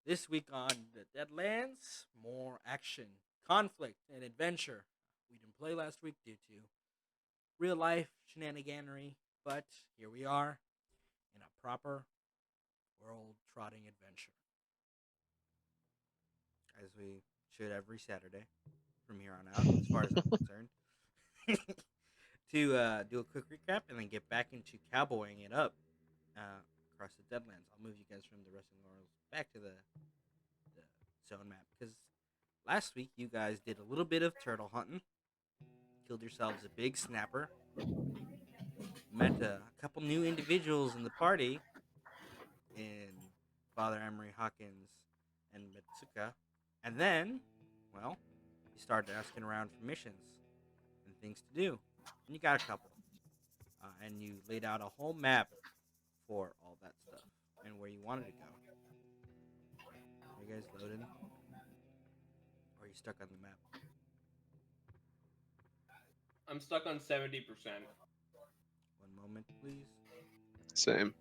This week on the Deadlands, more action, conflict, and adventure. We didn't play last week due to real life shenaniganery, but here we are in a proper world trotting adventure, as we should every Saturday from here on out, as far as I'm concerned. To do a quick recap and then get back into cowboying it up across the Deadlands. I'll move you guys from the Wrestling Worlds back to the zone map because last week you guys did a little bit of turtle hunting, killed yourselves a big snapper, met a couple new individuals in the party in Father Emery Hawkins and Metsuka, and then, well, you started asking around for missions and things to do, and you got a couple, and you laid out a whole map for all that stuff and where you wanted to go. Are you guys loading? Or are you stuck on the map? I'm stuck on 70%. One moment, please. Same.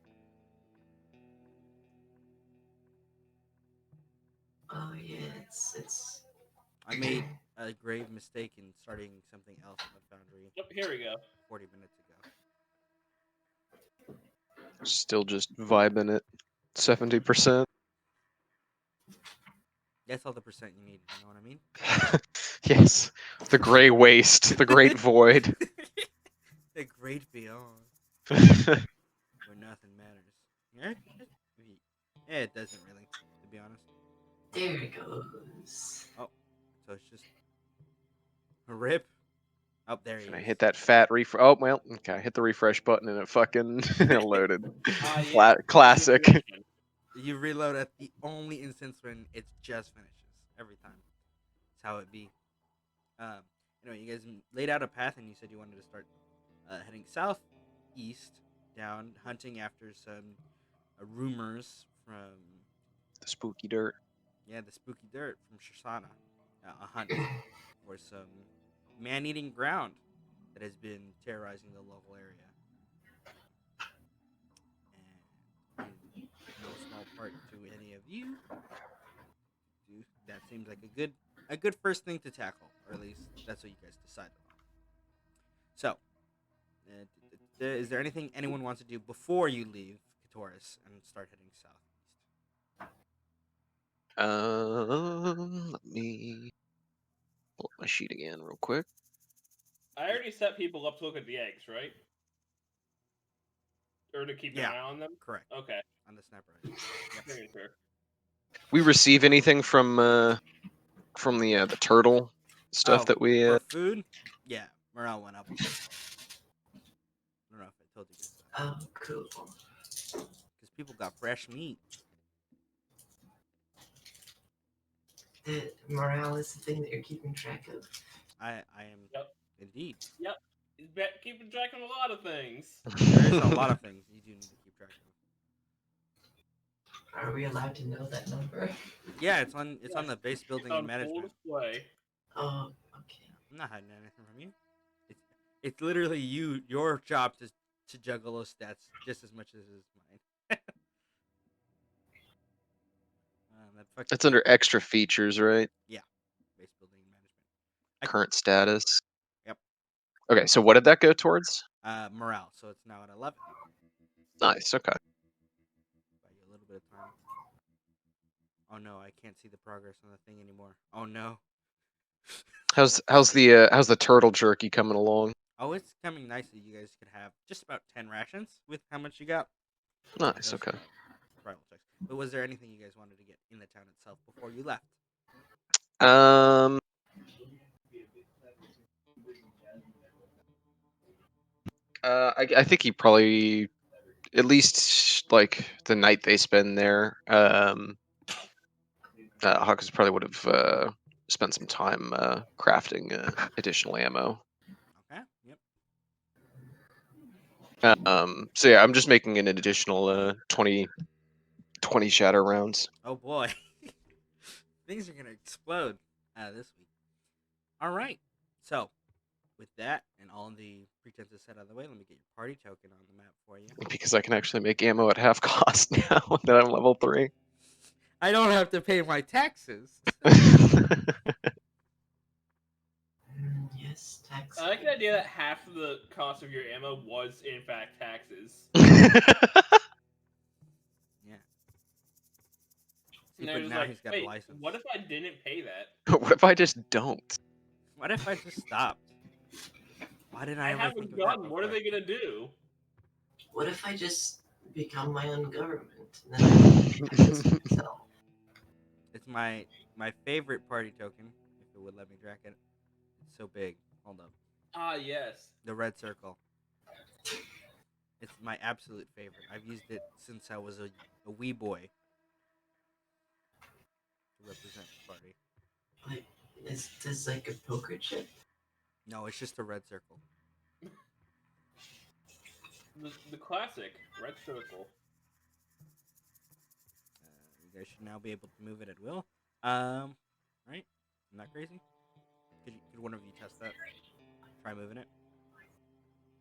Oh yeah, it's. I made a grave mistake in starting something else on the Foundry Yep, here we go. 40 minutes ago. Still just vibing at 70%. That's all the percent you need. You know what I mean? Yes. The gray waste, the great void. The great beyond, where nothing matters. Yeah, it doesn't really, to be honest. There it goes. Oh, so it's just a rip. Oh, there he And I is. hit that fat refresh. Oh, well, okay. I hit the refresh button and it fucking loaded. Yeah. Classic. You reload at the only instance when it just finishes every time. That's how it be. Um, anyway, you guys laid out a path, and you said you wanted to start heading southeast down, hunting after some rumors from The spooky dirt. the spooky dirt from Shoshana, a hunt for some man-eating ground that has been terrorizing the local area, and in no small part to any of you, that seems like a good first thing to tackle, or at least that's what you guys decided on. So, is there anything anyone wants to do before you leave Katoris and start heading southeast? Let me pull up my sheet again real quick. I already set people up to look at the eggs, right? Or to keep an eye on them? Correct. Okay. On the snapper. Yep. Sure. We receive anything from the turtle stuff that we for food? Yeah, morale went up. I don't know if I told you guys that. Oh, cool. Because people got fresh meat. The morale is the thing that you're keeping track of. I am indeed. Yep. Keeping track of a lot of things. There is a lot of things you do need to keep track of. Are we allowed to know that number? Yeah, it's on the base building and management. Display. Oh, okay. I'm not hiding anything from you. It's literally your job to juggle those stats just as much as it is mine. That's under extra features, right? Yeah, base building and management. Current status. Yep. Okay, so what did that go towards? Morale. So it's now at 11. Nice. Okay. Buy you a little bit of time. Oh no, I can't see the progress on the thing anymore. Oh no. How's the turtle jerky coming along? Oh, it's coming nicely. You guys could have just about 10 rations with how much you got. Nice. Okay. Survival checks. But was there anything you guys wanted to get in the town itself before you left? I think he probably, at least like the night they spend there, Hawkins probably would have spent some time crafting additional ammo. Okay. Yep. So yeah, I'm just making an additional 20 shatter rounds. Oh boy. Things are gonna explode this week. All right. So, with that and all the pretenses set out of the way, let me get your party token on the map for you. Because I can actually make ammo at half cost now that I'm level 3. I don't have to pay my taxes. Yes, tax. I like the idea that half of the cost of your ammo was in fact taxes. Yeah. See, And I but was now like, he's got a wait, license. what if I didn't pay that? What if I just don't? What if I just stopped? Why didn't I I ever have a think of that gun. What are before? they gonna do? What if I just become my own government and then I protect this myself? It's my favorite party token. If it would let me track it. It's so big. Hold up. Ah, yes. The red circle. It's my absolute favorite. I've used it since I was a wee boy to represent the party. Like, is this like a poker chip? No, it's just a red circle. The classic red circle. You guys should now be able to move it at will. Right? I'm not crazy. Could one of you test that? Try moving it.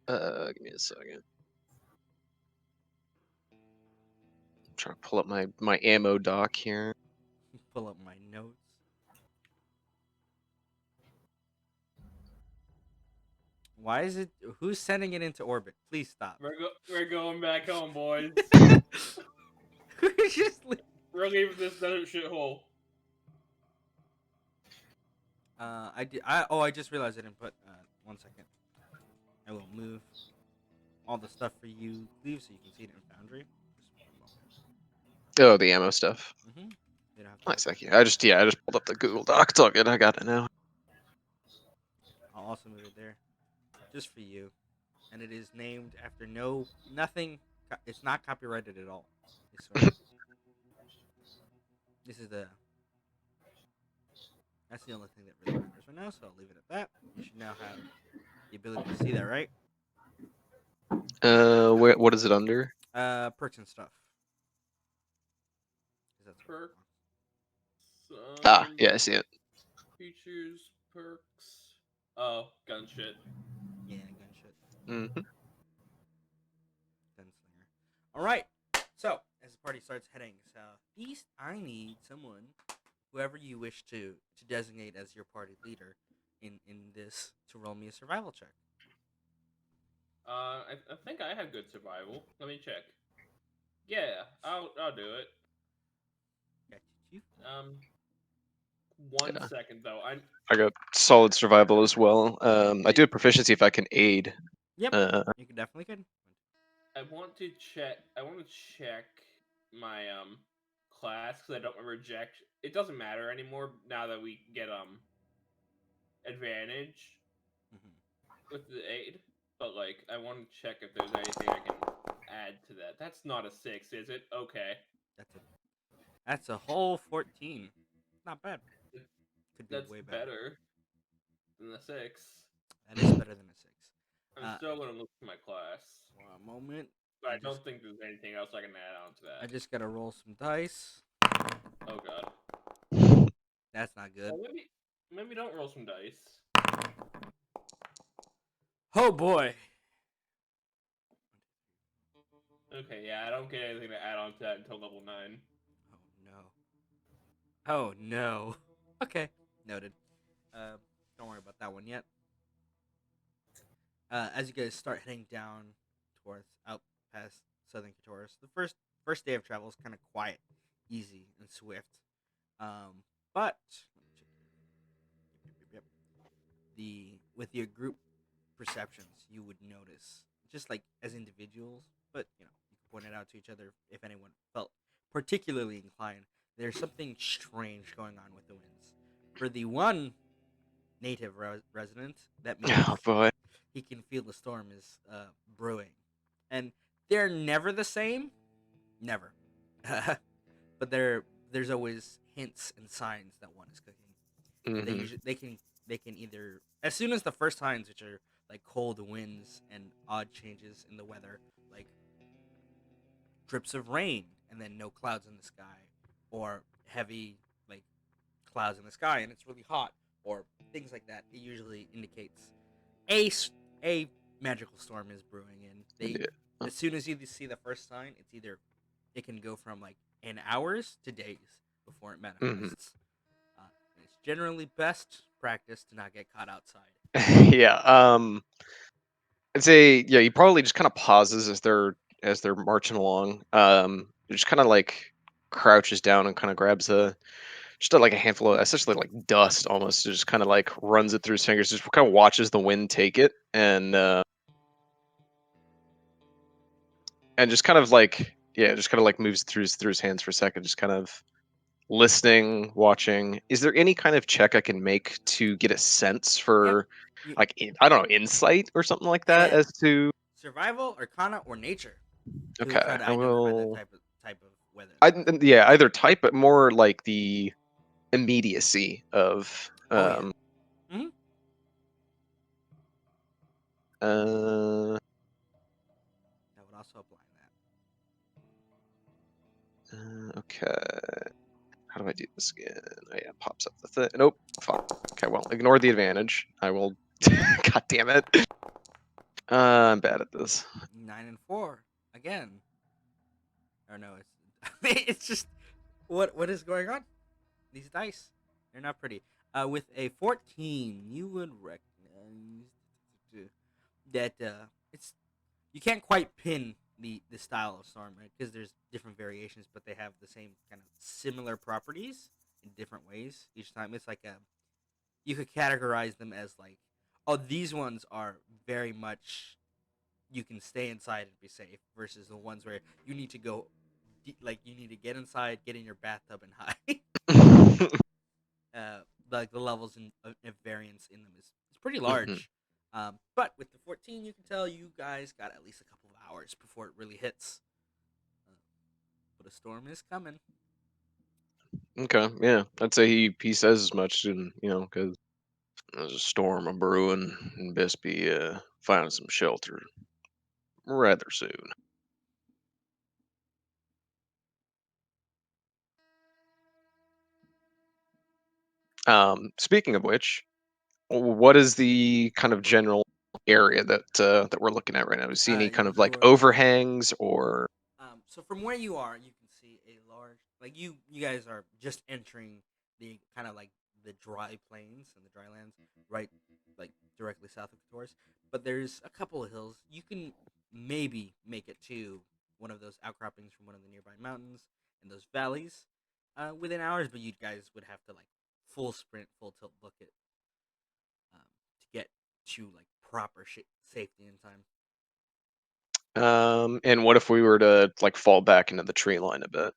Give me a second. I'm trying to pull up my ammo doc here. Pull up my notes. Why is it? Who's sending it into orbit? Please stop. We're going back home, boys. Just We're leaving this desert shithole. I did. I just realized I didn't put. 1 second. I will move all the stuff for you, Cleve, so you can see it in Foundry. Just 1 moment. Oh, the ammo stuff. Mm-hmm. You don't have to Nice, look thank you. at I just pulled up the Google Doc. It's all good. I got it now. I'll also move it there, just for you, and it is named after nothing. It's not copyrighted at all. I swear. This is the. That's the only thing that really matters right now, so I'll leave it at that. You should now have the ability to see that, right? What is it under? Perks and stuff. 'Cause that's what Perk. Yeah, I see it. Features, perks. Oh, gun shit. Yeah, gun shit. Mm-hmm. Gunslinger. All right. So as the party starts heading southeast, I need someone, whoever you wish to designate as your party leader, in this, to roll me a survival check. I think I have good survival. Let me check. Yeah, I'll do it. Got you. 1 Yeah. second though. I got solid survival as well. I do have proficiency if I can aid. Yep. You can definitely could. I want to check. I want to check my class because I don't remember jack. It doesn't matter anymore now that we get advantage Mm-hmm. with the aid. But like, I want to check if there's anything I can add to that. That's not a 6, is it? Okay. That's a whole 14. Not bad. Could be That's way better. better than the 6. That is better than a 6. I'm still gonna look at my class, 1 moment. but I don't think there's anything else I can add on to I that. just gotta roll some dice. Oh god. That's not good. Well, maybe don't roll some dice. Oh boy. Okay, yeah, I don't get anything to add on to that until level 9. Oh no. Oh no. Okay. Noted. Don't worry about that one yet. As you guys start heading down towards out past Southern Katoris, the first day of travel is kind of quiet, easy, and swift. But yep. With your group perceptions, you would notice, just like as individuals, but you can point it out to each other if anyone felt particularly inclined. There's something strange going on with the winds. For the one native resident, that means Oh boy. he can feel the storm is brewing, and they're never the same, never. But there's always hints and signs that one is cooking. And they Mhm. usually they can either, as soon as the first signs, which are like cold winds and odd changes in the weather, like drips of rain and then no clouds in the sky, or heavy like clouds in the sky and it's really hot, or things like that. It usually indicates a magical storm is brewing, and Yeah. as soon as you see the first sign, it can go from like in hours to days. before it manifests. It's generally best practice to not get caught outside. Yeah. I'd say he probably just kind of pauses as they're marching along. Just kind of like crouches down and kind of grabs like a handful of essentially like dust almost. Just kind of like runs it through his fingers. Just kind of watches the wind take it and just kind of like just kind of like moves through his hands for a second, just kind of listening, watching. Is there any kind of check I can make to get a sense for You, like I don't know, insight or something like that yeah, as to survival, arcana, or nature to try okay, to I identify the will type of weather. either type but more like the immediacy of Oh yeah. Hmm. uh That would also apply okay. How do I do this again? Oh yeah, pops up the thing. Nope. Fuck. Okay, well, ignore the advantage. I will. God damn it. I'm bad at this. 9 and 4 again. Or no, it's it's just what is going on? These dice, they're not pretty. With a 14, you would recognize that it's you can't quite pin the style of storm, right? Because there's different variations, but they have the same kind of similar properties in different ways each time. It's like you could categorize them as like, oh, these ones are very much you can stay inside and be safe versus the ones where you need to go like you need to get inside, get in your bathtub and hide. Like the levels of variance in them is pretty large. But with the 14, you can tell you guys got at least a couple of hours before it really hits. But a storm is coming. Okay, yeah, I'd say he says as much, and because there's a storm a brewing, and best be finding some shelter rather soon. Speaking of which, what is the kind of general area that we're looking at right now? Do you see any kind of You like are overhangs or? so from where you are, you can see a large like you guys are just entering the kind of like the dry plains and the dry lands right like directly south of Katoris. But there's a couple of hills. You can maybe make it to one of those outcroppings from one of the nearby mountains and those valleys within hours, but you guys would have to like full sprint, full tilt book it to get to like proper safety in time. And what if we were to like fall back into the tree line a bit?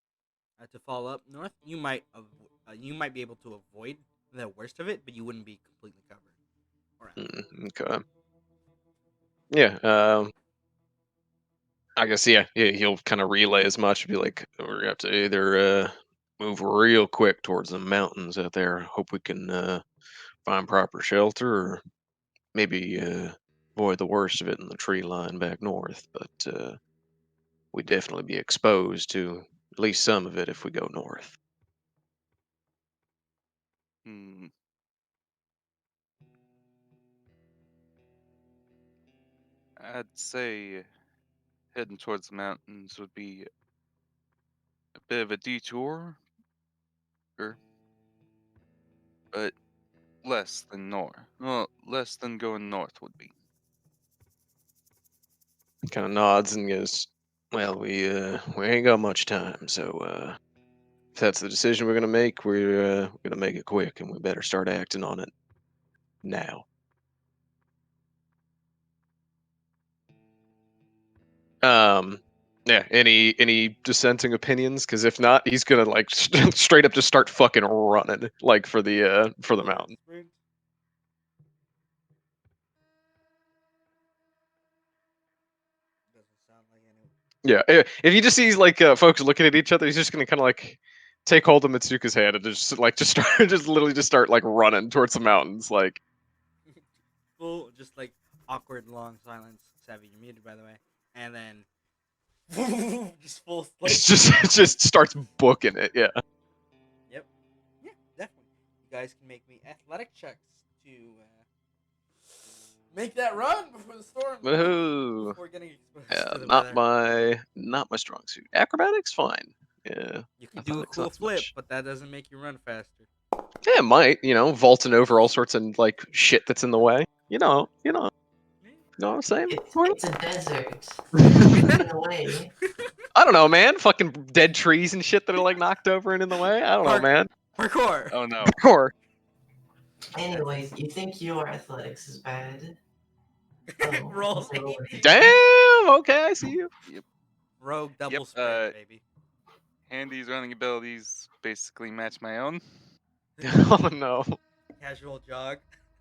To fall up north, you might be able to avoid the worst of it, but you wouldn't be completely covered. Or Okay. Yeah. I guess yeah. He'll kind of relay as much. Be like, we're gonna have to either move real quick towards the mountains out there. Hope we can find proper shelter, or maybe avoid the worst of it in the tree line back north. But we'd definitely be exposed to at least some of it if we go north. Hmm. I'd say heading towards the mountains would be a bit of a detour, or but less than north. Well, less than going north would be. Kind of nods and goes, "Well, we ain't got much time, so if that's the decision we're gonna make, we're gonna make it quick, and we better start acting on it now." Um, yeah. Any dissenting opinions? Because if not, he's gonna like straight up just start fucking running like for the full mountain. sprint. Doesn't sound like any. Yeah. If you just see like folks looking at each other, he's just gonna kind of like take hold of Mitsuka's hand and just start just literally just start like running towards the mountains like. Full, just like awkward long silence. Savvy, you're muted by the way, and then just full like. Just starts booking it. Yeah. Yep. Yeah, definitely. You guys can make me athletic checks to make that run before the storm. Woohoo! Before getting exposed Yeah, to the weather. not my strong suit. Acrobatics, fine. Yeah. You could I do a thought cool as flip, much. but that doesn't make you run faster. Yeah, it might. Vaulting over all sorts of like shit that's in the way. Know what I'm saying? It's a desert. There's nothing in the way. I don't know, man. Fucking dead trees and shit that are like knocked over and in the way. I don't know, man. Parkour. Oh no. Or Anyways, you think your athletics is bad? Oh, Roll I rolled a 80. damn. Okay, I see you. Rogue double Yep, spread, baby. Handy's running abilities basically match my own. Oh no, Casual jog.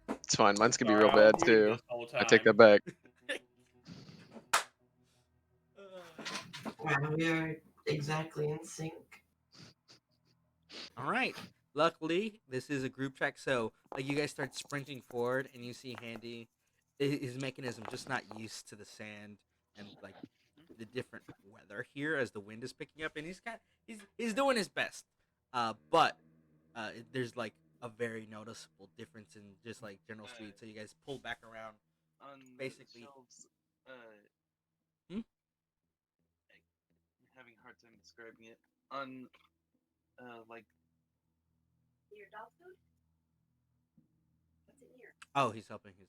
it's fine. Mine's gonna be Sorry, real I was bad muted too. this whole I take that time. back. Wow, we are exactly in sync. All right. Luckily, this is a group track, so like you guys start sprinting forward, and you see Handy, his mechanism just not used to the sand and like the different weather here as the wind is picking up, and he's doing his best. But there's like a very noticeable difference in just like general speed. So you guys pull back around. On Basically. shelves, Hmm? I'm having a hard time describing it. On like Your dog food? What's in here? Oh, he's helping his.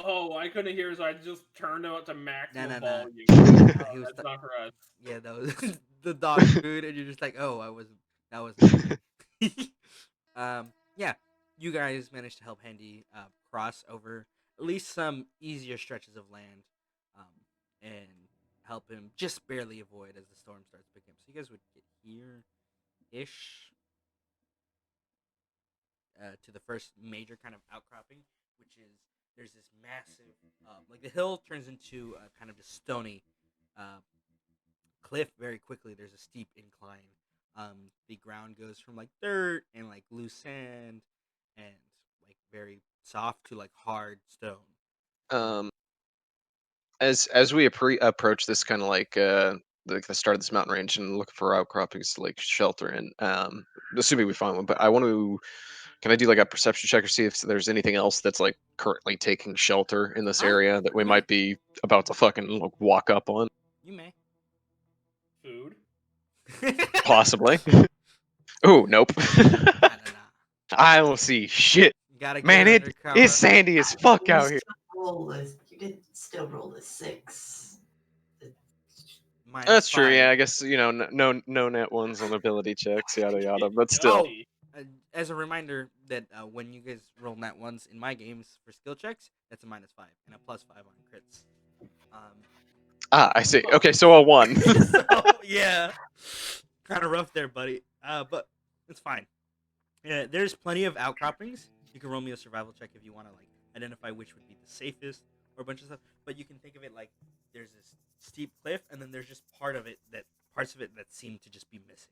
Oh, I couldn't hear, so I just turned it up to maximum No. volume. He Oh, was that's not for us. Yeah, that was the dog food, and you're just like, oh, that wasn't me. Yeah, you guys managed to help Handy cross over at least some easier stretches of land, and help him just barely avoid as the storm starts picking up. So you guys would get here ish to the first major kind of outcropping, which is there's this massive, like the hill turns into kind of just stony uh, cliff very quickly. There's a steep incline. The ground goes from like dirt and like loose sand and like very soft to like hard stone. um, as we approach this kind of like the start of this mountain range and look for outcroppings to like shelter in, assuming we find one. But can I do like a perception check or see if there's anything else that's like currently taking shelter in this area that we You might be about to fucking like, walk up on? You may. Food? Possibly. Oh, nope. Nah. I don't see shit. You gotta get Man, undercover. it's sandy as fuck out here. You did still roll a 6. Minus That's true. 5. Yeah, I guess no net ones on ability checks, yada yada. But It's still, dusty. As a reminder that when you guys roll nat ones in my games for skill checks, that's a minus 5 and a plus 5 on crits. I see. Okay, so a 1. So yeah, kind of rough there, buddy. But it's fine. Yeah, there's plenty of outcroppings. You can roll me a survival check if you want to like identify which would be the safest or a bunch of stuff. But you can think of it like there's this steep cliff, and then there's just parts of it that seem to just be missing.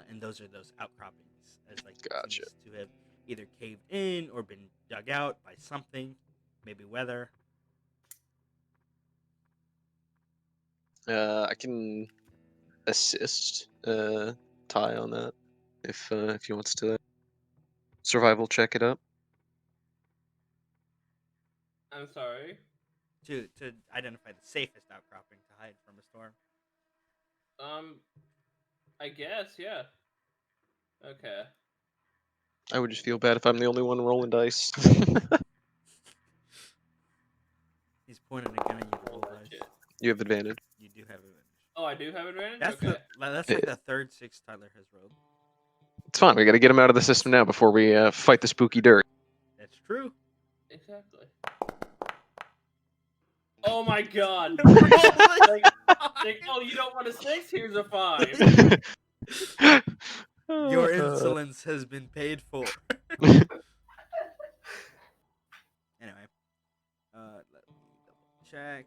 And those are those outcroppings, as like it Gotcha. seems to have either caved in or been dug out by something, maybe weather. I can assist Ty on that if he wants to survival check it up. I'm sorry. To identify the safest outcropping to hide from a storm. I guess, yeah. Okay. I would just feel bad if I'm the only one rolling dice. He's pointing a gun at you to roll Roll that dice. shit. You have advantage. You do have advantage. Oh, I do have advantage? That's okay. that's like the third 6 Tyler has rolled. It's fine. We got to get him out of the system now before we fight the spooky dirt. That's true. Exactly. Oh my god! Like, Oh, you don't want a 6? Here's a 5. your insolence has been paid for. Anyway, let me double check.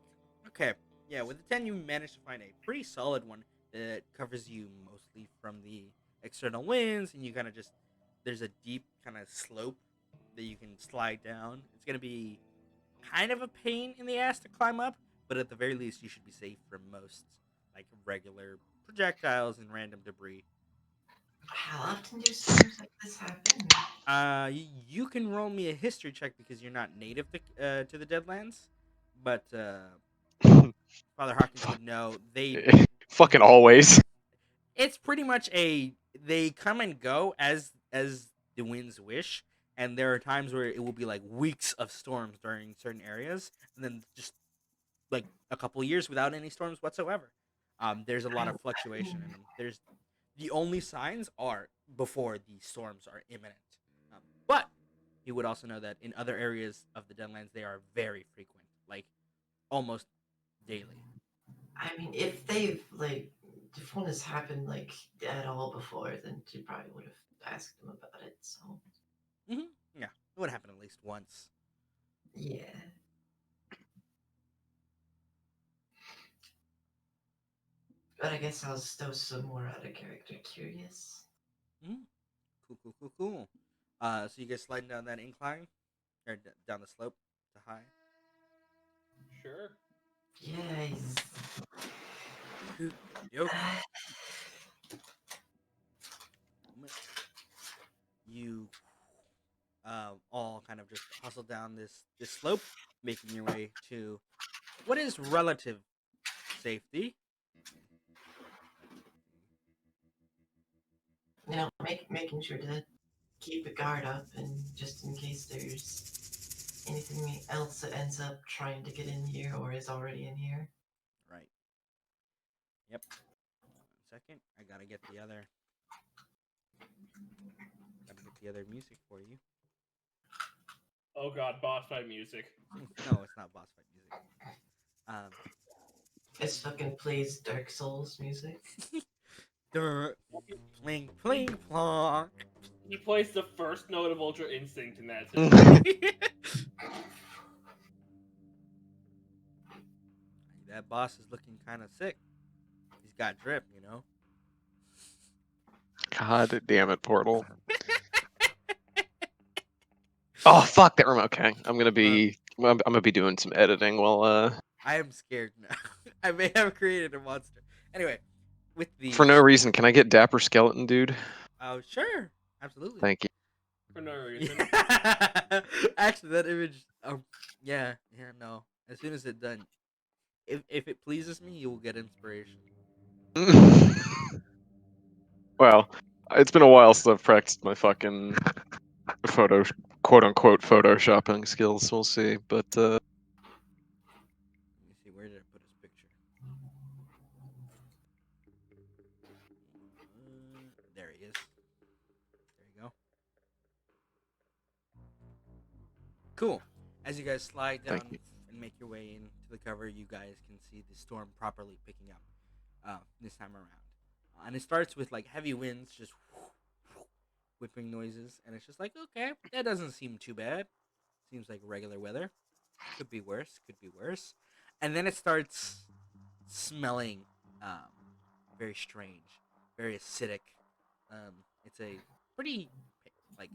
Okay, yeah, with the 10, you managed to find a pretty solid one that covers you mostly from the external winds, and you kind of just there's a deep kind of slope that you can slide down. It's gonna be kind of a pain in the ass to climb up, but at the very least, you should be safe from most like regular projectiles and random debris. How often do storms like this happen? You can roll me a history check because you're not native to the Deadlands, but Father Hawkins would know. Fucking always. It's pretty much they come and go as the winds wish, and there are times where it will be like weeks of storms during certain areas, and then just like a couple years without any storms whatsoever. There's a lot of fluctuation in them. There's the only signs are before the storms are imminent. But he would also know that in other areas of the Deadlands they are very frequent, like almost daily. I mean, if they've if one has happened at all before, then she probably would have asked them about it. So Yeah, it would happen at least once. yeah, but I guess I was still some more out of character curious. Mm-hmm. Cool. So you guys sliding down that incline or down the slope to high. Sure. Yeah, he's... Yoke. Moment. You all kind of just hustle down this slope, making your way to what is relative safety. making sure to keep a guard up, and just in case there's anything else that ends up trying to get in here or is already in here. Right. Yep. 1 second. I gotta get the other. Gotta get the other music for you. Oh god, boss fight music. No, it's not boss fight music. This fucking plays Dark Souls music. Pling pling plonk. He plays the first note of Ultra Instinct in that. That boss is looking kind of sick. He's got drip, you know. God damn it, Portal. Oh fuck that remote. Okay, I'm gonna be doing some editing while I am scared now. I may have created a monster. Anyway, with the for no reason. Can I get Dapper Skeleton, dude? Oh, sure, absolutely. Thank you. For no reason. Actually, that image. Yeah, no. As soon as it's done, if it pleases me, you will get inspiration. Well, it's been a while since I've practiced my fucking photo, quote unquote, photoshopping skills. We'll see, but Let me see. Where did I put his picture? There he is. There you go. Cool. As you guys slide down Thank you. and make your way into the cover, you guys can see the storm properly picking up this time around. And it starts with like heavy winds, just whipping noises, and it's just like, okay, that doesn't seem too bad. Seems like regular weather. Could be worse. Could be worse. And then it starts smelling very strange, very acidic. It's a pretty like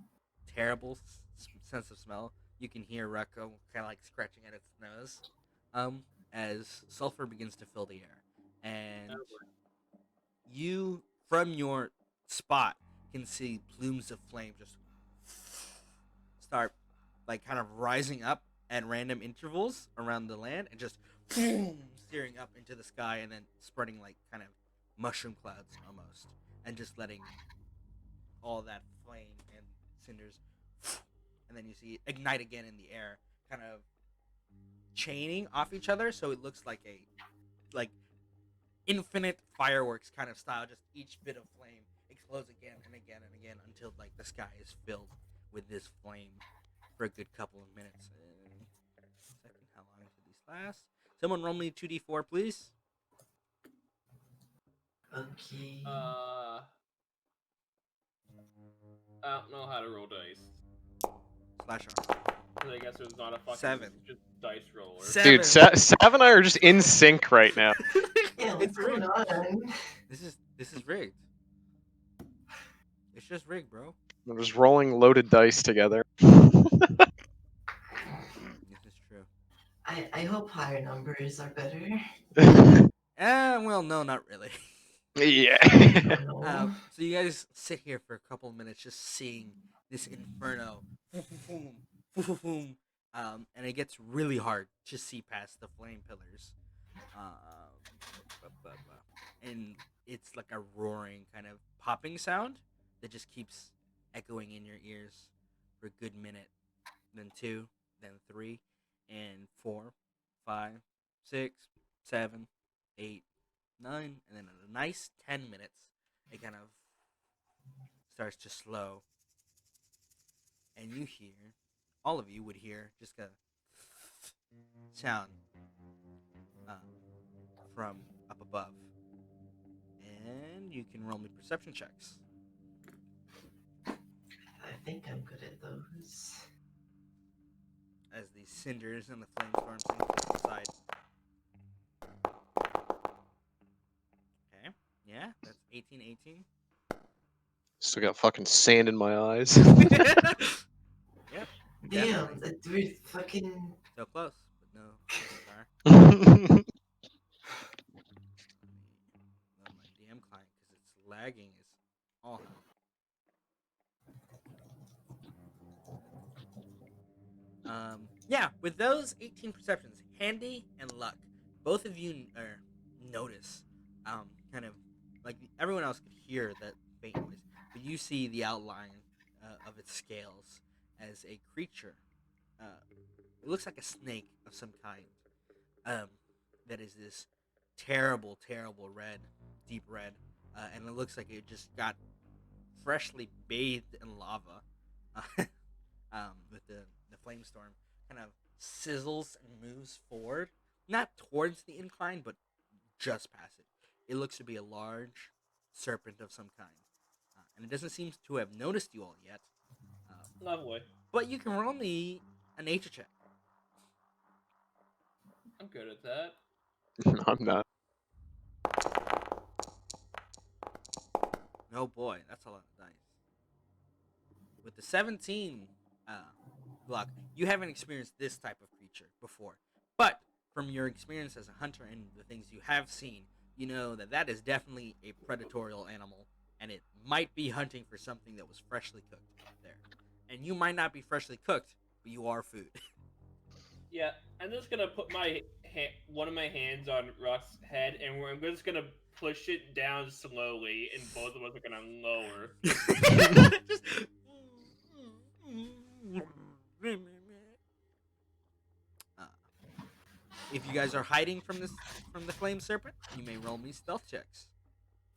terrible sense of smell. You can hear Rocco kind of like scratching at its nose as sulfur begins to fill the air. And you, from your spot, can see plumes of flame just start like kind of rising up at random intervals around the land and just steering up into the sky and then spreading like kind of mushroom clouds almost, and just letting all that flame and cinders, and then you see it ignite again in the air, kind of chaining off each other, so it looks like a like infinite fireworks kind of style. Just each bit of flame explodes again and again and again until like the sky is filled with this flame for a good couple of minutes. 1 second, how long do these last? Someone roll me 2d4, please. Okay. I don't know how to roll dice. Slash arm. So I guess there's not a fucking 7. just dice roller. dude, Sav and I are just in sync right now. Yeah, what's It's rigged. going on? This is rigged. It's just rigged, bro. We're just rolling loaded dice together. This is true. I hope higher numbers are better. Well, no, not really. Yeah. Oh, no. So you guys sit here for a couple of minutes just seeing this inferno. And it gets really hard to see past the flame pillars. And it's like a roaring kind of popping sound that just keeps echoing in your ears for a good minute. Then two, then three, and 4, 5, 6, 7, 8, 9, and then at a nice 10 minutes, it kind of starts to slow, and you hear, all of you would hear just a sound uh, from up above, and you can roll me perception checks I think I'm good at those. as the cinders and the flame storms subside. Okay, yeah, that's 18, 18. Still got fucking sand in my eyes. Yep, Damn, definitely. we're fucking. So close, but no star. Load my damn client because it's lagging as all hell. Yeah, with those 18 perceptions, Handy and Luck, both of you notice, kind of like everyone else could hear that faint noise, but you see the outline of its scales as a creature. Uh, it looks like a snake of some kind. Um, that is this terrible, terrible red, deep red, and it looks like it just got freshly bathed in lava. Uh, with the flame storm kind of sizzles and moves forward, not towards the incline, but just past it. It looks to be a large serpent of some kind, and it doesn't seem to have noticed you all yet. Lovely. But you can roll me a nature check. I'm good at that. I'm not. Oh boy, that's a lot of dice. With the 17 uh, block, you haven't experienced this type of creature before. But from your experience as a hunter and the things you have seen, you know that that is definitely a predatorial animal, and it might be hunting for something that was freshly cooked there. And you might not be freshly cooked, but you are food. Yeah, I'm just gonna put my one of my hands on Rock's head, and I'm just gonna push it down slowly, and both of us are gonna lower. Just... Uh, if you guys are hiding from the flame serpent, you may roll me stealth checks.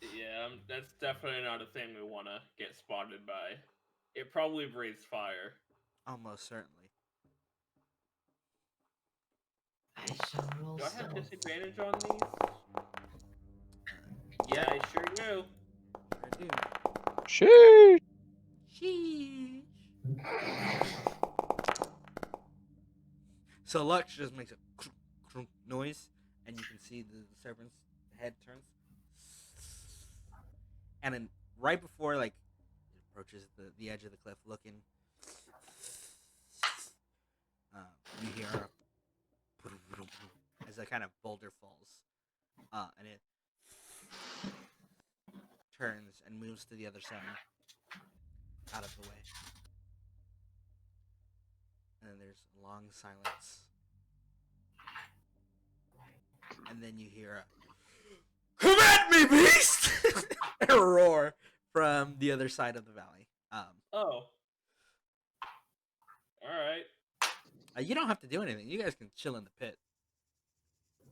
Yeah, that's definitely not a thing we want to get spotted by. It probably breathes fire. Almost certainly. I shall roll Do I have stealth. disadvantage on these? Yeah, I sure do. sure do. Sheesh. Sheesh. So Lux just makes a crunk, crunk noise, and you can see the serpent's head turns, and then right before like it approaches the edge of the cliff, looking, you hear as a kind of boulder falls, and it turns and moves to the other side, out of the way, and then there's a long silence, and then you hear a "Come at me, beast!" a roar from the other side of the valley. Oh. Alright. You don't have to do anything. You guys can chill in the pit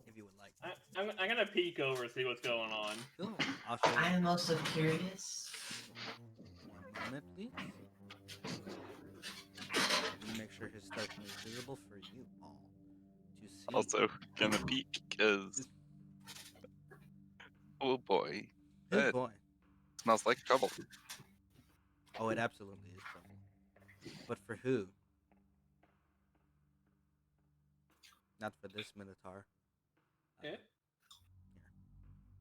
if you would like. I'm gonna peek over and see what's going on. Cool. I'll show I you. am also curious. 1 moment, please. Let me make sure his token is visible for you all to see. Also gonna peek because oh boy, Oh that boy. smells like trouble. Oh, it absolutely is trouble. But for who? Not for this Minotaur. Okay. Here.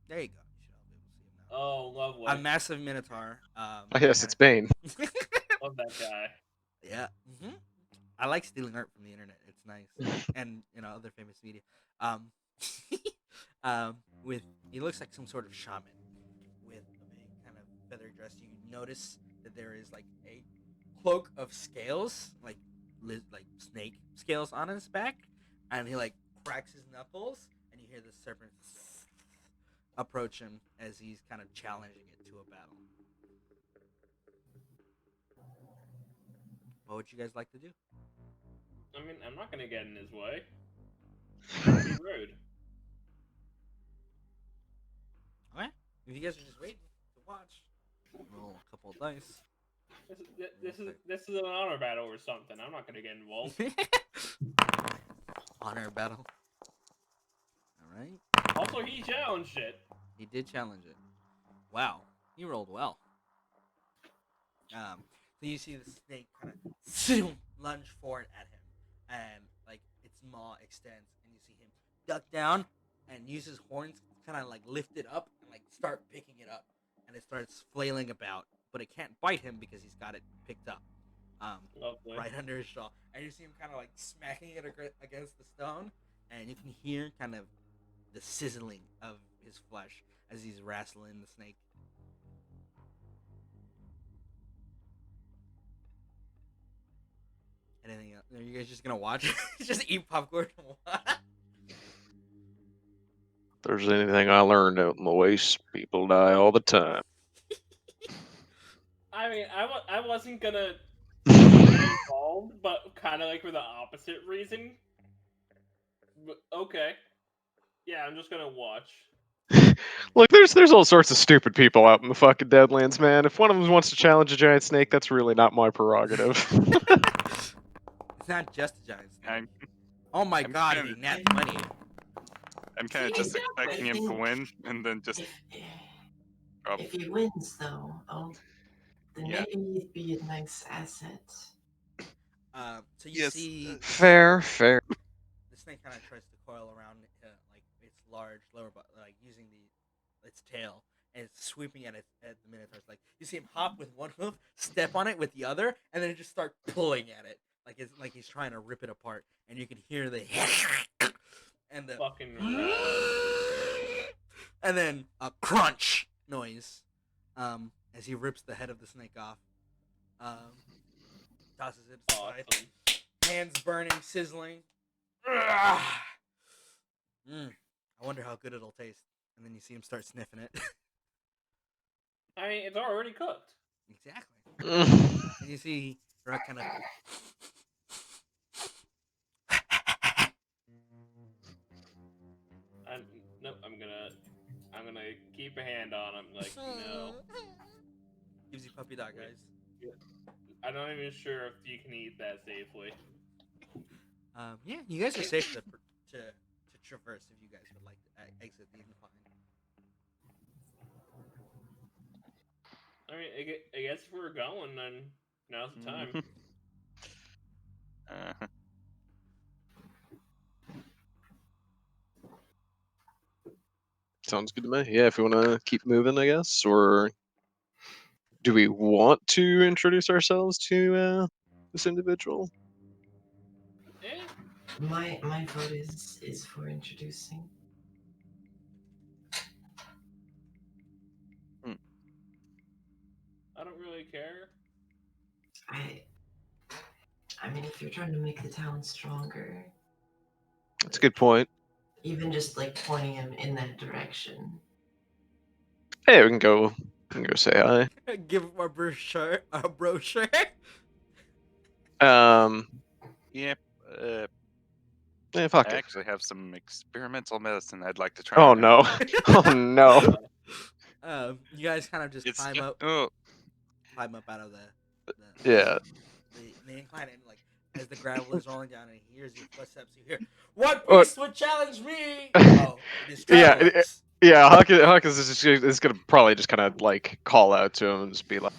There you go. You should all be able to see him now. Oh, lovely. A massive Minotaur. Oh, yes, it's Bane. Love that guy. Yeah. I like stealing art from the internet. It's nice, and other famous media. Um, with he looks like some sort of shaman with a kind of feather dress. You notice that there is like a cloak of scales, like snake scales on his back, and he like cracks his knuckles, and you you hear the serpent approach him as he's kind of challenging it to a battle. What would you guys like to do? I mean, I'm not gonna get in his way. That'd be rude. Okay. If you guys are just waiting to watch, roll a couple of dice. This is an honor battle or something. I'm not gonna get involved. Honor battle. All right. Also, he challenged it. He did challenge it. Wow, he rolled well. So you see the snake kind of lunge forward at him, and like its maw extends, and you see him duck down and use his horns to kind of like lift it up and like start picking it up, and it starts flailing about, but it can't bite him because he's got it picked up, Lovely. right under his jaw, and you see him kind of like smacking it against the stone, and you can hear kind of the sizzling of his flesh as he's wrestling the snake. Anything else? Are you guys just gonna watch? Just eat popcorn? What? If there's anything I learned out in the waste, people die all the time. I mean, I wasn't gonna get involved, but kind of like for the opposite reason. But, okay. Yeah, I'm just gonna watch. Look, there's all sorts of stupid people out in the fucking Deadlands, man. If one of them wants to challenge a giant snake, that's really not my prerogative. It's not just a giant snake. I'm, Oh my I'm god, kinda- he nat 20. I'm kind of just expecting him to win, and then just drop. If he wins, though, then Yeah. maybe he'd be a nice asset. So you Yes. see Fair. the snake kind of tries to coil around like its large lower butt, like using its tail, and it's sweeping at the Minotaur's leg. You see him hop with one hoof, step on it with the other, and then just start pulling at it like he's trying to rip it apart. And you can hear the and the Fucking and then a crunch noise as he rips the head of the snake off. Tosses it aside. awesome. Hands burning, sizzling. I wonder how good it'll taste. And then you see him start sniffing it. I mean, it's already cooked. Exactly. And you see Rrhak kind of. Nope. I'm gonna keep a hand on him. Like, no. Gives you puppy dog eyes. I'm not even sure if you can eat that safely. Yeah, you guys are safe to traverse if you guys would like to exit the incline. I mean, I guess if we're going, then now's the time. Sounds good to me. Yeah, if you want to keep moving, I guess. Or do we want to introduce ourselves to this individual? Eh, My vote is for introducing. I don't really care. I mean, if you're trying to make the town stronger, That's a good point. even just like pointing him in that direction. Hey, we can go say hi. Give him a brochure. A brochure. Yep. Yeah, fuck I it. actually have some experimental medicine I'd like to try. Oh on him. no. Oh no. You guys kind of just It's climb up oh, out of the Yeah. the incline, and like as the gravel is rolling down and he hears your footsteps, you hear, "What beast would challenge me?" Oh, it is Yeah, travelers. Yeah, Hawkins is gonna probably just kind of like call out to him and just be like,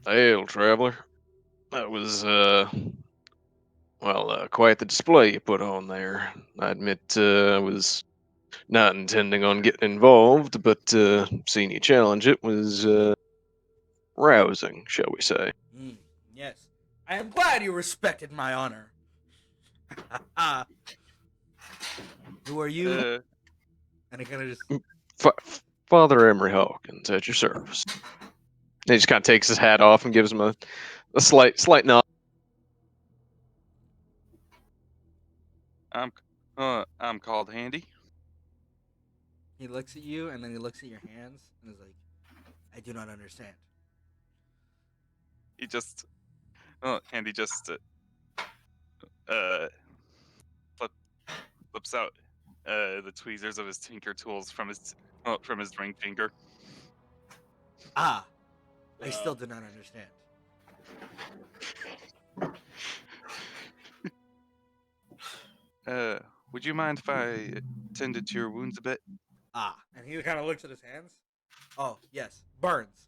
"Hail, traveler! That was quite the display you put on there. I admit I was not intending on getting involved, but seeing you challenge it was rousing, shall we say?" Yes, I am glad you respected my honor. Who are you? And he kind of just Father Emery Hawkins, at your service. He just kind of takes his hat off and gives him a slight nod. I'm called Handy. He looks at you and then he looks at your hands and is like, I do not understand. He just, Handy just flips out the tweezers of his tinker tools from his ring finger. Ah, I Bro. still do not understand. Would you mind if I tended to your wounds a bit? Ah, and he kind of looks at his hands. Oh, yes, burns.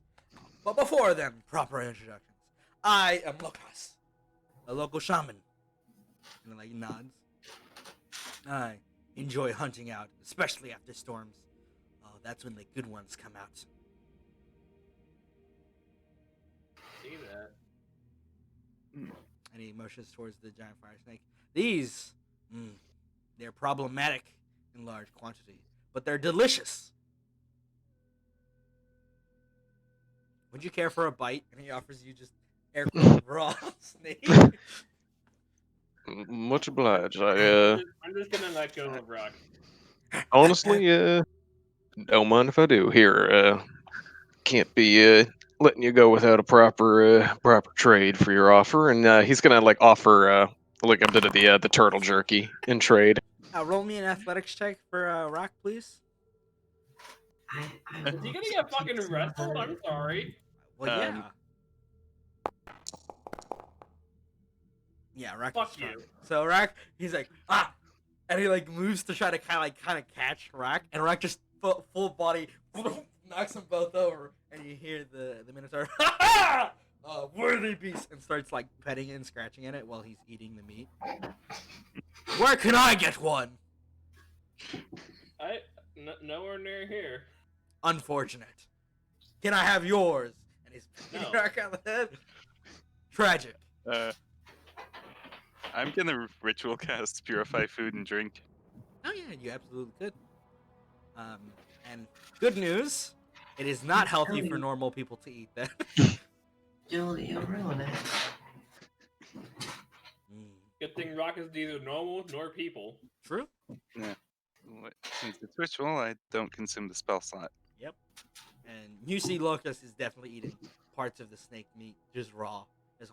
But before then, proper introductions. I am Lucas, a local shaman. And then, like, nods. I enjoy hunting out, especially after storms. Oh, that's when the good ones come out. See that? And he motions towards the giant fire snake. These, they're problematic in large quantity, but they're delicious. Would you care for a bite? And he offers you just air quote raw snake. Much obliged. I'm just gonna let go of Rock. Honestly, don't mind if I do. Here, can't be letting you go without a proper trade for your offer. And he's gonna like offer like a bit of the turtle jerky in trade. Roll me an athletics check for Rock, please. I Is he gonna get fucking wrestled? I'm sorry. Well, yeah. Um, Yeah, Rock Fuck is strong. you. So Rock, he's like, ah! And he like moves to try to kind of catch Rock, and Rock just full body knocks them both over, and you hear the Minotaur, worthy beast, and starts like petting it and scratching at it while he's eating the meat. Where can I get one? Nowhere near here. Unfortunate. Can I have yours? And he's No. Rock on the head. Tragic. I'm gonna ritual cast Purify Food and Drink. Oh yeah, you absolutely could. And good news, it is not healthy for normal people to eat that. You'll ruin it. Good thing Rock is neither normal nor people. True. Yeah. Since it's ritual, I don't consume the spell slot. Yep. And you see Locust is definitely eating parts of the snake meat just raw. It's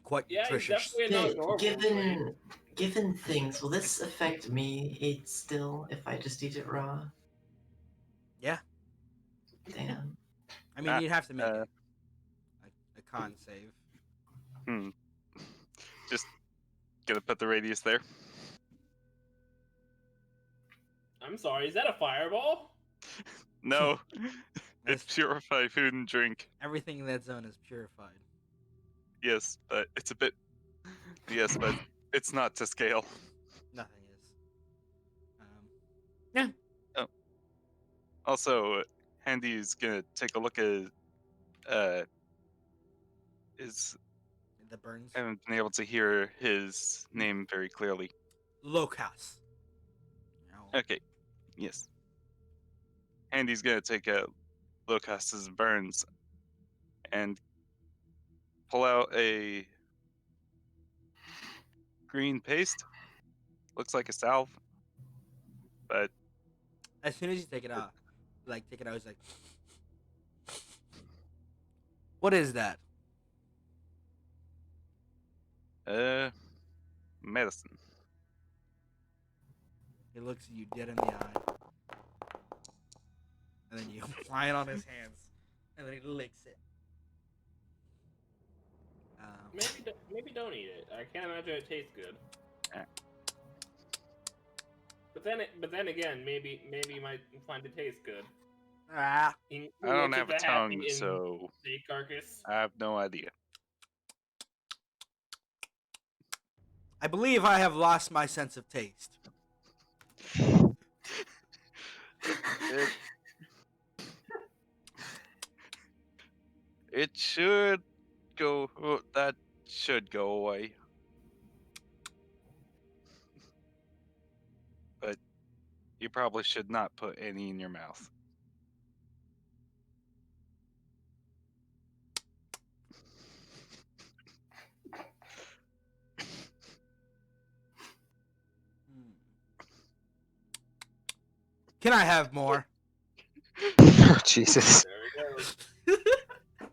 quite Yeah, he's nutritious. definitely not normal. Given things, will this affect me eat still if I just eat it raw? Yeah. Damn. I mean, you'd have to make a con save. Just gonna put the radius there. I'm sorry, is that a fireball? No, it's Purify Food and Drink. Everything in that zone is purified. Yes, but it's a bit. Yes, but it's not to scale. Nothing is. Yeah. Oh. Also, Handy's gonna take a look at his. The burns. I haven't been able to hear his name very clearly. Locust. Okay. Yes. Handy's gonna take a look at his burns and pull out a green paste. Looks like a salve, but As soon as you take it out, he's like, what is that? medicine. He looks at you dead in the eye. And then you apply it on his hands. And then he licks it. Maybe don't eat it. I can't imagine it tastes good. Eh. But then again, maybe you might find it tastes good. Ah. I don't have a tongue, so Steak carcass. I have no idea. I believe I have lost my sense of taste. It should go. That should go away. But you probably should not put any in your mouth. Can I have more? Oh, Jesus. There we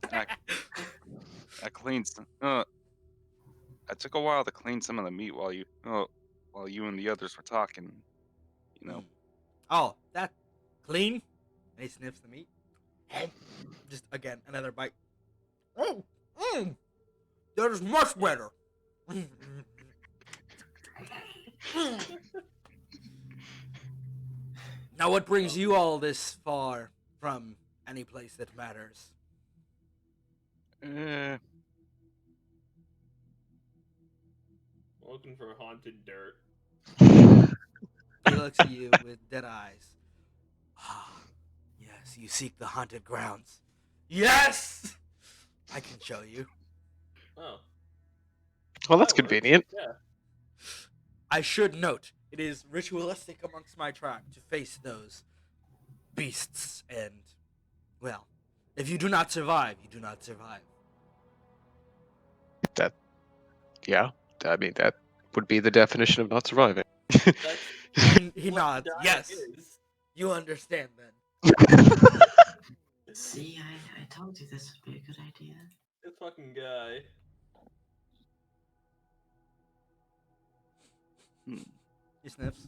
go. I cleaned some. I took a while to clean some of the meat while you and the others were talking. You know. Mm. Oh, that clean? And he sniffs the meat. Just again, another bite. Oh, that is much better. Now, what brings you all this far from any place that matters? Eh, Looking for haunted dirt. He looks at you with dead eyes. Ah, yes, you seek the haunted grounds. Yes! I can show you. Oh. Well, that's That works. convenient. Yeah. I should note, it is ritualistic amongst my tribe to face those beasts, and, well, if you do not survive, you do not survive. That, yeah. I mean, that would be the definition of not surviving. That's He what nods. dying Yes, is. you understand then. See, I told you this would be a good idea. This fucking guy. hmm. He sniffs.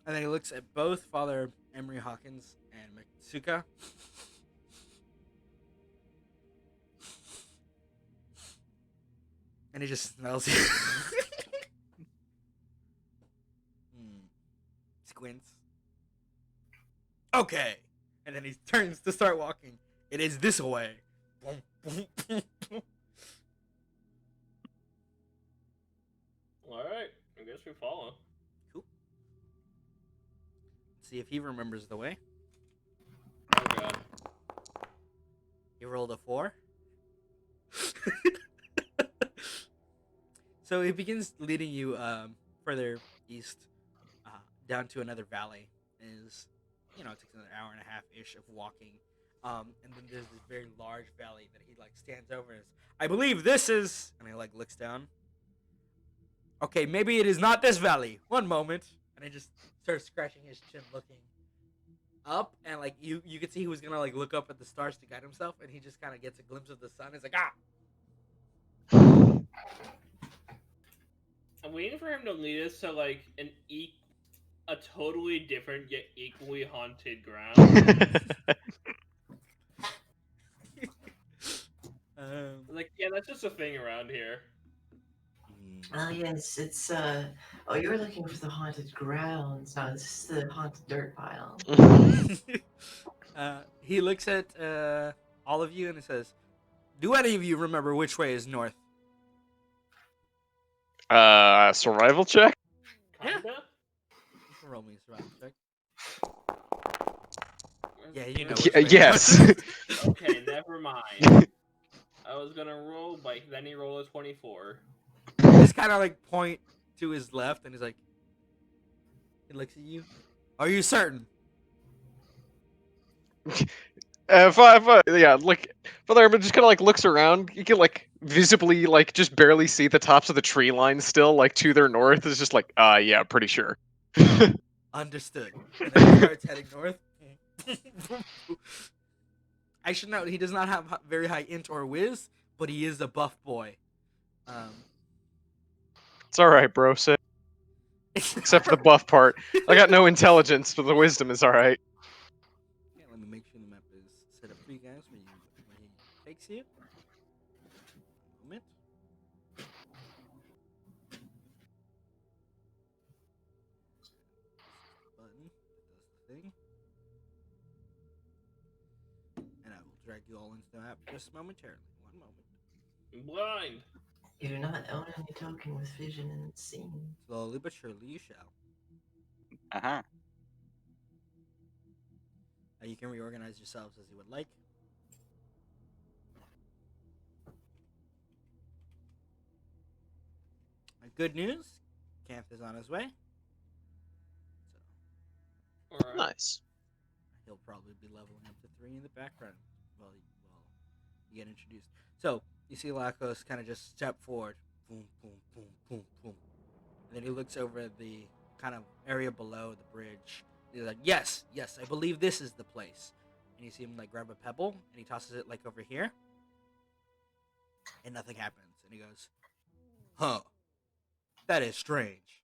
And then he looks at both Father Emery Hawkins and Metsuka. And he just smells you. Squints. Okay. And then he turns to start walking. It is this way. Boom, boom, boom, boom. Alright. I guess we follow. Cool. Let's see if he remembers the way. Oh god. He rolled a 4. So he begins leading you further east, down to another valley. Is it takes another hour and a half ish of walking, and then there's this very large valley that he like stands over and is, I believe this is, and he like looks down. Okay, maybe it is not this valley. One moment, and he just starts scratching his chin, looking up, and like you could see he was gonna like look up at the stars to guide himself, and he just kind of gets a glimpse of the sun. He's like, ah. I'm waiting for him to lead us to like a totally different yet equally haunted ground. Like, yeah, that's just a thing around here. Oh yes, it's oh, you're looking for the haunted grounds. No, this is the haunted dirt pile. He looks at all of you and he says, do any of you remember which way is north? Survival check? Yeah. Kinda? You can roll me a survival check. Yeah, you know Where's- which way is Yes. north. Okay, never mind. I was gonna roll, but then he rolled a 24. You just kind of like point to his left and he's like, he looks at you. Are you certain? Yeah, like Father Herman just kind of like looks around. You can like visibly like just barely see the tops of the tree line still, like to their north. Is just like, yeah, pretty sure. Understood. And then he starts heading north. I should note he does not have very high int or whiz, but he is a buff boy. It's all right, bro. Say, except for the buff part. I got no intelligence, but the wisdom is all right. Yeah, let me make sure the map is set up for you guys where he takes you. One moment. Button that does the thing. And I will drag you all into the map just momentarily. One moment. I'm blind. You do not own any token with vision and seeing. Slowly but surely you shall. Uh-huh. You can reorganize yourselves as you would like. Good news, Kanth is on his way. So Alright. Nice. he'll probably be leveling up to 3 in the background while you get introduced. So you see Lacos kind of just step forward, boom, boom, boom, boom, boom, and then he looks over at the kind of area below the bridge. He's like, yes, I believe this is the place. And you see him like grab a pebble and he tosses it like over here, and nothing happens. And he goes, huh, that is strange.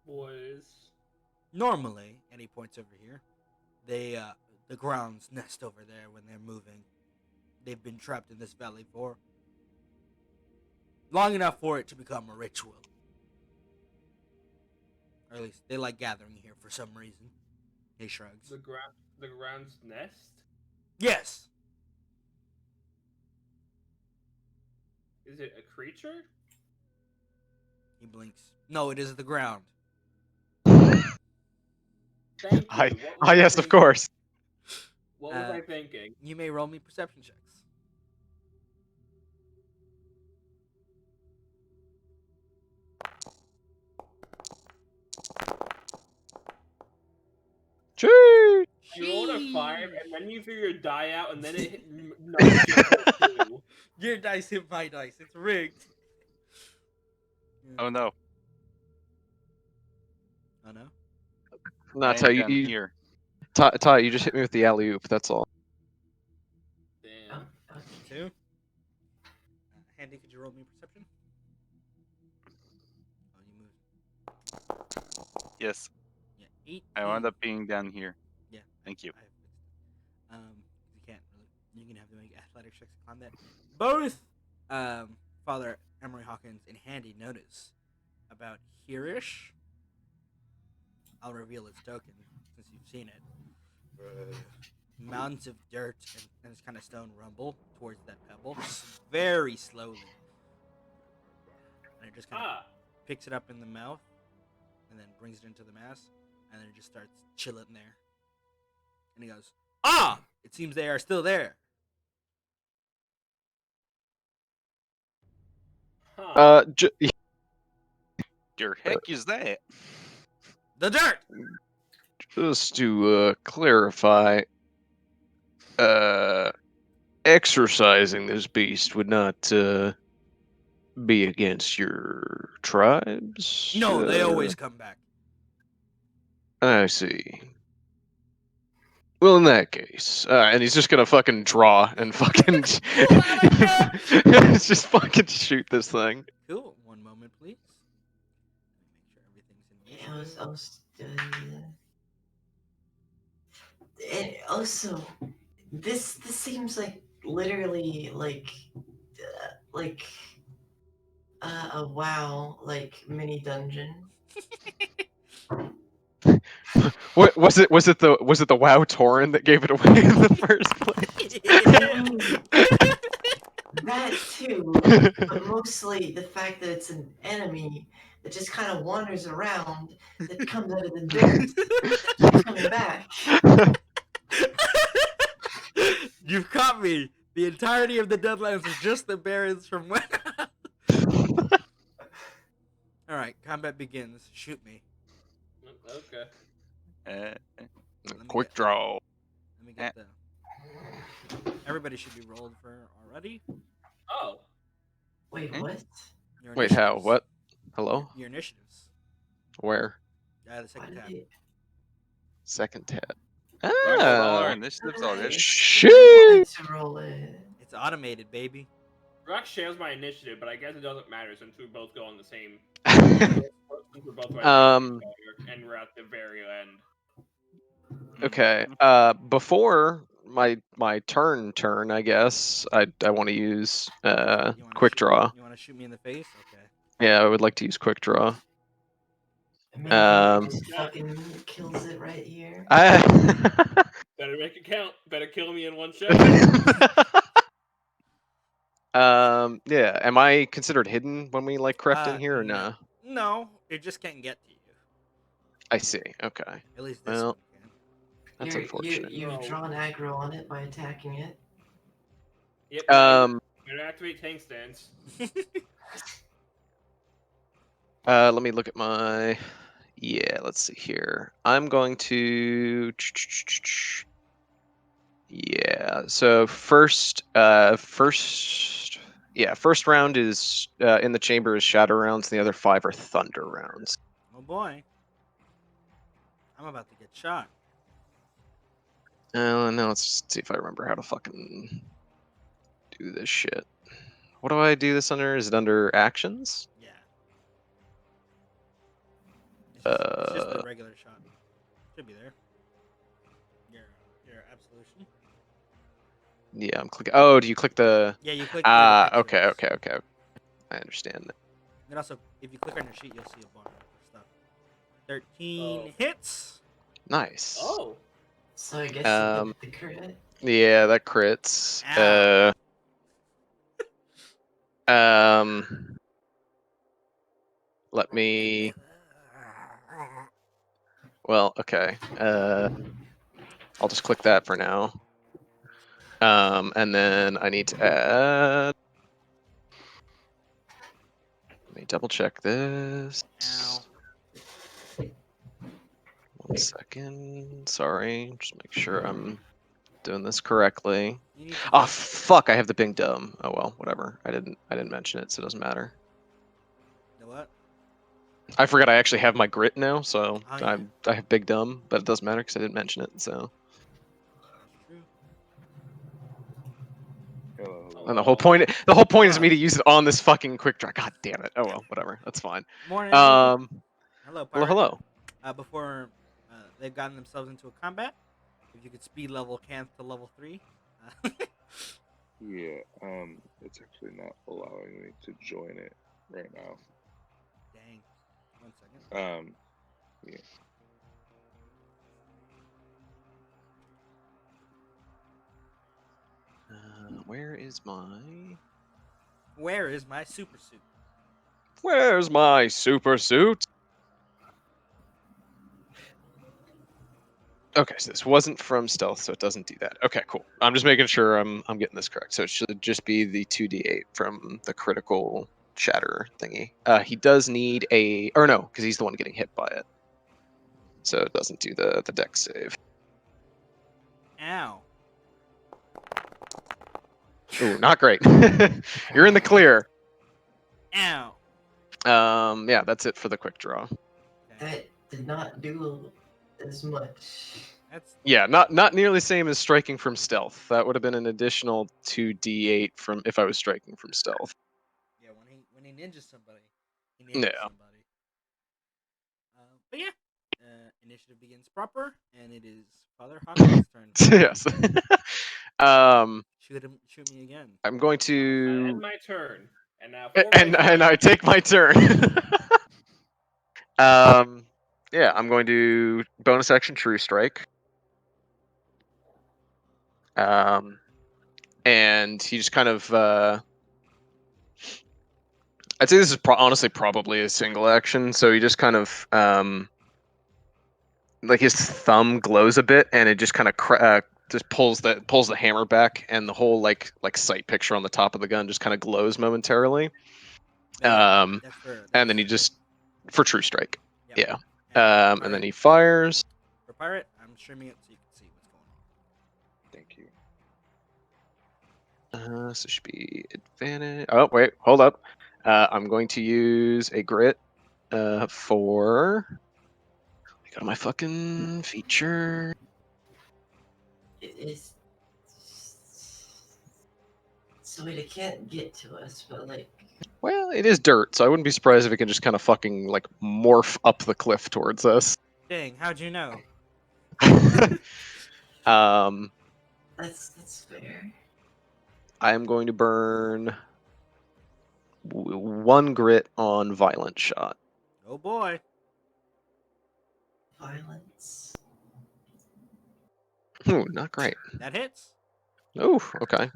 Boys. Normally, and he points over here, the grounds nest over there when they're moving. They've been trapped in this valley for long enough for it to become a ritual. Or at least they like gathering here for some reason. He shrugs. The ground's nest? Yes. Is it a creature? He blinks. No, it is the ground. Thank you. What was I yes, of thinking? course. What was I thinking? You may roll me perception checks. Chee! You rolled a 5, and then you threw your die out, and then it hit knocked you for 2. Your dice hit my dice. It's rigged. Oh no. Oh no. No, I am Ty, down you, here. Ty, you just hit me with the alley oop. That's all. Damn. Okay. 2. Handy, could you roll me perception? Oh, you moved. Yes. Yeah, 8. I wound up being down here. Yeah. Thank you. I have fixed it. You can't really. You're gonna have to make athletic checks to climb that. Both, Father Emery Hawkins and Handy notice about hereish. I'll reveal its token since you've seen it. Mounds of dirt and this kind of stone rumble towards that pebble, very slowly, and it just kind of picks it up in the mouth, and then brings it into the mass, and then it just starts chilling there. And he goes, "Ah! It seems they are still there." Huh. Your heck is that? The dirt. Just to clarify, exercising this beast would not be against your tribes. No, they always come back. I see. Well, in that case, and he's just gonna fucking draw and fucking just fucking shoot this thing. Cool. One moment, please. Make sure everything's in Yeah, motion. and also, this seems like literally like a WoW like mini dungeon. What was it? Was it the WoW Torrent that gave it away in the first place? That too, but mostly the fact that it's an enemy that just kind of wanders around, that comes out of the dirt, keeps coming back. You've caught me. The entirety of the Deadlands is just the barons from when. All right, combat begins. Shoot me. Okay. Quick draw. Let me get the. Everybody should be rolled for already. Oh. Wait, what? Your Wait, how? initiatives. What? Hello? Your initiatives. Where? The Why second did tab. it? Second tab. Roll our Ah, initiatives already. shit. I to roll it. It's automated, baby. Rock shares my initiative, but I guess it doesn't matter since we both go on the same. Since we're both right next to each other, and we're at the very end. Okay. Before my turn, I guess I want to use You wanna quick shoot- draw. You want to shoot me in the face? Okay. Yeah, I would like to use quick draw. Maybe Um, he just fucking kills it right here. Better make it count. Better kill me in one shot. Yeah. Am I considered hidden when we like crept in here or no. no? No, it just can't get to you. I see. Okay. At least this Well, one can. that's unfortunate. You've Bro. drawn aggro on it by attacking it. Yep. Better activate tank stance. Let me look at my. Yeah, let's see here. I'm going to. Yeah. So first. Yeah, first round is in the chamber is shatter rounds, and the other 5 are thunder rounds. Oh boy. I'm about to get shot. Now let's see if I remember how to fucking do this shit. What do I do this under? Is it under actions? Yeah. It's just a regular shot. Should be there. Your absolution. Yeah, I'm clicking. Oh, do you click the? Yeah, you click where the picture Okay. is. I understand that. And also, if you click on your sheet, you'll see a bar of stuff. 13 Oh. hits. Nice. Oh. So I guess you get the crit. Yeah, that crits. Ow. Let me. Well, okay. I'll just click that for now. And then I need to add. Let me double check this. Ow. 1 second. Sorry, just make sure I'm doing this correctly. You need to Oh get- fuck! I have the big dumb. Oh well, whatever. I didn't mention it, so it doesn't matter. The what? I forgot I actually have my grit now, so Oh, yeah. I have big dumb, but it doesn't matter because I didn't mention it. So That's true. Hello. and the whole point is Huh. me to use it on this fucking quick draw. God damn it! Oh well, whatever. That's fine. Morning. Hello, Pirate. hello. Before they've gotten themselves into a combat, if you could speed level Kanth to level 3. Yeah, it's actually not allowing me to join it right now. Dang. 1 second. Yeah. Where is my super suit? Where's my super suit? Okay, so this wasn't from stealth, so it doesn't do that. Okay, cool. I'm just making sure I'm getting this correct. So it should just be the 2d8 from the critical shatter thingy. He does need or no, because he's the one getting hit by it. So it doesn't do the dex save. Ow. Ooh, not great. You're in the clear. Ow. Yeah, that's it for the quick draw. Okay. That did not do as much. That's Yeah, not nearly the same as striking from stealth. That would have been an additional 2d8 from if I was striking from stealth. yeah. When he ninjas somebody, he ninjas Yeah. somebody. But yeah, initiative begins proper, and it is Father Hawkins' turn. Yes. Shoot me again. I'm going I to end my turn, and now and I take my turn. Yeah, I'm going to bonus action True Strike. And he just kind of I'd say this is honestly probably a single action. So he just kind of like his thumb glows a bit, and it just kind of just pulls the hammer back, and the whole like sight picture on the top of the gun just kind of glows momentarily. That's for, and then he just for True Strike. Yep. Yeah. And then he fires. For pirate, I'm streaming it so you can see what's going on. Thank you. So it should be advantage. Oh wait, hold up. I'm going to use a grit for. I go to my fucking feature. It is. So it can't get to us, but like. Well, it is dirt, so I wouldn't be surprised if it can just kind of fucking like morph up the cliff towards us. Dang, how'd you know? That's fair. I am going to burn 1 grit on violent shot. Oh boy. Violence. Ooh, not great. That hits. Ooh, okay.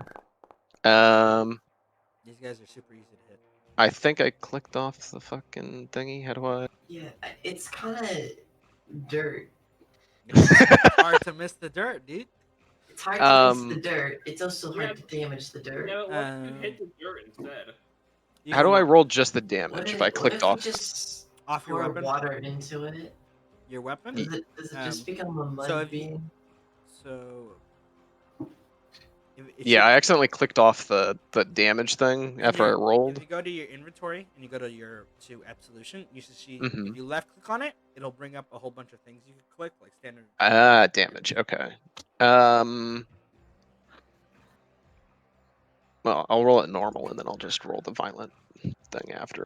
These guys are super easy to hit. I think I clicked off the fucking thingy. How do I? Yeah, it's kind of dirt. It's hard to miss the dirt, dude. It's hard to miss the dirt. It's also Yeah. hard to damage the dirt. No, what if you hit the dirt instead? How do I roll just the damage if I What clicked if off? you just off your pour weapon? water into it? Your weapon? Does it just become a mud so if you- bean? So It Yeah, should. I accidentally clicked off the damage thing after I If rolled. you go to your inventory and you go to Absolution, you should see. Mhm. If you left click on it, it'll bring up a whole bunch of things you can click, like standard. Ah, damage. Okay. Well, I'll roll it normal and then I'll just roll the violent thing after.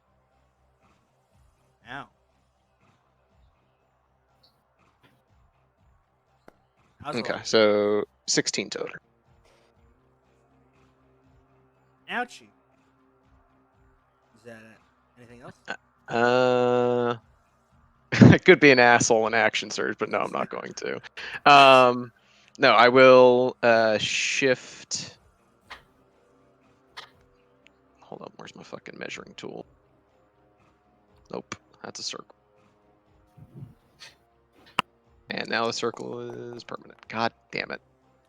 Ow. That was a Okay, lot. so 16 total. Ouchie. Is that anything else? I could be an asshole in action surge, but no, I'm not going to. No, I will shift. Hold on, where's my fucking measuring tool? Nope, that's a circle. And now the circle is permanent. God damn it.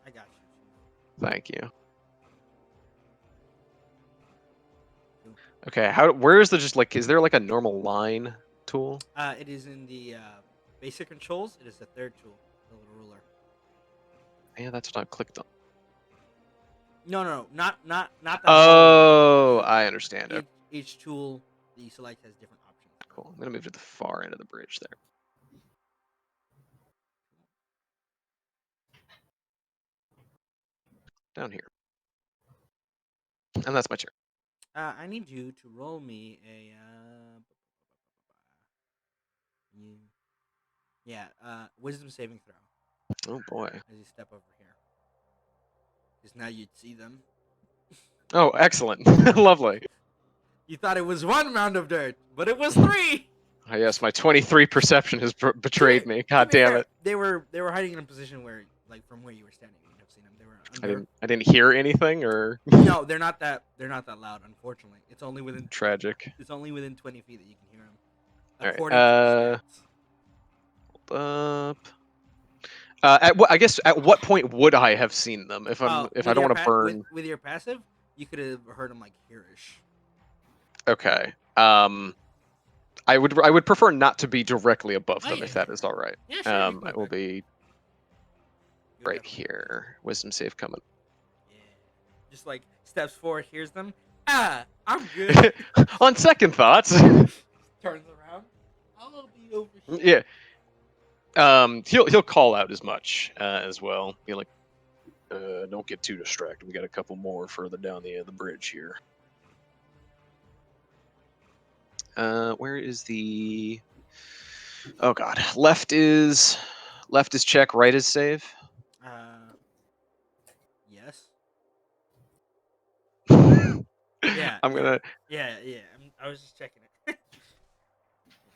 I got you. Thank you. Okay, where is the just like, is there like a normal line tool? It is in the basic controls. It is the third tool, the little ruler. Yeah, that's what I clicked on. No, not that. Oh, I understand. Okay, Each tool that you select has different options. cool. I'm gonna move to the far end of the bridge there. Down here. And that's my turn. I need you to roll me a wisdom saving throw Oh boy. as you step over here. Because now you'd see them. Oh, excellent. Lovely. You thought it was one mound of dirt, but it was three. Oh, yes, my 23 perception has betrayed me. God To be damn fair, it. They were hiding in a position where, like, from where you were standing, you would have seen them. They were under. I didn't hear anything, or No, they're not that. They're not that loud. Unfortunately, it's only within. tragic. It's only within 20 feet that you can hear them. All right. According to the stats. Hold up. I guess at what point would I have seen them if I don't want to burn? With your passive, you could have heard them like hereish. Okay. I would prefer not to be directly above them yeah, if that is all right. Yeah, sure. You can I go will back. be You're right definitely- here. Wisdom save coming. Yeah. Just like steps forward, hears them. I'm good. On second thoughts. Turns around. I'll be over here. Yeah. He'll call out as much as well. Be like, don't get too distracted. We got a couple more further down the bridge here. Where is the? Oh God, left is check, right is save. Yes. Yeah. I'm gonna. Yeah. I was just checking it.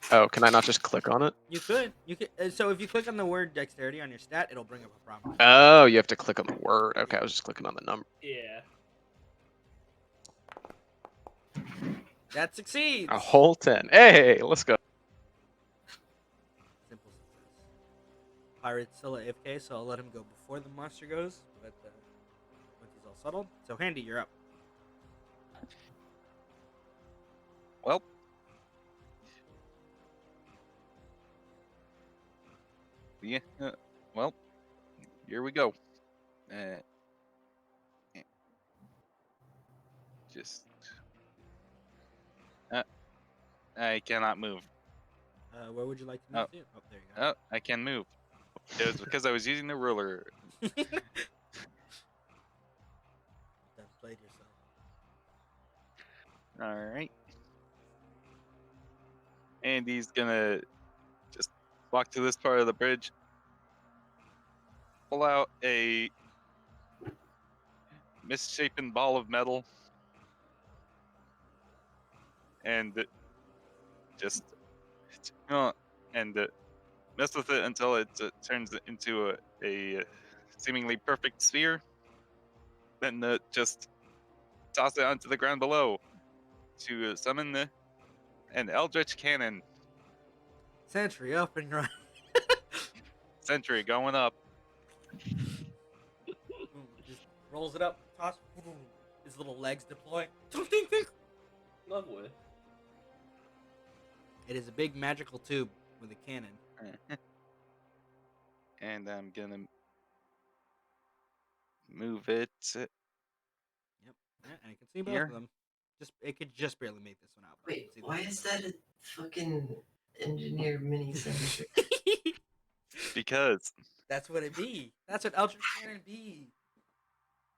Oh, can I not just click on it? You could. So if you click on the word dexterity on your stat, it'll bring up a prompt. Oh, you have to click on the word. Okay, I was just clicking on the number. Yeah. That succeeds. A whole 10. Hey, let's go. Simple success. Pirate's still at AFK, so I'll let him go before the monster goes. But once he's all settled, so Handy, you're up. Well. Yeah. Well. Here we go. Just. I cannot move. Where would you like to move to? Oh, there you go. Oh, I can move. It was because I was using the ruler. Done played yourself. All right. And he's gonna just walk to this part of the bridge, pull out a misshapen ball of metal, and just mess with it until it turns into a seemingly perfect sphere. Then just toss it onto the ground below to summon an eldritch cannon. Sentry up and right. Sentry going up. Just rolls it up, toss. His little legs deploy. Think, think, think. Lovely. It is a big magical tube with a cannon. And I'm gonna move it. Yep. Yeah, and I can see both Here? of them. It could just barely make this one out. But I Wait, can see the why both is of them. that a fucking engineer mini sentry? Because That's what it be. That's what Eldritch Cannon be.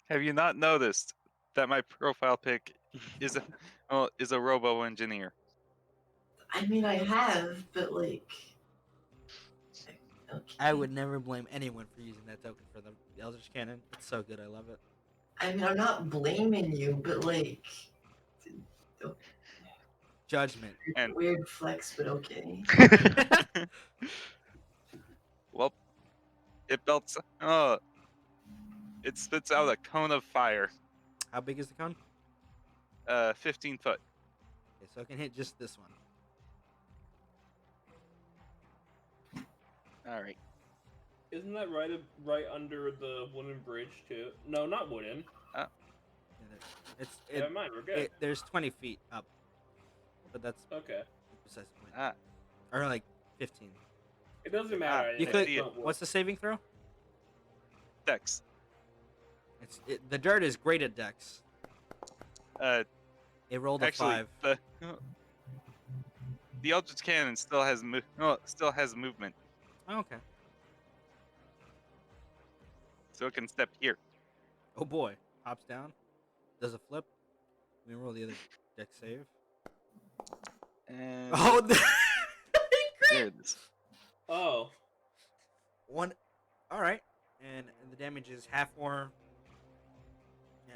have you not noticed that my profile pic is a robo engineer? I mean, I have, but like, okay. I would never blame anyone for using that token for the Eldritch Cannon. It's so good. I love it. I mean, I'm not blaming you, but like, Judgment. And weird flex, but okay. well, it belts. It spits out a cone of fire. How big is the cone? 15 foot. Okay, so I can hit just this one. All right. Isn't that right under the wooden bridge too? No, not wooden. Yeah, Never mind, we're good. there's 20 feet up, but that's Okay. the precise point. Ah, Or like 15. It doesn't matter. You I could. think it's not wood. What's the saving throw? Dex. The dirt is great at Dex. Actually, It rolled a 5. the Eldritch Cannon still has movement, Oh, okay. so it can step here. Oh boy, hops down, does a flip. Let me roll the other Dex save. And Oh, there it is. Oh. one. All right, and the damage is half or. Yeah,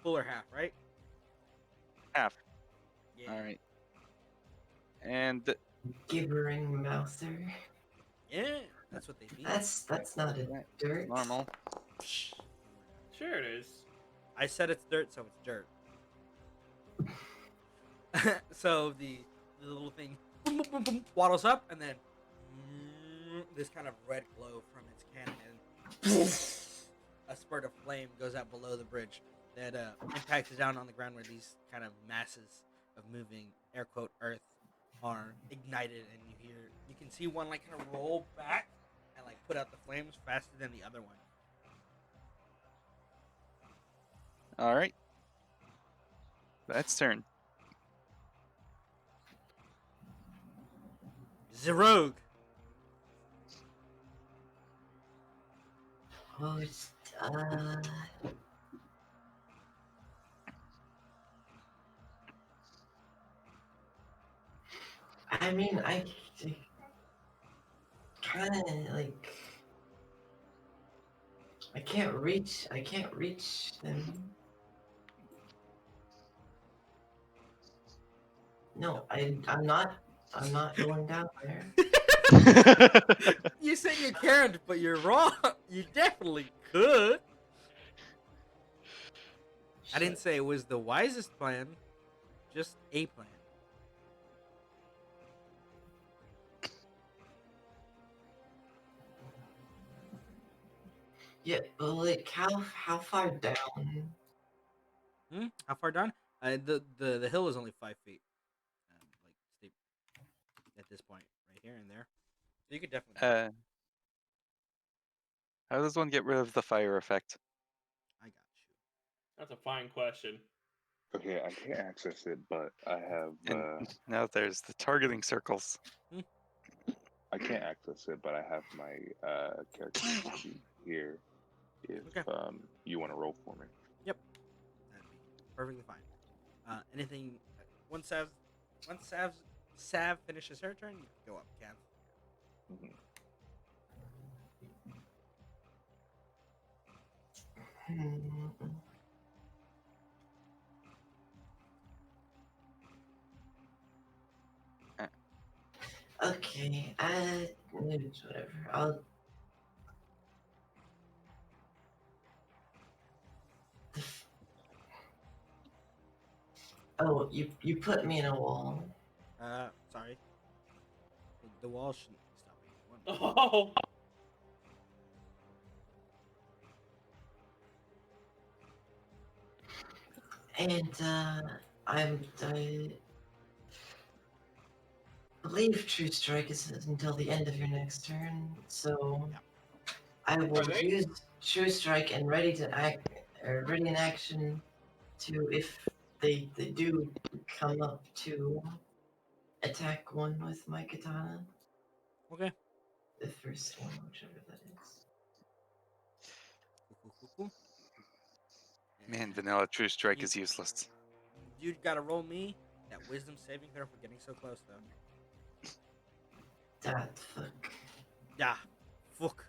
full or half, right? Half. Yeah. All right. And Gibbering Mouser. Yeah, that's what they mean. That's not a Right. dirt. normal. Sure it is. I said it's dirt, so it's dirt. So the little thing boom, boom, boom, boom, waddles up, and then this kind of red glow from its cannon, and a spurt of flame goes out below the bridge that impacts down on the ground where these kind of masses of moving air quote earth are ignited, and you can see one like kind of roll back and like put out the flames faster than the other one. All right. That's turn. Zrogue. Oh, it's, I mean, I kind of like. I can't reach them. No, I'm not going down there. You said you can't, but you're wrong. You definitely could. I didn't say it was the wisest plan, just a plan. Yeah, but like how far down? How far down? The hill is only 5 feet, like steep at this point, right here and there. So you could definitely. How does one get rid of the fire effect? I got you. That's a fine question. Okay, I can't access it, but I have. And now there's the targeting circles. I can't access it, but I have my character sheet here. If Okay. you want to roll for me. That'd be perfectly fine. Anything? Once Sav finishes her turn, you can go up, Kanth. Mhm. Okay, it's whatever. Oh, you put me in a wall. Sorry. The wall shouldn't be stopping anyone. Oh. And I believe True Strike is until the end of your next turn, so Yeah. I Are will they? use True Strike and ready to act, or ready in action to, if they do come up, to attack one with my katana. Okay. The first one, whichever that is. Cool. Man, And vanilla True Strike you- is useless. you gotta roll me that wisdom saving throw for getting so close, though. That fuck. Yeah. Fuck.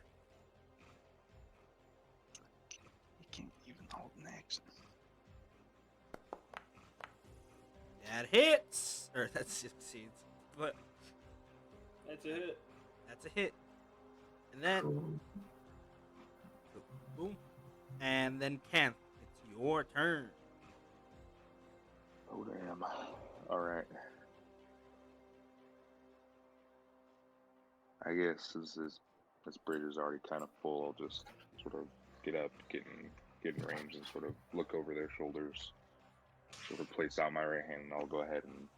You can't even hold an action. That hits! Or that succeeds. But That's a hit. that's a hit. And then, Cool. boom. And then Kanth, it's your turn. Oh damn. Alright. I guess this bridge is already kind of full. I'll just sort of get up, get in range, and sort of look over their shoulders. Sort of place out my right hand, and I'll go ahead and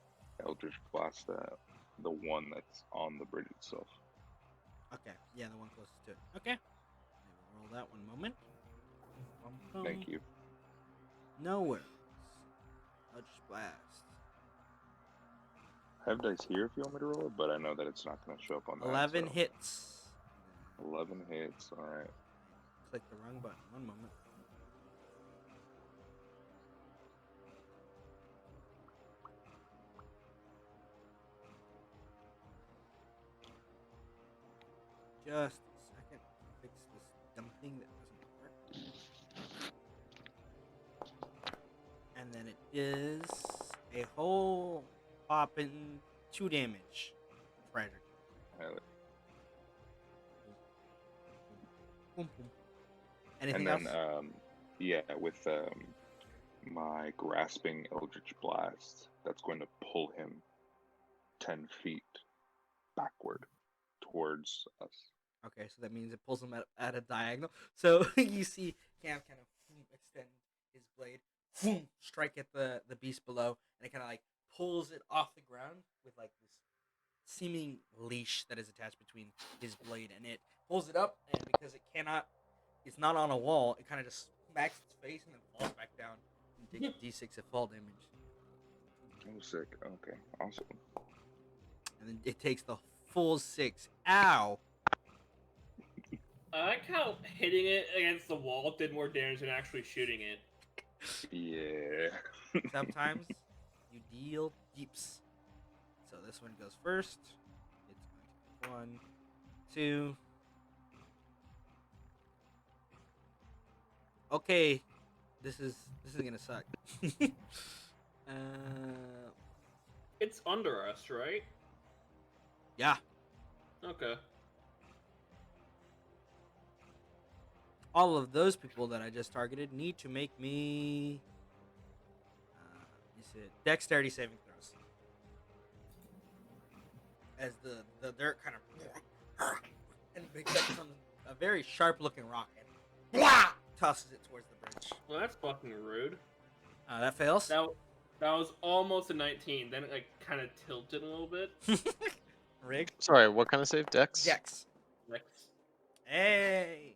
Eldritch Blast the one that's on the bridge itself. Okay, yeah, the one closest to it. Okay. We'll roll that one moment. Thank you. No worries. Eldritch Blast. I have dice here if you want me to roll it, but I know that it's not going to show up on that. 11 so. hits. 11 hits, alright. Click the wrong button. One moment. Just a second to fix this dumb thing that doesn't work. And then it is a whole poppin' 2 damage. Tragic. Alright. Boom, boom. Anything And then, else? yeah, with my grasping Eldritch Blast, that's going to pull him 10 feet backward towards us. Okay, so that means it pulls him at a diagonal. So you see Cam kind of extend his blade, strike at the beast below, and it kind of like pulls it off the ground with like this seeming leash that is attached between his blade and it. Pulls it up, and because it's not on a wall, it kind of just smacks its face and then falls back down and takes d6 of fall damage. Oh, sick. Okay, awesome. And then it takes the full 6. Ow! I like how hitting it against the wall did more damage than actually shooting it. Yeah. Sometimes you deal deeps. So this one goes first. It's going to go 1, 2. Okay, this is gonna suck. It's under us, right? Yeah. Okay. All of those people that I just targeted need to make me. Is it dexterity saving throws? As the dirt kind of and picks up a very sharp looking rock and tosses it towards the bridge. Well, that's fucking rude. That fails. That was almost a 19. Then it like kind of tilted a little bit. Rig. Sorry, what kind of save? Dex? Dex. Next. Hey.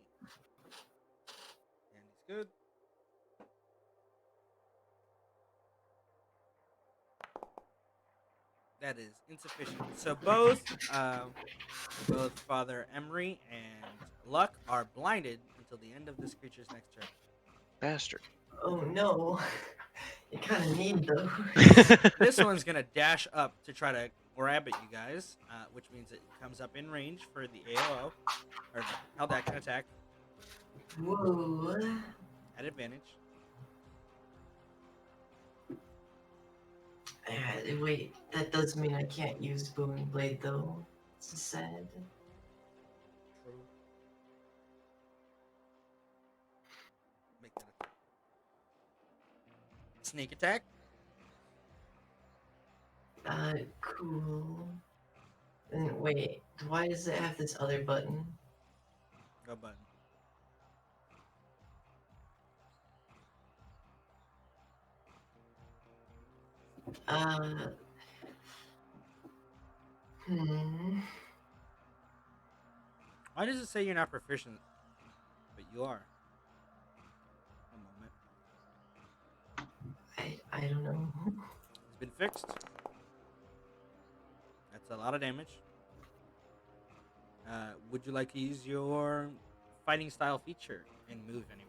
And he's good. That is insufficient. So both Father Emery and Luk'k are blinded until the end of this creature's next turn. Bastard. Oh no. You kind of need those. This one's gonna dash up to try to grab at you guys, which means it comes up in range for the AOO or the held action attack Whoa. at advantage. Wait, that does mean I can't use Booming Blade though. It's sad. True. Make that a sneak attack. Cool. And wait, why does it have this other button? Go button. Hmm. Why does it say you're not proficient but you are. A moment. I don't know. It's been fixed. That's a lot of damage. Would you like to use your fighting style feature and move anywhere?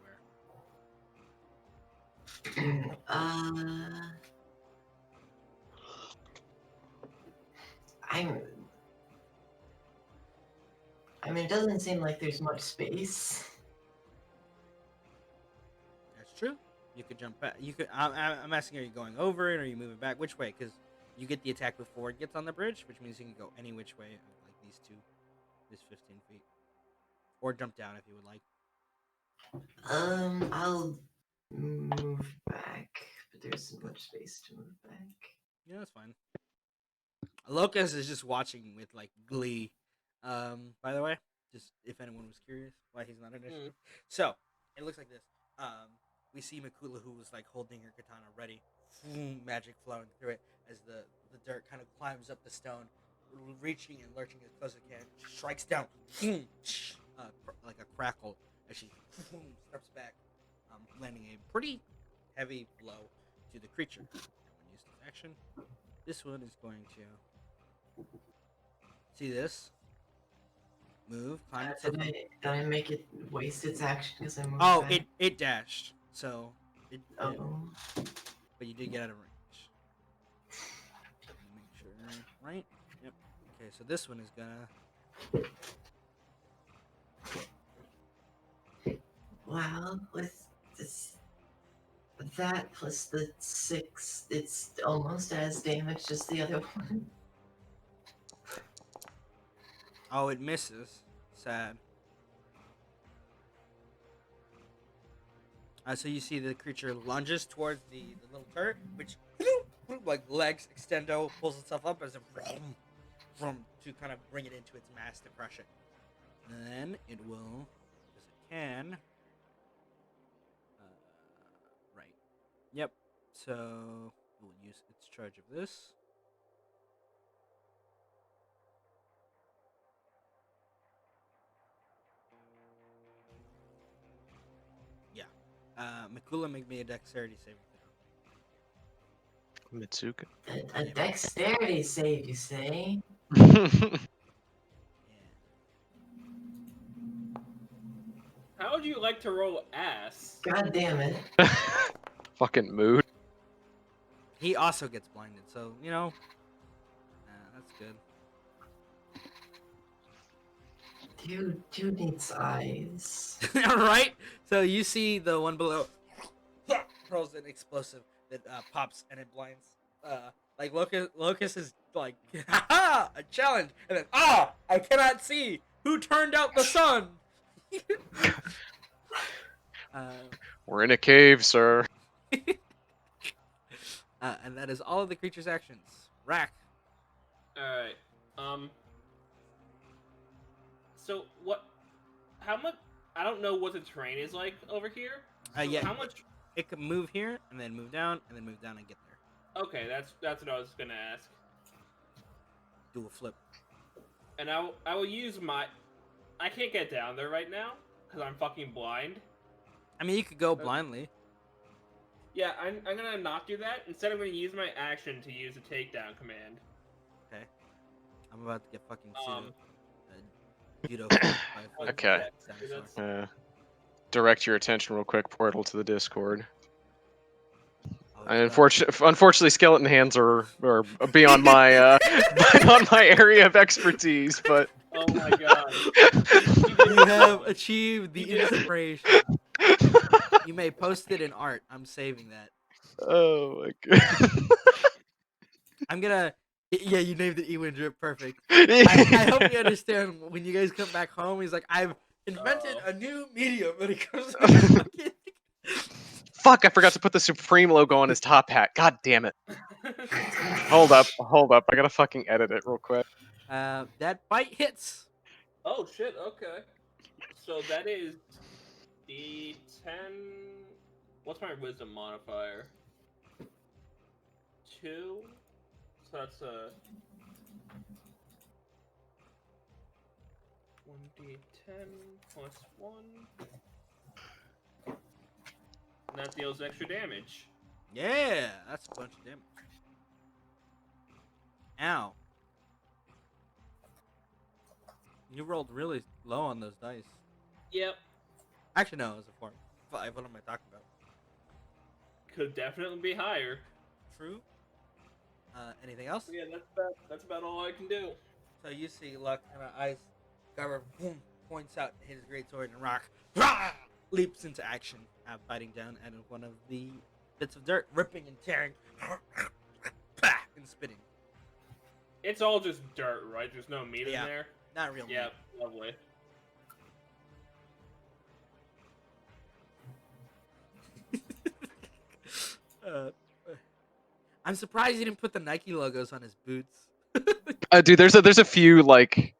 I mean, it doesn't seem like there's much space. That's true. You could jump back. You could. I'm asking, are you going over it or are you moving back? Which way? Because you get the attack before it gets on the bridge, which means you can go any which way, like these two, this 15 feet, or jump down if you would like. I'll move back, but there isn't much space to move back. Yeah, that's fine. Locust is just watching with like glee. By the way, just if anyone was curious why he's not initiative. So it looks like this. We see Mikula, who was like holding her katana ready, magic flowing through it as the dirt kind of climbs up the stone, reaching and lurching as close as it can. She strikes down, like a crackle as she steps back, landing a pretty heavy blow to the creature. And when used as action, this one is going to see this. Move, climb itself. Did I make it waste its action because I moved Oh, back? it dashed. So it. Oh. But you did get out of range. Make sure, right? Yep. Okay, so this one is gonna. Well, with that plus the 6, it's almost as damaged as the other one. Oh, it misses. Sad. So you see the creature lunges towards the little turret, which like legs extendo, pulls itself up as a to kind of bring it into its mass to crush it. And then it will, as it can. Right. Yep. So it will use its charge of this. Yeah. Mikula, make me a dexterity saving throw. Metsuka. A dexterity save, you say? Yeah. How would you like to roll ass? God damn it. Fucking mood. He also gets blinded, so you know. That's good. Dude needs eyes. Right? So you see the one below throws an explosive that pops and it blinds. Like Locust is like, ha a challenge, and then I cannot see who turned out the sun. We're in a cave, sir. And that is all of the creature's actions. Rack. Alright. So what? How much? I don't know what the terrain is like over here. So Yeah. How much? It can move here and then move down and then move down and get there. Okay, that's what I was gonna ask. Do a flip. And I will use my. I can't get down there right now because I'm fucking blind. I mean, you could go blindly. Yeah, I'm gonna not do that. Instead, I'm gonna use my action to use a takedown command. Okay. I'm about to get fucking judo. Okay. Direct your attention real quick. Portal to the Discord. Unfortunately, skeleton hands are beyond my beyond my area of expertise. But oh my god, you have achieved the inspiration. You may post it in art. I'm saving that. Oh my god. I'm gonna. Yeah, you named it Ewin Drip. Perfect. I hope you understand when you guys come back home. He's like, I've invented a new medium when it comes to fucking. Fuck! I forgot to put the Supreme logo on his top hat. God damn it! Hold up! I gotta fucking edit it real quick. That bite hits. Oh shit! Okay, so that is D10. What's my wisdom modifier? 2. So that's a 1d10 plus 1. and that deals extra damage. Yeah, that's a bunch of damage. Ow. You rolled really low on those dice. Yep, Actually, no, it was a 4. 5. What am I talking about? could definitely be higher. True. Anything else? Yeah, that's about all I can do. So you see Luck and eyes cover, boom, points out his great sword and rock, rah, leaps into action, biting down at one of the bits of dirt, ripping and tearing, and spitting. It's all just dirt, right? There's no meat Yeah. in there. Not real Yeah, lovely. meat. I'm surprised he didn't put the Nike logos on his boots. Dude, there's a few like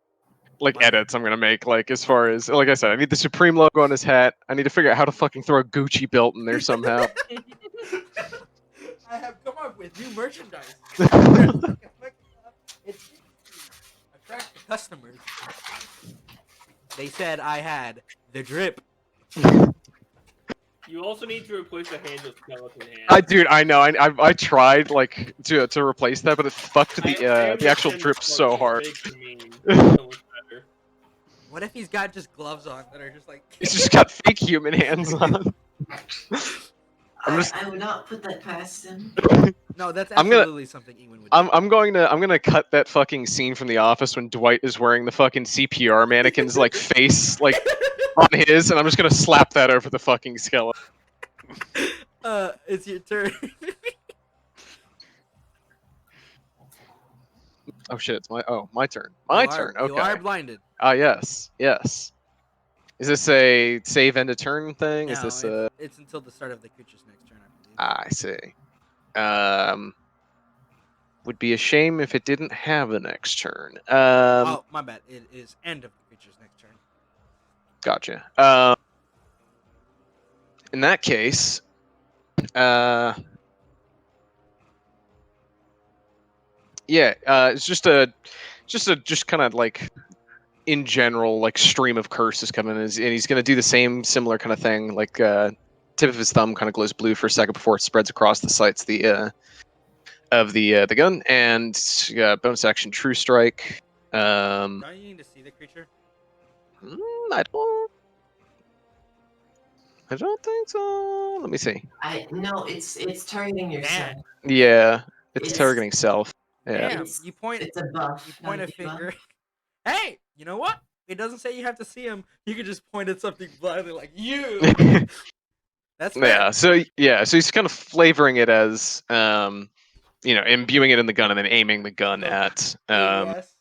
My bad. edits I'm gonna make. Like as far as like I said, I need the Supreme logo on his hat. I need to figure out how to fucking throw a Gucci belt in there somehow. I have come up with new merchandise. It's attract the customers. They said I had the drip. You also need to replace the hands with skeleton hands. I know. I tried like to replace that, but it fucked the actual understand drip part so that hard. big to mean. It looks better. What if he's got just gloves on that are just like? He's just got fake human hands on. I would not put that past him. No, that's I'm gonna- absolutely something Ewan would do. I'm gonna cut that fucking scene from The Office when Dwight is wearing the fucking CPR mannequin's like face like on his, and I'm just gonna slap that over the fucking skeleton. It's your turn. Oh shit! It's my turn. My turn. You are Okay. blinded. Ah yes. Is this a save end of turn thing? Is No, this a? it's until the start of the creature's next turn, I believe. I see. Would be a shame if it didn't have the next turn. Oh, my bad. It is end of the creature's next turn. Gotcha. In that case, yeah, it's just kind of like in general like stream of curses coming, and he's gonna do the similar kind of thing. Like tip of his thumb kind of glows blue for a second before it spreads across the sights of the gun, and bonus action True Strike. Don't you need to see the creature? I don't think so. Let me see. No, it's targeting yourself. Yeah, it's It's- targeting self. Yeah. Damn, It's- you point. It's a buff. You not point a debuff. finger. Hey, you know what? It doesn't say you have to see him. You can just point at something blindly, like you. That's fair. So he's kind of flavoring it as imbuing it in the gun and then aiming the gun So, at ADS.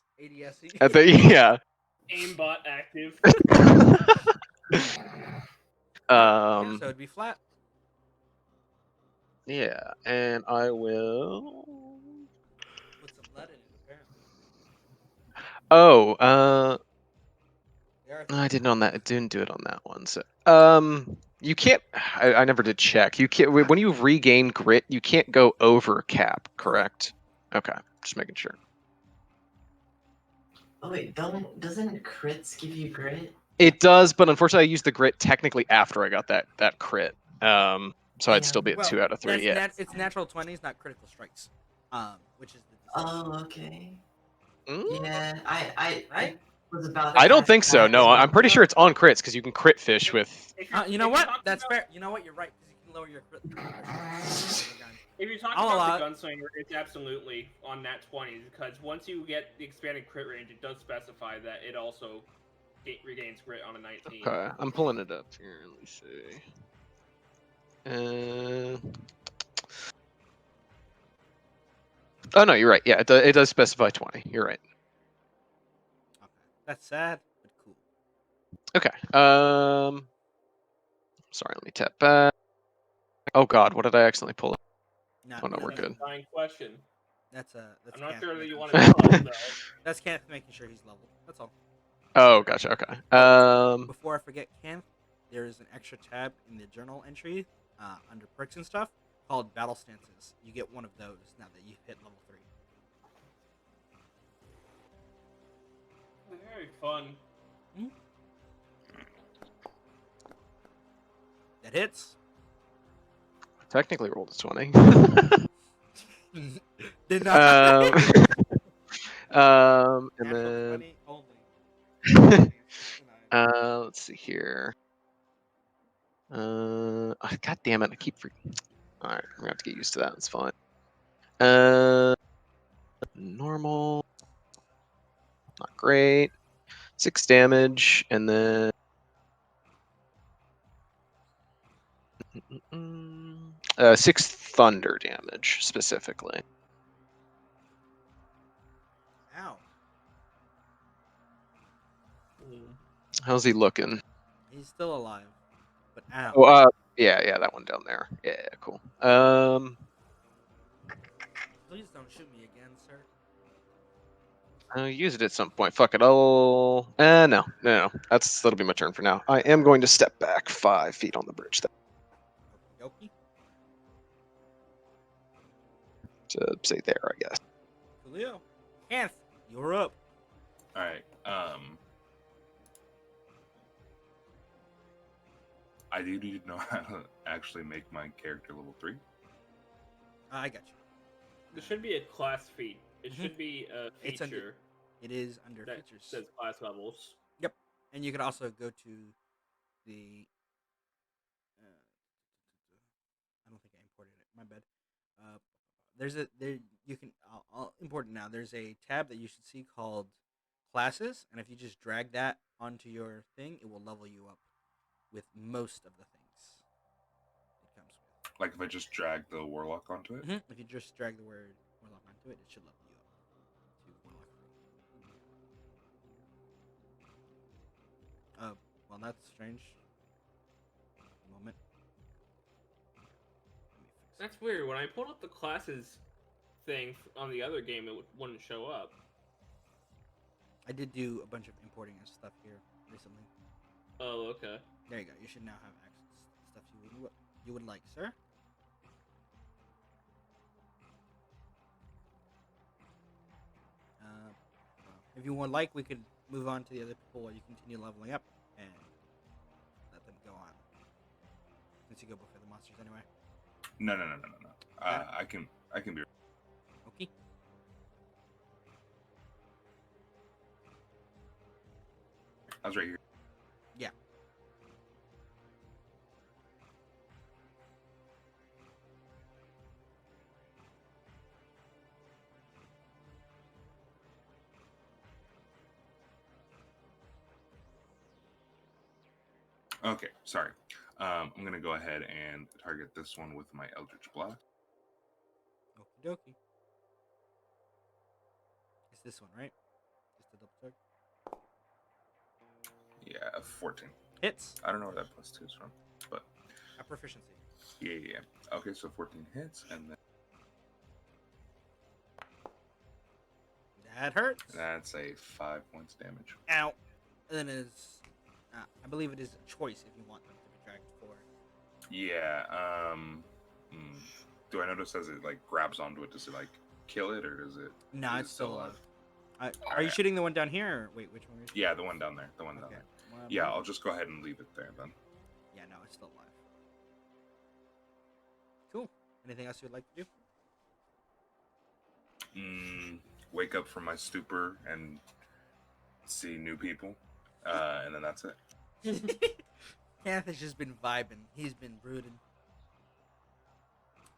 at the yeah. Aimbot active. Yeah, so it'd be flat. Yeah, and I will. Put some lead in it, apparently. Oh, There are I didn't do it on that one. So, you can't. I never did check. You can't when you regain grit. You can't go over cap. Correct. Okay, just making sure. Oh wait, doesn't crits give you grit? It does, but unfortunately, I used the grit technically after I got that crit. So I'd Yeah. still be at 2 out of 3. Yeah. It's natural 20s, not critical strikes. Which is the Oh, okay. Mm, Yeah, I Right? was about. I to don't ask think so. that No, as I'm well. pretty sure it's on crits because you can crit fish with. If You know if what? talking That's about- fair. You know what? You're right because you can lower your crit threshold. If you're talking I'll allow about the gunslinger, it's absolutely on nat 20s because once you get the expanded crit range, it does specify that it also regains grit on a 19. Okay, I'm pulling it up here. Let me see. Oh no, you're right. Yeah, it does specify 20. You're right. Okay. That's sad, but cool. Okay. Sorry. Let me tap back. Oh God, what did I accidentally pull up? Oh no, we're That's good. a fine question. That's I'm not Kanth sure that making you want sure- to tell us though. That's Kanth making sure he's level. That's all. Oh, gotcha. Okay. Before I forget, Kanth, there is an extra tab in the journal entry under perks and stuff called Battle Stances. You get one of those now that you've hit level 3. Very fun. That hits. technically rolled a 20. Did not. And Natural then 20 only. let's see here. God damn it! I keep forgetting. All right, I'm gonna have to get used to that. It's fine. Normal, not great. 6 damage, and then 6 thunder damage specifically. Ow. How's he looking? He's still alive. But ow. Oh, yeah, that one down there. Yeah, cool. Please don't shoot me again, sir. I'll use it at some point. Fuck it. No. That'll be my turn for now. I am going to step back 5 feet on the bridge Okie dokie. to say there, I guess. Coolio. Kanth, you're up. All right. I do need to know how to actually make my character level 3. I got you. There should be a class feat. It Mhm. should be a It's under- feature It is under that features. says class levels. Yep. And you can also go to the. I don't think I imported it. My bad. You can. I'll import it now. There's a tab that you should see called classes, and if you just drag that onto your thing, it will level you up with most of the things it comes with. Like if I just drag the warlock onto it. If you just drag the word warlock onto it, it should level you up to warlock 3. Well, that's strange. A moment. Let me fix it. That's weird. When I pulled up the classes thing on the other game, it wouldn't show up. I did do a bunch of importing and stuff here recently. Oh, okay. There you go. You should now have access to stuff you would like, sir. If you would like, we could move on to the other people while you continue leveling up and let them go on. Since you go before the monsters anyway. No. I can be. Okay. I was right here. Yeah. Okay, sorry. I'm gonna go ahead and target this one with my Eldritch Blast. Okie dokie. It's this one, right? Just to double check. Yeah, 14. Hits. I don't know where that +2 is from, but A proficiency. yeah. Okay, so 14 hits, and then That hurts. that's a 5 points damage. Ow. And then it's, I believe it is a choice if you want them to be dragged forward. Yeah. Do I notice as it like grabs onto it, does it like kill it, or does it? No, is it's it still alive. Are you Alright. shooting the one down here? Or wait, which one? Are you Yeah, the one down there. The one down Okay. there. Well, Yeah, I'll just go ahead and leave it there then. Yeah, no, it's still alive. Cool. Anything else you would like to do? Wake up from my stupor and see new people, and then that's it. Kanth has just been vibing. He's been brooding.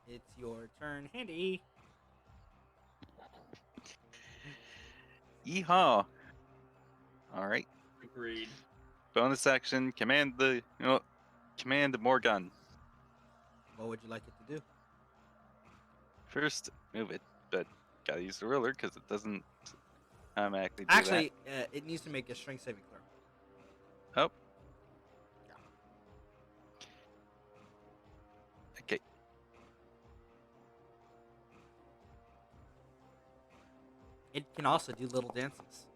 It's your turn, Handy. Yeehaw! All right. Agreed. Bonus action. Command more gun. What would you like it to do? First, move it, but gotta use the ruler because it doesn't automatically do Actually, it needs to make a strength saving throw. that. Oh. Okay. It can also do little dances.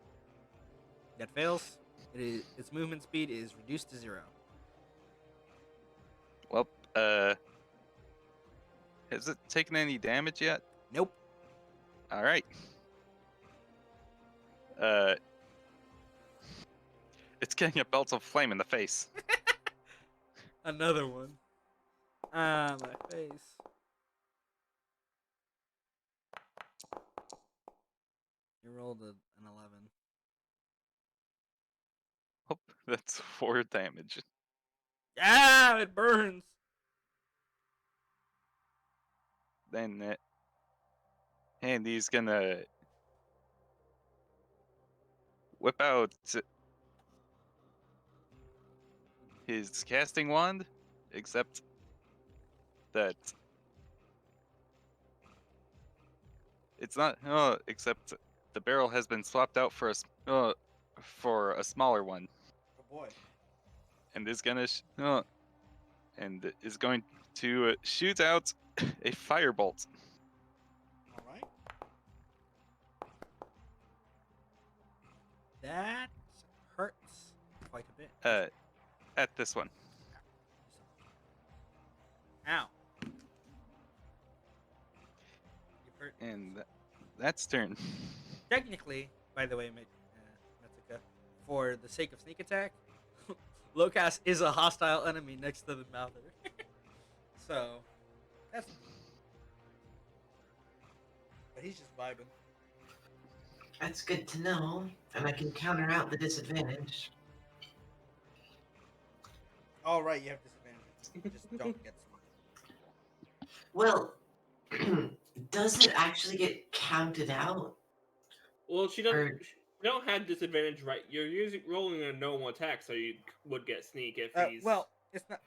That fails. Its movement speed is reduced to 0. Well, has it taken any damage yet? Nope. All right. It's getting a belt of flame in the face. Another one. Ah, my face. You rolled an 11. Oh, that's 4 damage. Ah, it burns. Then Andy's gonna whip out his casting wand, except that it's not. Except the barrel has been swapped out for a smaller one, Oh boy. and is gonna to shoot out a firebolt. All right. That hurts quite a bit. At this one. Ow. You hurt. And that's turn. Technically, by the way, Metsuka, for the sake of sneak attack, Luk'k is a hostile enemy next to the Mouther. So, that's. But he's just vibing. That's good to know, and I can counter out the disadvantage. All right, you have disadvantage. Just don't get sneak. Well, does it actually get counted out? Well, she doesn't. Or- You don't have disadvantage, right? You're rolling a normal attack, so you would get sneak if he's. Well, it's not.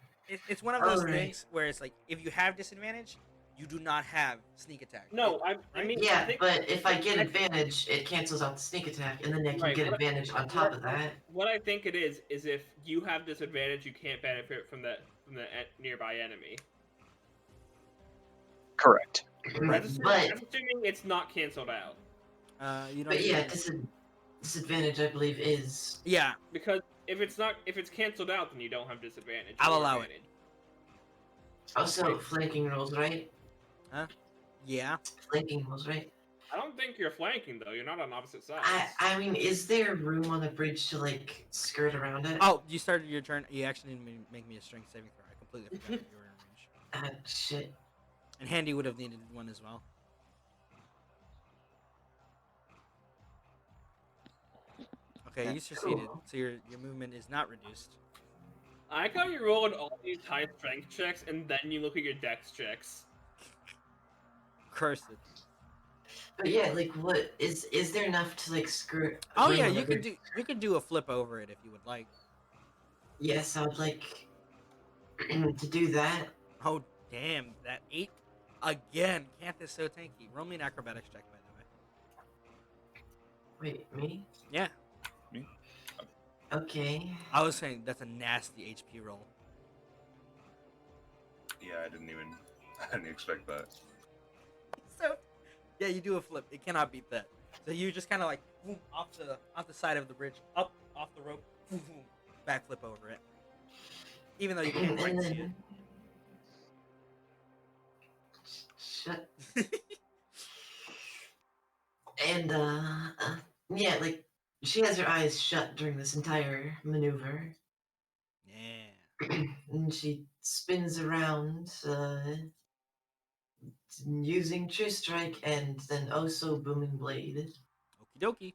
It's one of those Alright. things where it's like if you have disadvantage, you do not have sneak attack. No, I mean. I Yeah, think, but if I get advantage, it cancels out the sneak attack, and then I can Right, get what- advantage on top of that. What I think it is if you have disadvantage, you can't benefit from the nearby enemy. Correct. I'm assuming, But I'm assuming it's not canceled out You don't. but yeah, disadvantage I believe is. Yeah, because if it's canceled out, then you don't have disadvantage. I'll or allow it. advantage. Also, flanking rolls, right? yeah. Flanking rolls, right? I don't think you're flanking though. You're not on opposite sides. I mean, is there room on the bridge to like skirt around it? Oh, you started your turn. You actually didn't make me a strength saving throw. I completely forgot that you were in range. Shit. And Handy would have needed one as well. Okay, you That's succeeded. cool. So your movement is not reduced. I like how you rolled all these high strength checks and then you look at your dex checks. Cursed. But yeah, like, what is there enough to like skirt? Oh ring yeah, on the you could do a flip over it if you would like. Yes, I'd like to do that. Oh damn, that 8 again. Kanth is so tanky. Roll me an acrobatics check, by the way. Wait, me? Yeah, Okay. I was saying that's a nasty HP roll. Yeah, I didn't expect that. So yeah, you do a flip. It cannot beat that. So you just kind of like boom, off the side of the bridge, up off the rope, boom, boom, backflip over it. Even though you can't quite And see it. then... Shut. And yeah, like she has her eyes shut during this entire maneuver, Yeah. and she spins around, using True Strike and then also Booming Blade. Okie dokie.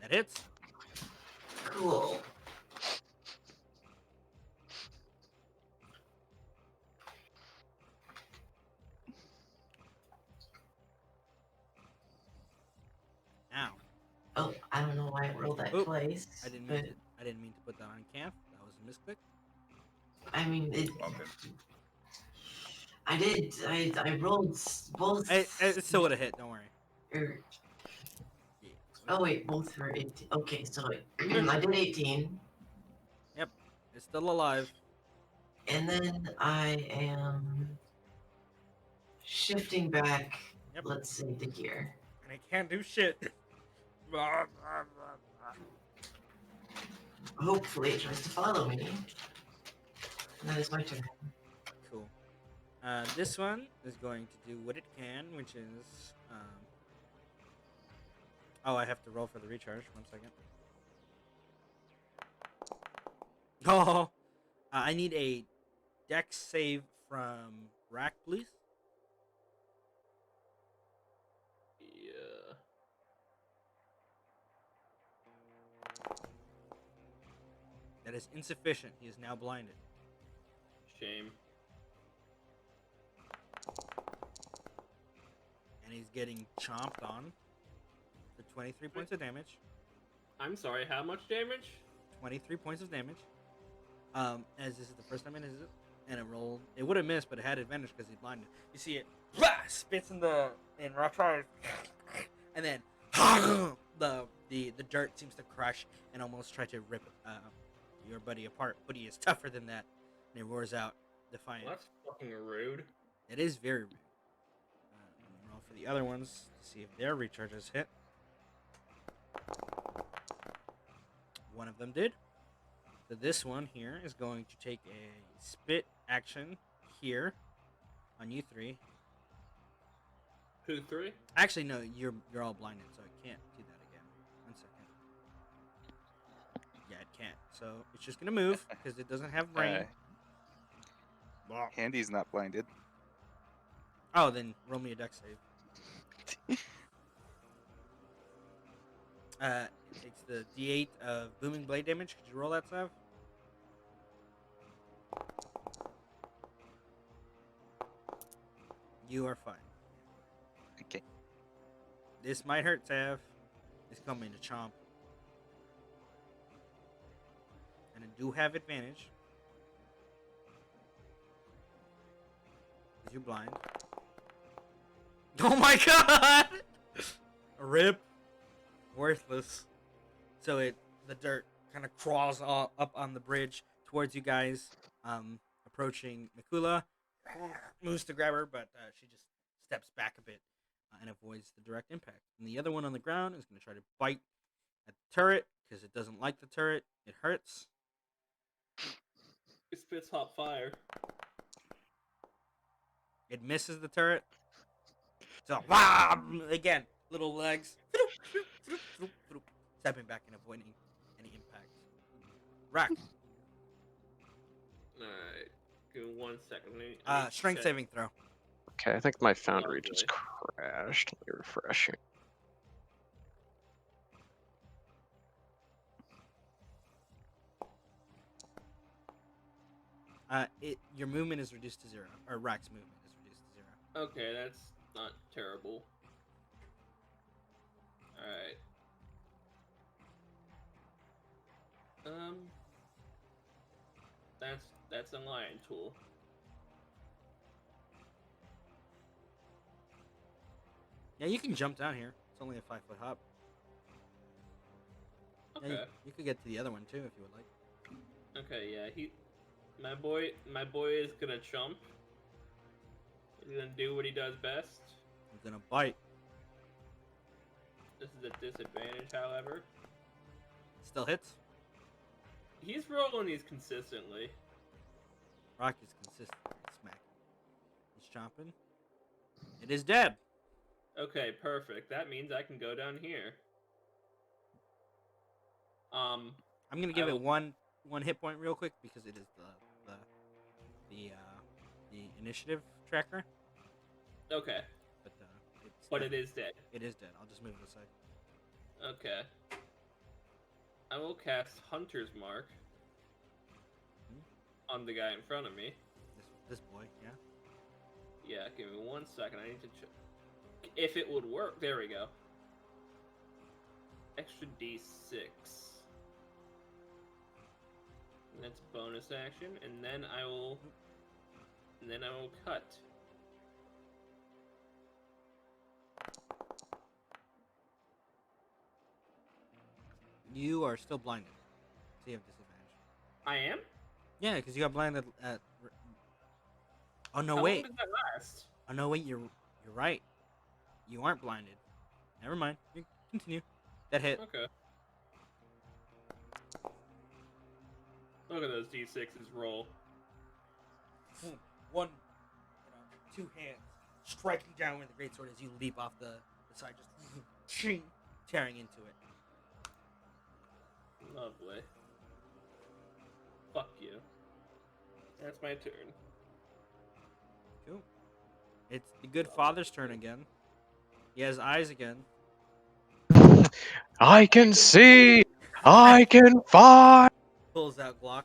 That hits. Cool. Ow. Oh, I don't know why it rolled that Oop, twice. I didn't but mean to put that on Kanth. That was a misclick. I mean, Okay. I rolled both. It still would have hit. Don't worry. er, Yeah. oh wait, both were 18. Okay, so I did 18, Yep. It's still alive. and then I am shifting back. Yep. Let's say to here. And it can't do shit. Hopefully, it tries to follow me. And that is my turn. Cool. This one is going to do what it can, which is. Oh, I have to roll for the recharge. 1 second. Oh, I need a dex save from Rack, please. Yeah. That is insufficient. He is now blinded. Shame. And he's getting chomped on for 23 points of damage. I'm sorry, how much damage? 23 points of damage. As this is the first time it is it, and it rolled. It would have missed, but it had advantage because he's blinded. You see it, blah, spits in Rock's eyes, and then the dirt seems to crush and almost try to rip your buddy apart. But he is tougher than that, and he roars out defiant. Well, that's fucking rude. It is very rude. I'm gonna roll for the other ones to see if their recharges hit. One of them did. So this one here is going to take a spit action here on you three. Who, 3? Actually, no, you're all blinded, so it can't do that again. 1 second. Yeah, it can't. So it's just gonna move because it doesn't have brain. Handy's not blinded. Oh, then roll me a dex save. It takes the D8 of booming blade damage. Could you roll that, Sav? You are fine. Okay. This might hurt, Sav. It's coming to chomp. And I do have advantage. Because you're blind. Oh my god! Rip. Worthless. So the dirt kind of crawls all up on the bridge towards you guys, approaching Mikula. Moves to grab her, but she just steps back a bit and avoids the direct impact. And the other one on the ground is going to try to bite at the turret because it doesn't like the turret. It hurts. It spits hot fire. It misses the turret. So, wow! Again, little legs. Stepping back and avoiding any impact. Rack. Alright. Give me 1 second. Strength check. saving throw. Okay, I think my foundry Lovely. just crashed. Let me refresh here. Your movement is reduced to 0, or Rack's movement is reduced to 0. Okay, that's not terrible. Alright. That's a lion tool. Yeah, you can jump down here. It's only a 5-foot hop. Okay. Yeah, you could get to the other one too if you would like. Okay, yeah, my boy is gonna chump. He's gonna do what he does best. He's gonna bite. This is a disadvantage, however. Still hits. He's rolling these consistently. Rock is consistently smacking. He's chomping. It is dead. Okay, perfect. That means I can go down here. I'm gonna give I it will- one hit point real quick because it is the initiative tracker. Okay, But but it is dead. It is dead. I'll just move it aside. Okay. I will cast Hunter's Mark on the guy in front of me. This boy, yeah. Yeah, give me 1 second. I need to check if it would work. There we go. Extra D6. And that's bonus action, and then I will cut. You are still blinded, so you have disadvantage. I am? Yeah, because you got blinded at. Oh no! How Wait. long does that last? Oh no! Wait. You're right. You aren't blinded. Never mind. You continue. That hit. Okay. Look at those D6s roll. One. 2 hands striking down with the greatsword as you leap off the side, just tearing into it. Lovely. Fuck you. That's my turn. Cool. It's the good father's turn again. He has eyes again. I can see. I can fight. Pulls out Glock.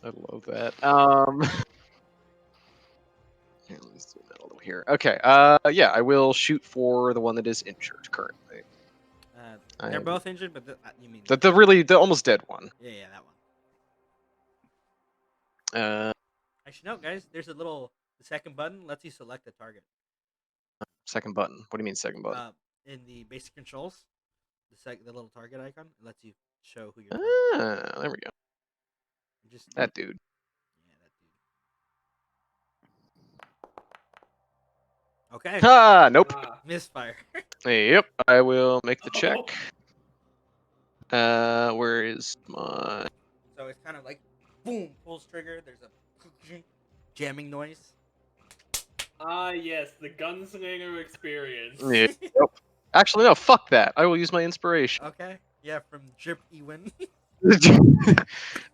I love that. Here, let me zoom out a little here. Okay. Yeah, I will shoot for the one that is injured currently. They're both injured, but you mean the almost dead one. Yeah, that one. Actually, no, guys. There's the second button lets you select a target. Second button. What do you mean second button? In the basic controls, the little target icon, it lets you show who you're. There we go. Just that dude. Yeah, that dude. Okay. Ah, nope. Misfire. Yep. I will make the check. Where is my? So it's kind of like, boom, pulls trigger. There's a jamming noise. Ah, yes, the gunslinger experience. Yeah. Nope. Actually, no. Fuck that. I will use my inspiration. Okay. Yeah, from Drip Ewin.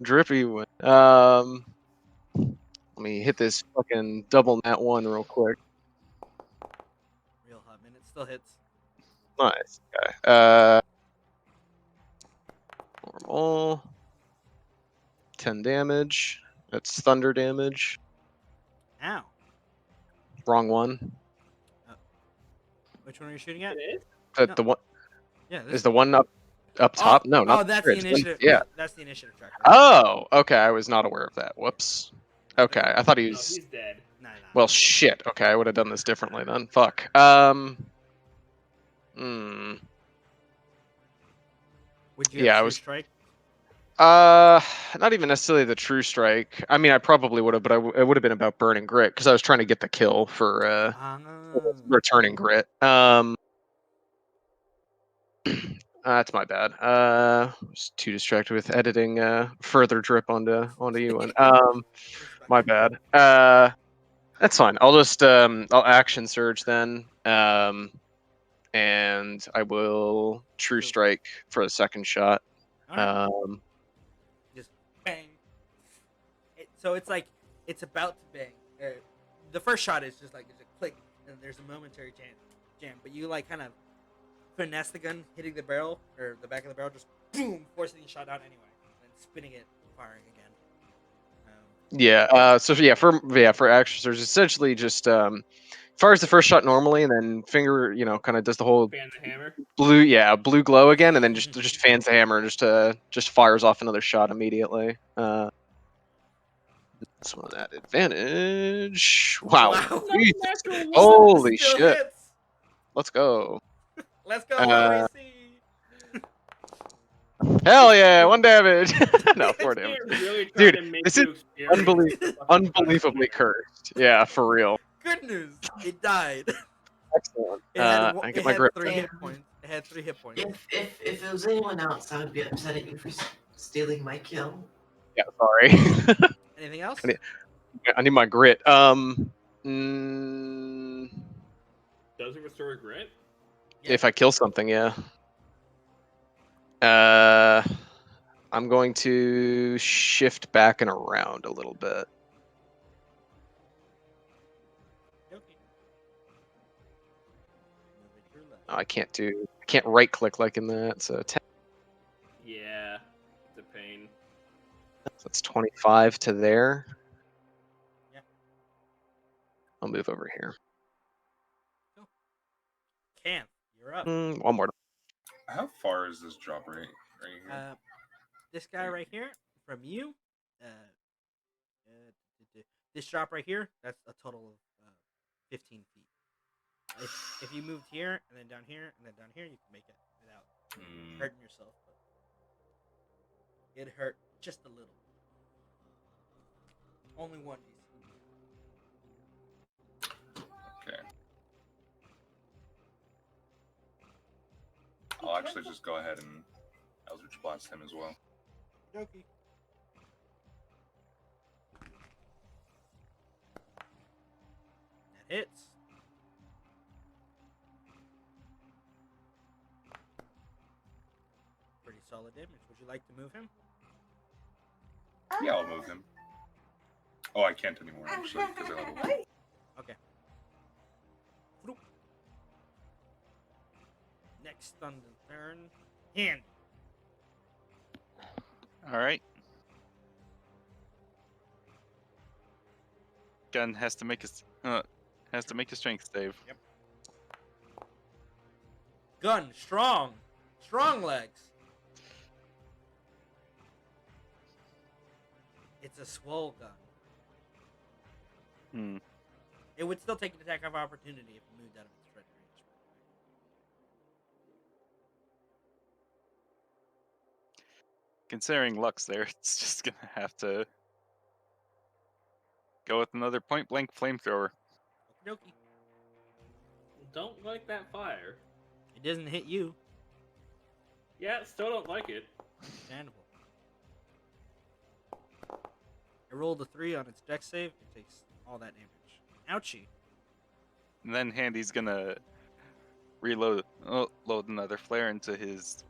Drippy one. Let me hit this fucking double nat 1 real quick. Real hot minute. Still hits. Nice. Okay. Normal. 10 damage. That's thunder damage. Ow. Wrong one. Which one are you shooting at? The one. Yeah. Is the one up top? Oh, No, not. Oh, that's the initiative. Yeah. That's the initiative tracker. Oh, okay. I was not aware of that. Whoops. Okay, I thought he No, was. he's dead. Nah. Well, shit. Okay, I would have done this differently then. Fuck. Would you have strike? Not even necessarily the true strike. I mean, I probably would have, but it would have been about burning grit because I was trying to get the kill for returning grit. That's my bad. Was too distracted with editing further drip onto you. My bad. That's fine. I'll just I'll action surge then. And I will true strike for the second shot. Right. Just bang. So it's like it's about to bang. The first shot is just like there's a click and there's a momentary jam, but you like kind of finesse the gun, hitting the barrel or the back of the barrel, just boom, forcing the shot out anyway, and then spinning it, firing again. For action surge, essentially just fires the first shot normally, and then finger, kind of does the whole fan the hammer. Blue glow again, and then just fans the hammer, just fires off another shot immediately. This one at advantage. Wow. Holy shit. Hits. Let's go. Let's go, OAC. Hell yeah, 1 damage. No, 4 damage. Really Dude, this is unbelievably cursed. Yeah, for real. Good news. It died. Excellent. I get my had grip. 3 hit points. It had 3 hit points. If it was anyone else, I would be upset at you for stealing my kill. Yeah, sorry. Anything else? I need my grit. Does it restore grit? If I kill something, yeah. I'm going to shift back and around a little bit. Okay. Oh, I can't right click like in that. So 10. Yeah, it's a pain. So that's 25 to there. Yeah. I'll move over here. Cool. Kanth, you're up. One more. How far is this drop rate right here? This guy right here from you, this drop right here, that's a total of 15 feet. If you moved here and then down here and then down here, you can make it without hurting yourself. But it hurt just a little. Only 1 DC. Okay. I'll actually just go ahead and Eldritch Blast him as well. Dokie. That hits. Pretty solid damage. Would you like to move him? Yeah, I'll move him. Oh, I can't anymore, actually, because I leveled up. Okay. Vroom. Next on the turn, hand. All right. Gun has to make a strength save. Yep. Gun, strong. Strong legs. It's a swole gun. Hmm. It would still take an attack of opportunity if it moved out of its threat range. Considering Luk's there, it's just gonna have to go with another point blank flamethrower. Okie dokie. Don't like that fire. It doesn't hit you. Yeah, still don't like it. Understandable. I rolled a 3 on its dex save. It takes all that damage. Ouchie. And then Handy's gonna load another flare into his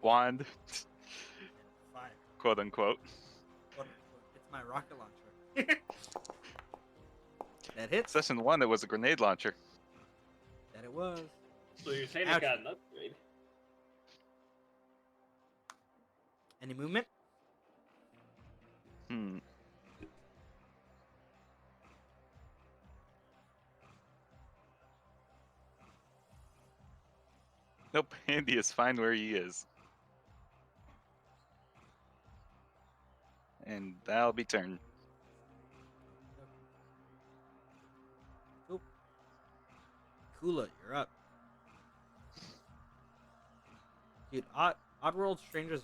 wand, Fire. quote unquote. It's my rocket launcher. That hits. Session 1, it was a grenade launcher. That it was. So you're saying Ouch. it got an upgrade? Any movement? Hmm. Nope, Handy is fine where he is. And that'll be turn. Oop. Kula, you're up. Dude, Oddworld Strangers.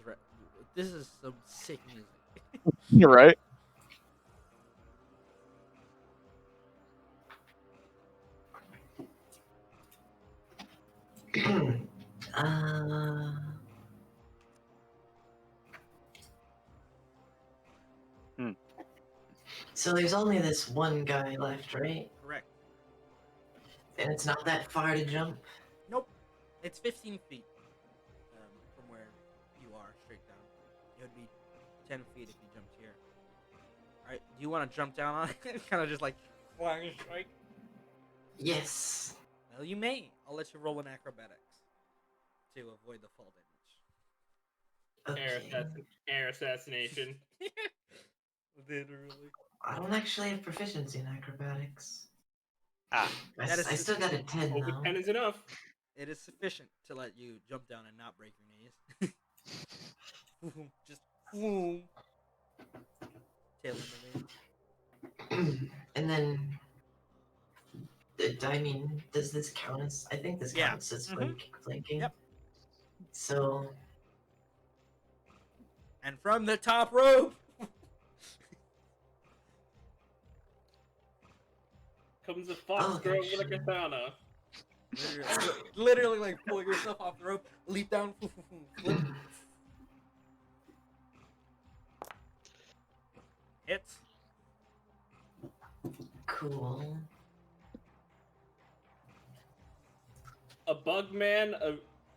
This is some sick music. You're right. uh, so there's only this one guy left, right? Correct. And it's not that far to jump. Nope. It's 15 feet from where you are, straight down. It would be 10 feet if you jumped here. Alright, do you want to jump down on it? Kind of just like flying a strike? Yes. Well, you may. I'll let you roll an acrobatics to avoid the fall damage. Okay. Air assassination. Literally. I don't actually have proficiency in acrobatics. Ah. I, That is I still got a 10 Over though. 10 is enough. It is sufficient to let you jump down and not break your knees. Just boom. Tail in the wind. And then, I mean, does this count as? I think this Yeah. counts as Mhm. flanking. Yep. So, And from the top rope. Comes a fox Oh, girl gosh. with a katana. Literally like pulling yourself off the rope, leap down, flip. Hits. cool. A bug man,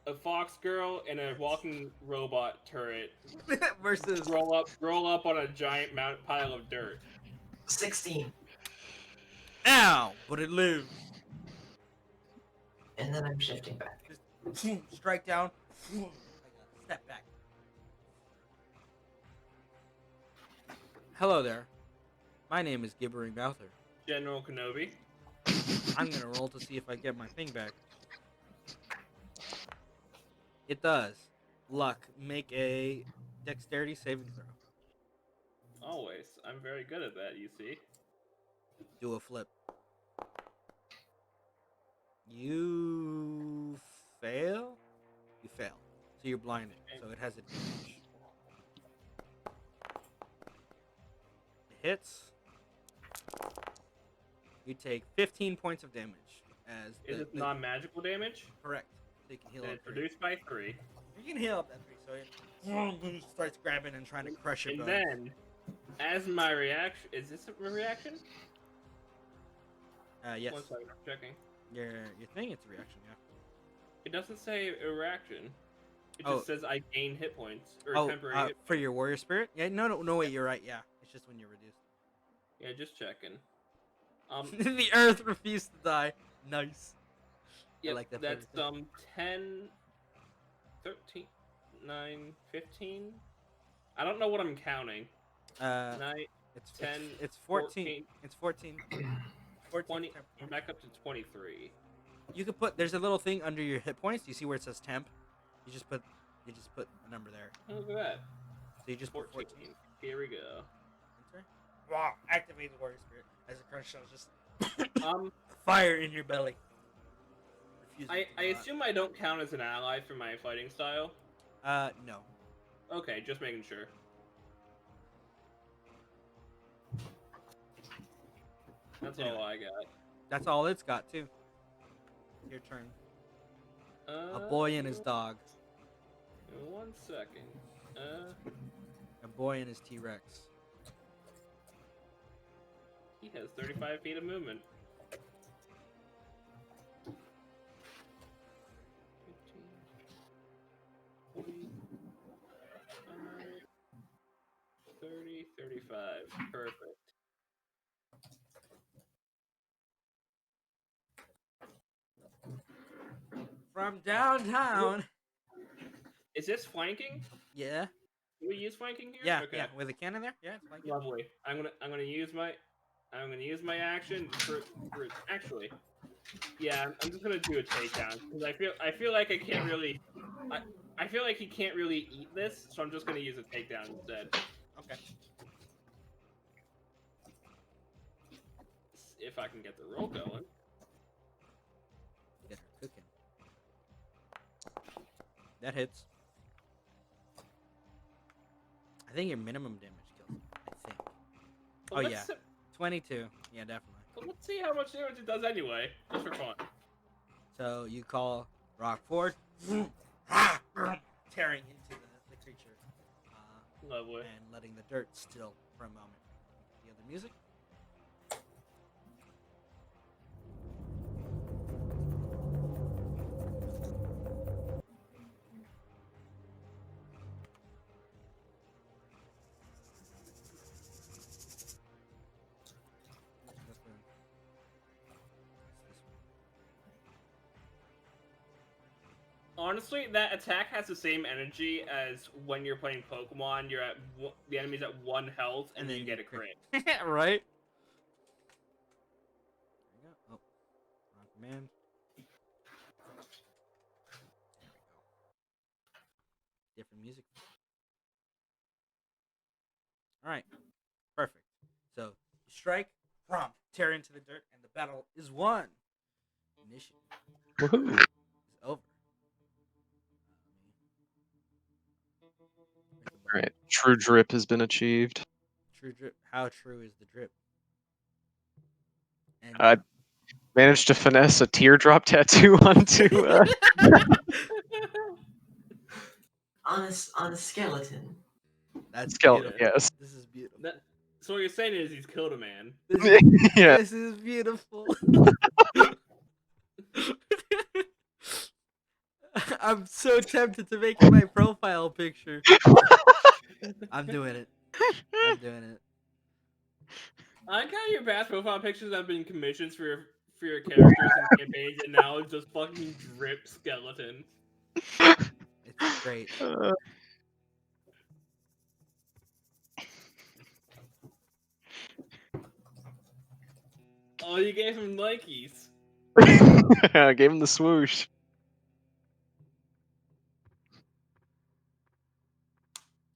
a fox girl, and a walking robot turret Versus roll up on a giant pile of dirt. 16. ow, but it lives. And then I'm shifting back. Just strike down, like a step back. Hello there. My name is Gibbering Mouther. General Kenobi. I'm gonna roll to see if I get my thing back. It does. Luck, make a dexterity saving throw. Always. I'm very good at that, you see. Do a flip. You fail? You fail. So you're blinded. So it has advantage. It hits. You take 15 points of damage. As Is it non-magical damage? correct. So you can heal And up it's 3. reduced by 3. You can heal up that 3. So it starts grabbing and trying to crush your And bones. then, as my reaction... Is this a reaction? Yes. 1 second, I'm checking. Your thing, it's a reaction. Yeah. It doesn't say a reaction. It Oh. just says I gain hit points or Oh, temporary hit for points. your warrior spirit? Yeah. No. Wait, you're right. Yeah. It's just when you're reduced. Yeah, just checking. The earth refused to die. Nice. Yep, I like that. that's flavor. 10, 13, 9, 15. I don't know what I'm counting. 9, It's 10, It's 14. 14. It's 14. 14. 20. I'm back up to 23. You could put. There's a little thing under your hit points. You see where it says temp? You just put a number there. Oh, look at that. So you just 14. put 14. Here we go. Enter. Wow! Activate the warrior spirit as a crunch shell just Um, fire in your belly. I assume I don't count as an ally for my fighting style. No. Okay, just making sure. That's all I got. That's all it's got too. Your turn. A boy and his dog. 1 second. A boy and his T-Rex. He has 35 feet of movement. 15, 20, 30, 35. Perfect. From downtown. Is this flanking? Yeah. Do we use flanking here? Yeah. Okay. Yeah. With a cannon there. Yeah. It's flanking. Lovely. I'm gonna use my action for actually. Yeah, I'm just gonna do a takedown because I feel like I can't really. I feel like he can't really eat this, so I'm just gonna use a takedown instead. Okay. If I can get the roll going. Get her cooking. That hits. I think your minimum damage kills him. I think. Well, Oh yeah. 22. Yeah, definitely. Well, let's see how much damage it does anyway, just for fun. So you call Rock forward, tearing into the creature, Lovely. and letting the dirt still for a moment. The other music. Honestly, that attack has the same energy as when you're playing Pokemon. You're at the enemy's at 1 health, and then you get a crit. Right? There we go. Oh, wrong command. There we go. Different music. All right, perfect. So you strike, tear into the dirt, and the battle is won. Initiative Woohoo! is over. All right, true drip has been achieved. True drip. How true is the drip? And I managed to finesse a teardrop tattoo onto. On a skeleton. that's skeleton, beautiful. yes. This is beautiful. So what you're saying is he's killed a man. Yeah. This is beautiful. I'm so tempted to make it my profile picture. I'm doing it. I'm doing it. I like how your past profile pictures have been commissions for your characters and campaigns, and now it's just fucking drip skeleton. It's great. Oh, you gave him Nikes. I gave him the swoosh.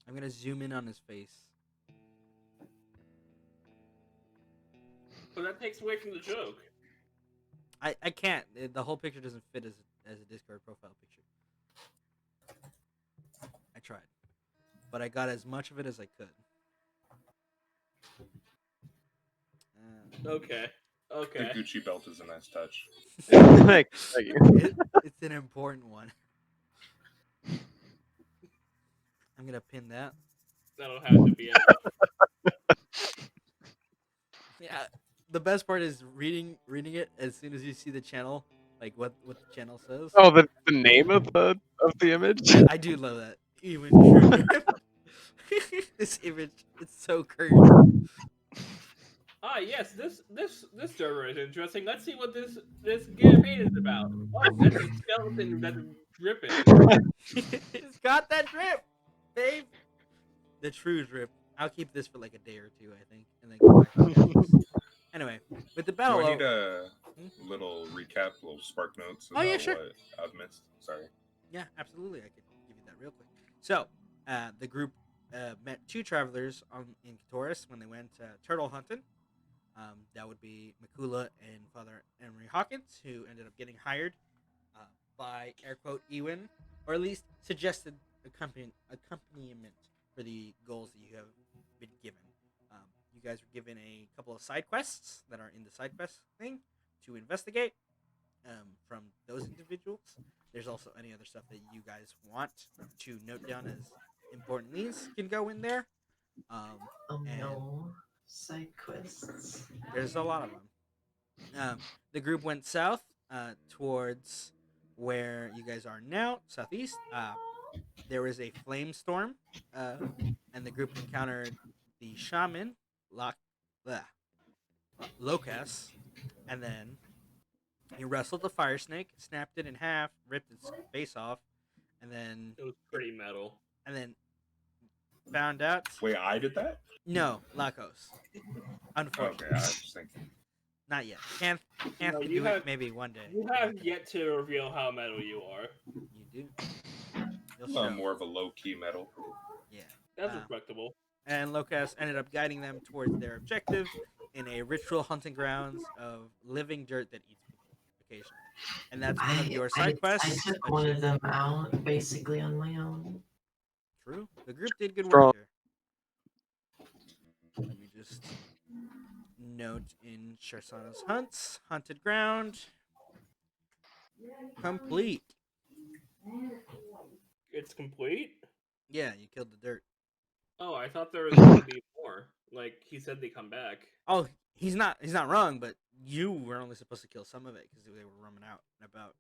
I'm gonna zoom in on his face. But that takes away from the joke. I can't. The whole picture doesn't fit as a Discord profile picture. I tried, but I got as much of it as I could. Okay. The Gucci belt is a nice touch. Thank you. It's an important one. I'm gonna pin that. That'll have to be it. Yeah, the best part is reading it as soon as you see the channel, like what the channel says. Oh, the name of the image. I do love that. Even true drip. This image, it's so cursed. Ah, yes, this server is interesting. Let's see what this campaign is about. Oh, that's a skeleton that's dripping. It's got that drip, babe. The true drip. I'll keep this for like a day or two, I think, and then go back to candles. Anyway, with the Do battle. I need a Hmm? little recap, little spark notes Oh, about yeah, sure. what I've missed? Sorry. Yeah, absolutely. I could give you that real quick. So, the group met two travelers in Katoris when they went turtle hunting. That would be Makula and Father Emery Hawkins, who ended up getting hired by air quote Ewan, or at least suggested accompaniment for the goals that you have been given. You guys were given a couple of side quests that are in the side quest thing to investigate from those individuals. There's also any other stuff that you guys want to note down as important leads can go in there. And No. Side quests. there's a lot of them. The group went south towards where you guys are now, southeast. There was a flame storm, and the group encountered the shaman, Locas, and then he wrestled the fire snake, snapped it in half, ripped its face off, and then It was pretty metal. found out. Wait, I did that? No, Lacos. Unfortunately, Okay, I was thinking. not yet. Kanth No, can you do have- it maybe one day. You have yet to reveal how metal you are. You do. You'll show. More of a low key metal. Yeah. That's respectable. And Locas ended up guiding them towards their objective in a ritual hunting grounds of living dirt that eats people occasionally. And that's one of your side quests. I took one of them out basically on my own. True. The group did good Strong. work here. Let me just note in Sharsana's hunts, hunted ground, complete. It's complete? Yeah, you killed the dirt. Oh, I thought there was going to be more. Like, he said they come back. Oh, he's not wrong, but you were only supposed to kill some of it because they were roaming out and about.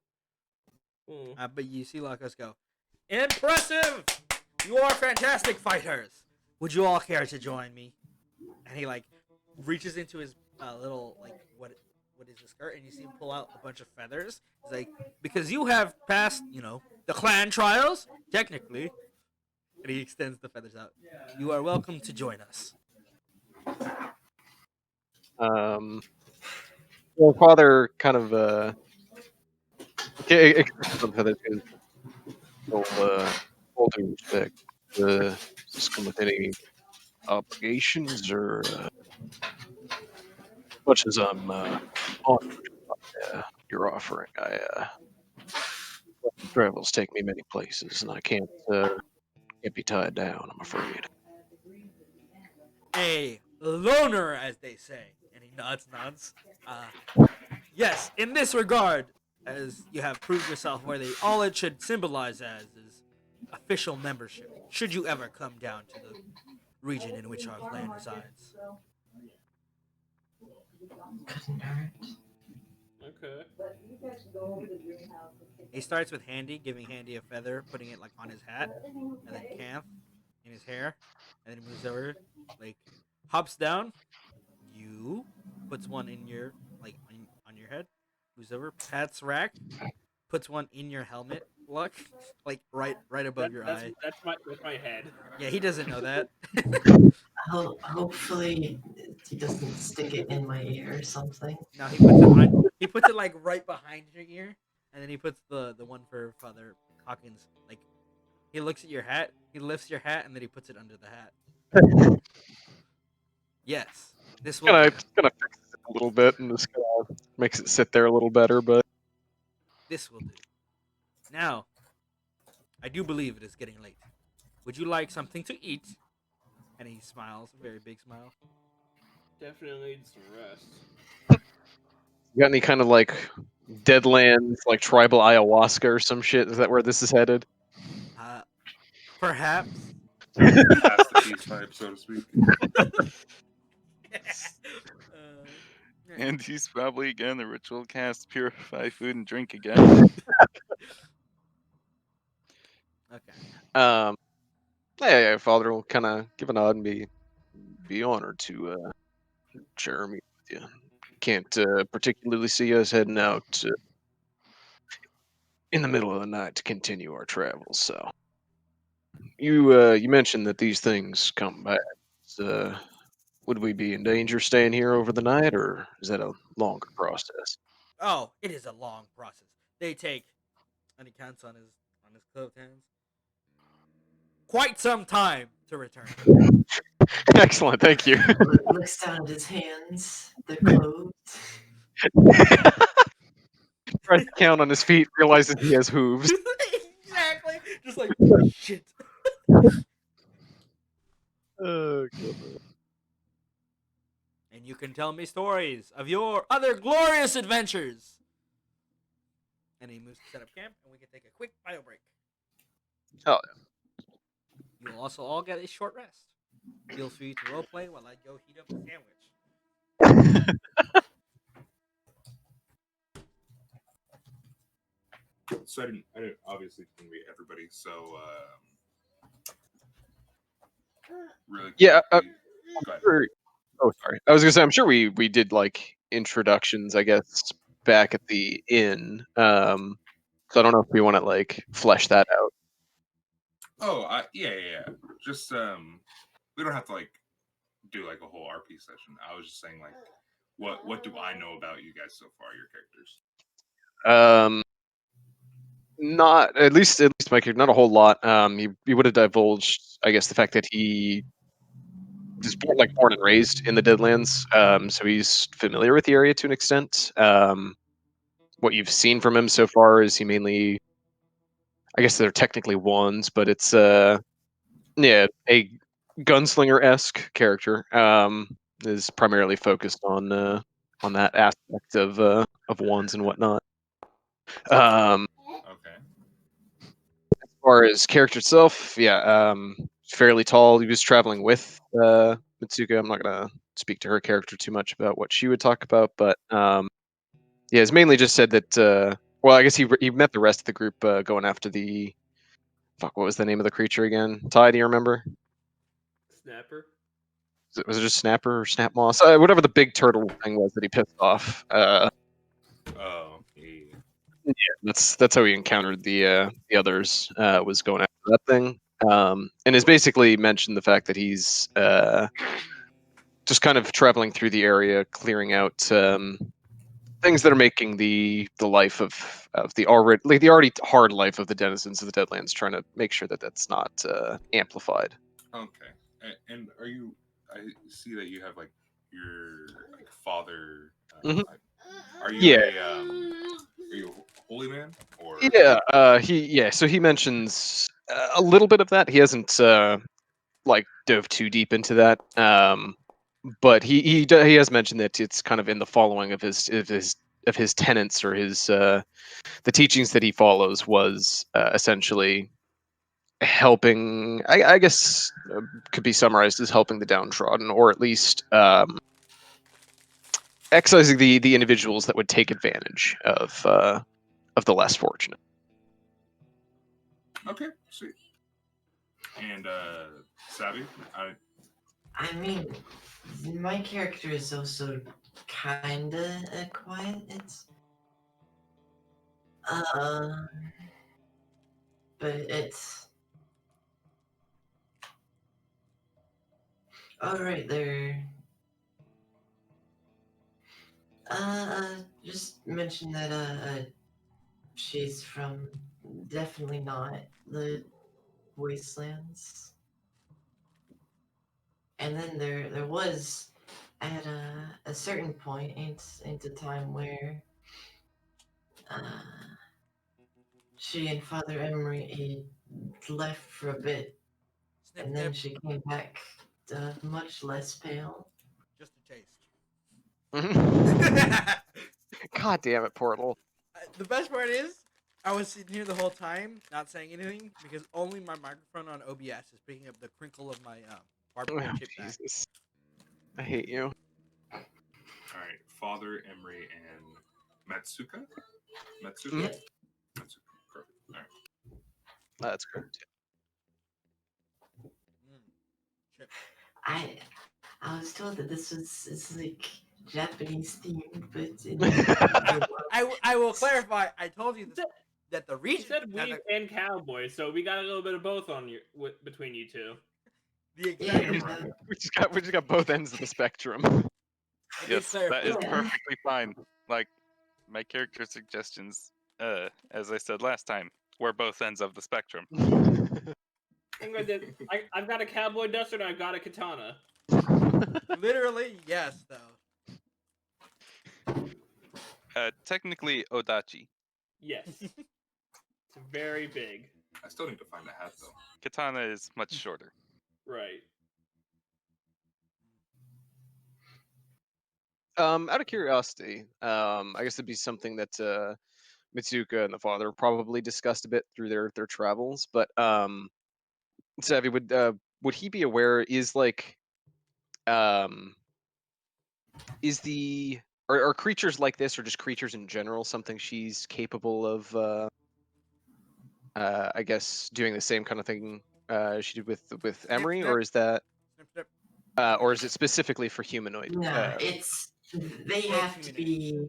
But you see Lacos go, impressive! You are fantastic fighters! Would you all care to join me? And he, like, reaches into his little, like, what is the skirt? And you see him pull out a bunch of feathers. He's like, because you have passed, the clan trials, technically. And he extends the feathers out. You are welcome to join us. Well, Father kind of some feathers because all due respect, just come with any obligations or much as I'm honored by your offering. Travels take me many places, and I can't be tied down, I'm afraid. A loner, as they say. And he nods. Yes, in this regard, as you have proved yourself worthy, all it should symbolize as is official membership, should you ever come down to the region in which our clan resides. Couldn't hurt. Okay. He starts with Handy, giving Handy a feather, putting it like on his hat, and then Kanth in his hair, and then he moves over, like hops down. You puts one in your on your head, moves over, pats Rack, puts one in your helmet, Luck, like right above your eye. That's my head. Yeah, he doesn't know that. Hopefully he doesn't stick it in my ear or something. No, he puts it like right behind your ear, and then he puts the one for Father Hawkins. Like he looks at your hat, he lifts your hat, and then he puts it under the hat. Yes, this will. Gonna fix it a little bit, and just makes it sit there a little better, but This will do. Now, I do believe it is getting late. Would you like something to eat? And he smiles, a very big smile. Definitely need some rest. you got any kind of like Deadlands, like tribal ayahuasca or some shit? Is that where this is headed? Perhaps. Pass the peace pipe, so to speak. And he's probably again the ritual cast purify food and drink again. Okay. Yeah, yeah, Father will kind of give a nod and be honored to share a meal with you. Can't particularly see us heading out in the middle of the night to continue our travels. So you mentioned that these things come back. Uh, would we be in danger staying here over the night, or is that a longer process? Oh, it is a long process. They take, and he counts on his clothed hands, quite some time to return. Excellent, thank you. Looks down at his hands. They're closed. Tries to count on his feet, realizes he has hooves. Exactly. Just like shit. God. And you can tell me stories of your other glorious adventures. And he moves to set up camp, and we can take a quick bio break. Oh. You'll also all get a short rest. Feels for you to roleplay while I go heat up a sandwich. So I didn't obviously didn't read everybody. So really Yeah, quickly, go ahead. sure. Oh, sorry. I was gonna say, I'm sure we did like introductions, I guess, back at the inn. So I don't know if we want to like flesh that out. Oh, yeah. Just we don't have to like do like a whole RP session. I was just saying like, what do I know about you guys so far? Your characters. Not at least Mike, not a whole lot. He would have divulged, I guess, the fact that he was born and raised in the Deadlands. So he's familiar with the area to an extent. What you've seen from him so far is he mainly, I guess they're technically ones, but it's yeah, a gunslinger-esque character. Is primarily focused on that aspect of ones and whatnot. Okay. As far as character itself, yeah, fairly tall. He was traveling with Metsuka. I'm not gonna speak to her character too much about what she would talk about, but yeah, it's mainly just said that. Well, I guess he met the rest of the group going after the fuck. What was the name of the creature again? Ty, do you remember? Snapper. Was it just Snapper or Snap Moss? Whatever the big turtle thing was that he pissed off. Oh, yeah. That's how he encountered the others. Was going after that thing. And has basically mentioned the fact that he's just kind of traveling through the area, clearing out things that are making the life of the already hard life of the denizens of the Deadlands, trying to make sure that that's not amplified. Okay. And are you? I see that you have like your like father. Mhm. Are you Yeah. are you a holy man or? Yeah. So he mentions a little bit of that. He hasn't like dove too deep into that. But he has mentioned that it's kind of in the following of his tenets or his the teachings that he follows was essentially helping. I guess could be summarized as helping the downtrodden, or at least excising the individuals that would take advantage of the less fortunate. Okay, sweet. And Savvy, I mean, my character is also kinda quiet. Uh, but it's all right. There. Just mention that she's from definitely not the wastelands. And then there was at a certain point into time where uh, she and Father Emery left for a bit, Snip, and then snip. she came back much less pale. Just a taste. God damn it, Portal. The best part is, I was sitting here the whole time, not saying anything, because only my microphone on OBS is picking up the crinkle of my barbecue Oh, chip bag. Jesus. I hate you. all right. Father Emery and Metsuka. Metsuka. Mhm. Yep. Metsuka. Perfect. All right. That's correct. Chip. I was told that this was it's like Japanese themed, but in I will clarify. I told you that the He region said that weave and cowboy, so we got a little bit of both on your between you two. the exact yeah, We just got both ends of the spectrum. I did Yes, that is clarify. Yeah. perfectly fine. Like my character suggestions, as I said last time, were both ends of the spectrum. I'm gonna I've got a cowboy duster and I've got a katana. Literally, yes, though. Technically Odachi. Yes. It's very big. I still need to find a hat though. Katana is much shorter. Right. Out of curiosity, I guess it'd be something that Mitsuka and the father probably discussed a bit through their travels. But Savvy, would he be aware? Um, is the are creatures like this, or just creatures in general, something she's capable of? I guess doing the same kind of thing she did with Emery, snip. or is that, Snip, snip. or is it specifically for humanoid? no, it's they Both have to communities.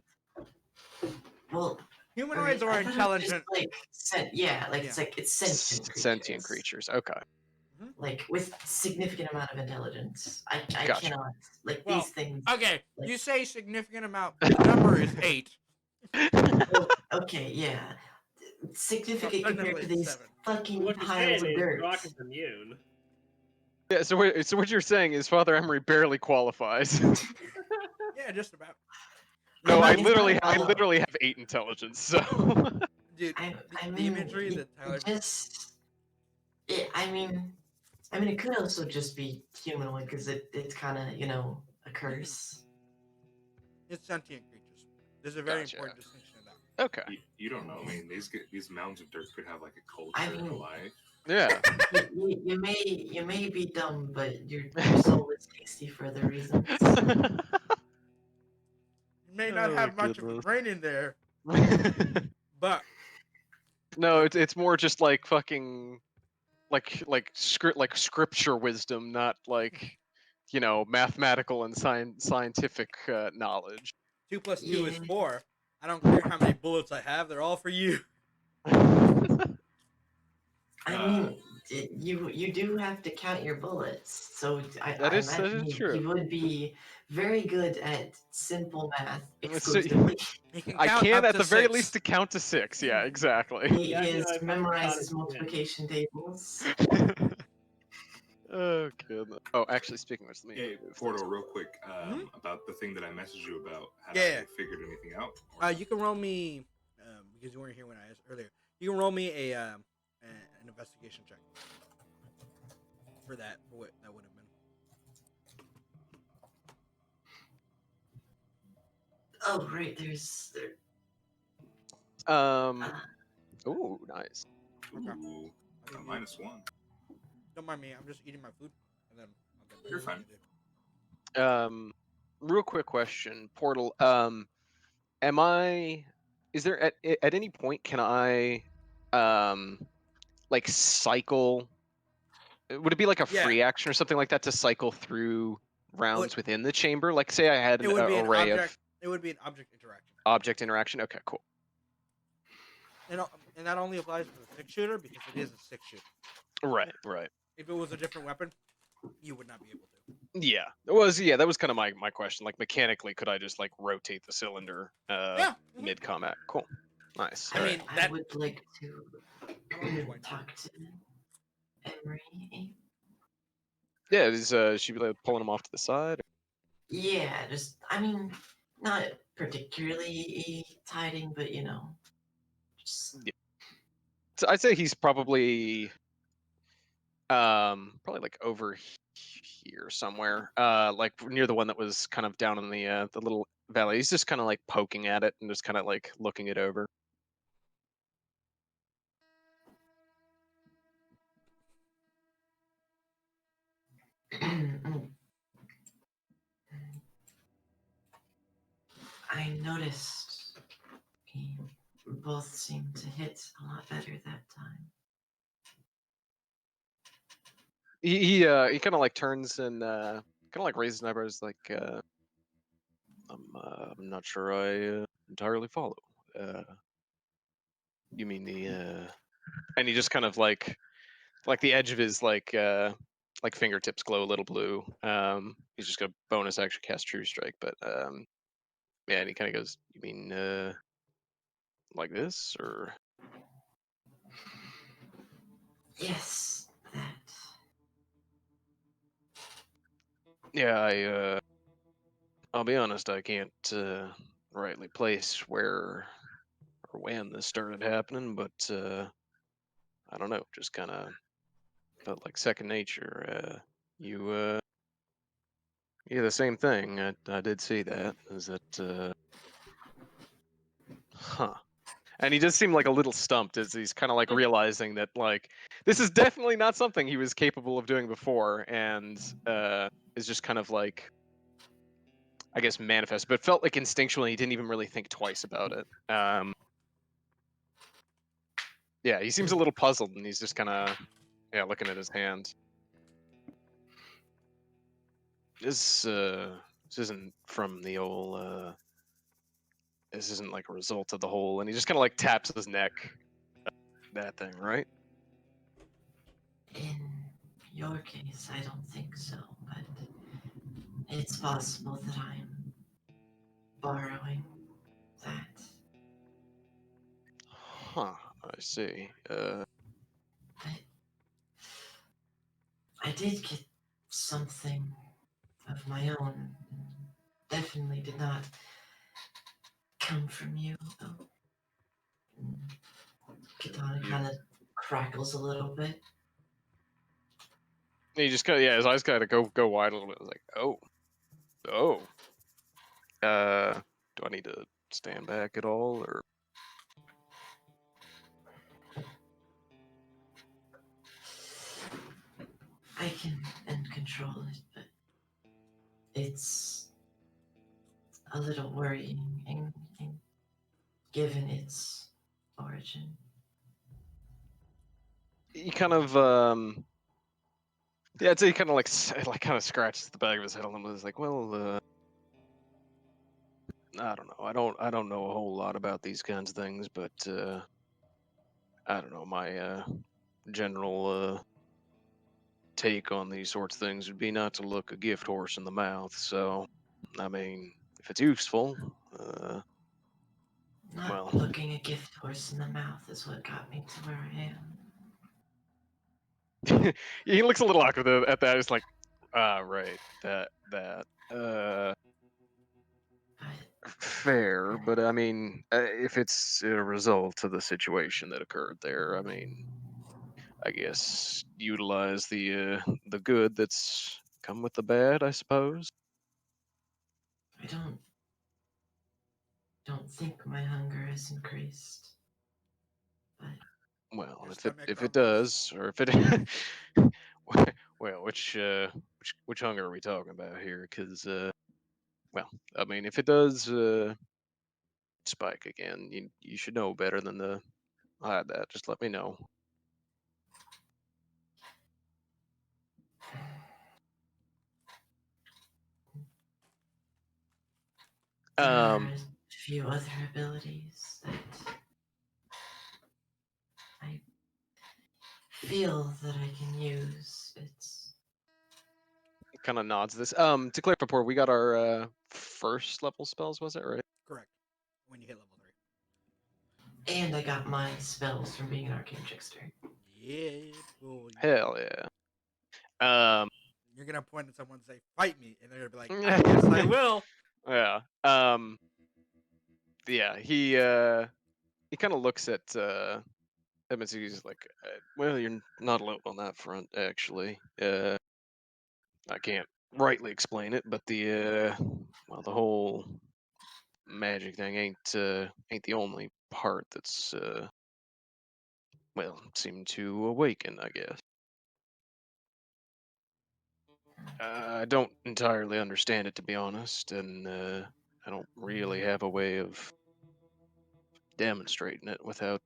be well. Humanoids are I thought it was just intelligent. like it's sentient Sentient creatures. creatures. Okay, Like with significant amount of intelligence. I Gotcha. cannot like Well, these things. okay, like- you say significant amount. The number is 8. Okay, yeah. Significant So compared to technically these 7. fucking What you're piles saying of is dirt. Rock is immune. Yeah. So what you're saying is Father Emery barely qualifies. Yeah, just about. No, I mean, it's not I all- literally have 8 intelligence. So Dude, I the mean, imagery you that Tyler just. I mean, it could also just be humanoid because it's kind of a curse. it's sentient creatures. There's a very Gotcha. important distinction in that. okay. You don't know. I mean, these mounds of dirt could have like a I culture and a mean- life. Yeah. You may be dumb, but your soul is tasty for other reasons. You may not Oh, have much of a goodness. brain in there, but No, it's more just like fucking like scripture wisdom, not like mathematical and scientific knowledge. 2 plus 2 is Yeah. 4. I don't care how many bullets I have; they're all for you. I mean, you do have to count your bullets, so I That is imagine true. he would be very good at simple math So- exclusively. He can I count can up at to the very 6. least to count to 6. Yeah, exactly. He Yeah, has I fucking memorized shot his him in. multiplication tables. Oh goodness. Oh, actually, speaking of which, let me Hey, move Porto, this. real quick, Mhm. about the thing that I messaged you about. Had Yeah. I figured anything out? Or You can roll me because you weren't here when I asked earlier. You can roll me an investigation check for that. For what that would have been. Oh, right. There's there. Um. Oh, nice. Okay. Ooh, I think a -1. don't mind me. I'm just eating my food, and then I'll get back You're to fine. you. Real quick question, Portal. Am I? Is there at any point can I, like cycle? Would it be like a Yeah. free action or something like that to cycle through rounds Would- within the chamber? Like, say I had It an would be an array object. of It would be an object interaction, object interaction. Okay, cool. and that only applies to the 6-shooter because it is a 6-shooter. Right, right. If it was a different weapon, you would not be able to. Yeah, that was kind of my question. Like mechanically, could I just like rotate the cylinder Yeah. Mhm. mid combat? Cool, nice. I All mean, I that would like to I'm a good one. talk to Emery. yeah, is she be like pulling him off to the side? Yeah, just not particularly tiding, but just So I'd say he's probably like over here somewhere, like near the one that was kind of down in the little valley. He's just kind of like poking at it and just kind of like looking it over. I noticed we both seemed to hit a lot better that time. He kind of like turns and kind of like raises an eyebrows, like I'm not sure I entirely follow. You mean the and he just kind of like the edge of his like fingertips glow a little blue. He's just got a bonus action cast True Strike, but yeah, and he kind of goes, "You mean like this, or?" Yes, that. Yeah, I'll be honest, I can't rightly place where or when this started happening, but I don't know, just kind of felt like second nature. You yeah, the same thing. I did see that. Is that huh? And he does seem like a little stumped as he's kind of like realizing that like this is definitely not something he was capable of doing before, and is just kind of like, I guess, manifest, but felt like instinctually he didn't even really think twice about it. Yeah, he seems a little puzzled, and he's just kind of looking at his hand. This isn't from the old. This isn't like a result of the whole, and he just kind of like taps his neck. That thing, right? In your case, I don't think so, but it's possible that I'm borrowing that. Huh. I see. But I did get something of my own. Definitely did not come from you, though. Katana kind of crackles a little bit. He just kind of, his eyes kind of go wide a little bit. I was like, oh. Do I need to stand back at all, or? I can and control it, but it's a little worrying and given its origin. He kind of yeah, I'd say he kind of like kind of scratches the back of his head a little bit. He's like, well, I don't know. I don't know a whole lot about these kinds of things, but I don't know. My general take on these sorts of things would be not to look a gift horse in the mouth. So, I mean, if it's useful, Not well, looking a gift horse in the mouth is what got me to where I am. he looks a little awkward at that. It's like, right, that. But Fair, but I mean, if it's a result of the situation that occurred there, I mean, I guess utilize the good that's come with the bad, I suppose. I don't think my hunger has increased. But Well, Your if it stomach rumbles. does, or if it, well, which hunger are we talking about here? Because well, I mean, if it does spike again, you should know better than to hide that. Just let me know. there are Um, a few other abilities that I feel that I can use. It's kind of nods this. To clarify, before we got our first level spells, was it right? Correct. When you hit level 3. and I got my spells from being an arcane trickster. Yeah, boy. Hell yeah. You're gonna point at someone and say, "Fight me," and they're gonna be like, "I guess I will." Yeah. Yeah. He kind of looks at Metsuka. He's like, well, you're not alone on that front, actually. I can't rightly explain it, but well, the whole magic thing ain't the only part that's well, seemed to awaken, I guess. I don't entirely understand it, to be honest, and I don't really have a way of demonstrating it without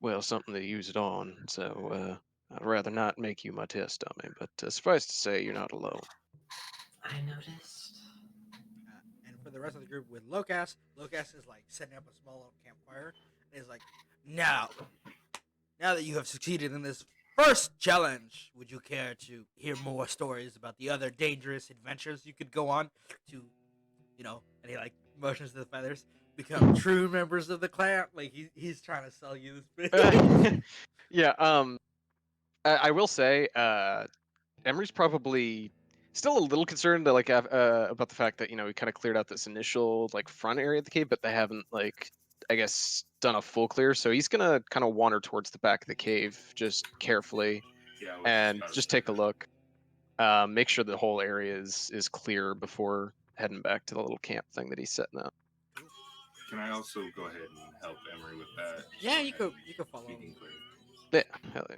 well, something to use it on. So I'd rather not make you my test dummy. But suffice to say, you're not alone. I noticed. And for the rest of the group with Locas is like setting up a small little campfire, and he's like, now that you have succeeded in this first challenge, would you care to hear more stories about the other dangerous adventures you could go on to, and he like motions to the feathers, become true members of the clan? Like he's trying to sell you this bit. Yeah. I will say, Emery's probably still a little concerned that, about the fact that we kind of cleared out this initial like front area of the cave, but they haven't I guess done a full clear. So he's gonna kind of wander towards the back of the cave just carefully Yeah, I was and about to just say take a that. look. Make sure the whole area is clear before heading back to the little camp thing that he's setting up. Can I also go ahead and help Emery with that? Just Yeah, go you ahead could and you could follow he can clear. Yeah, hell yeah.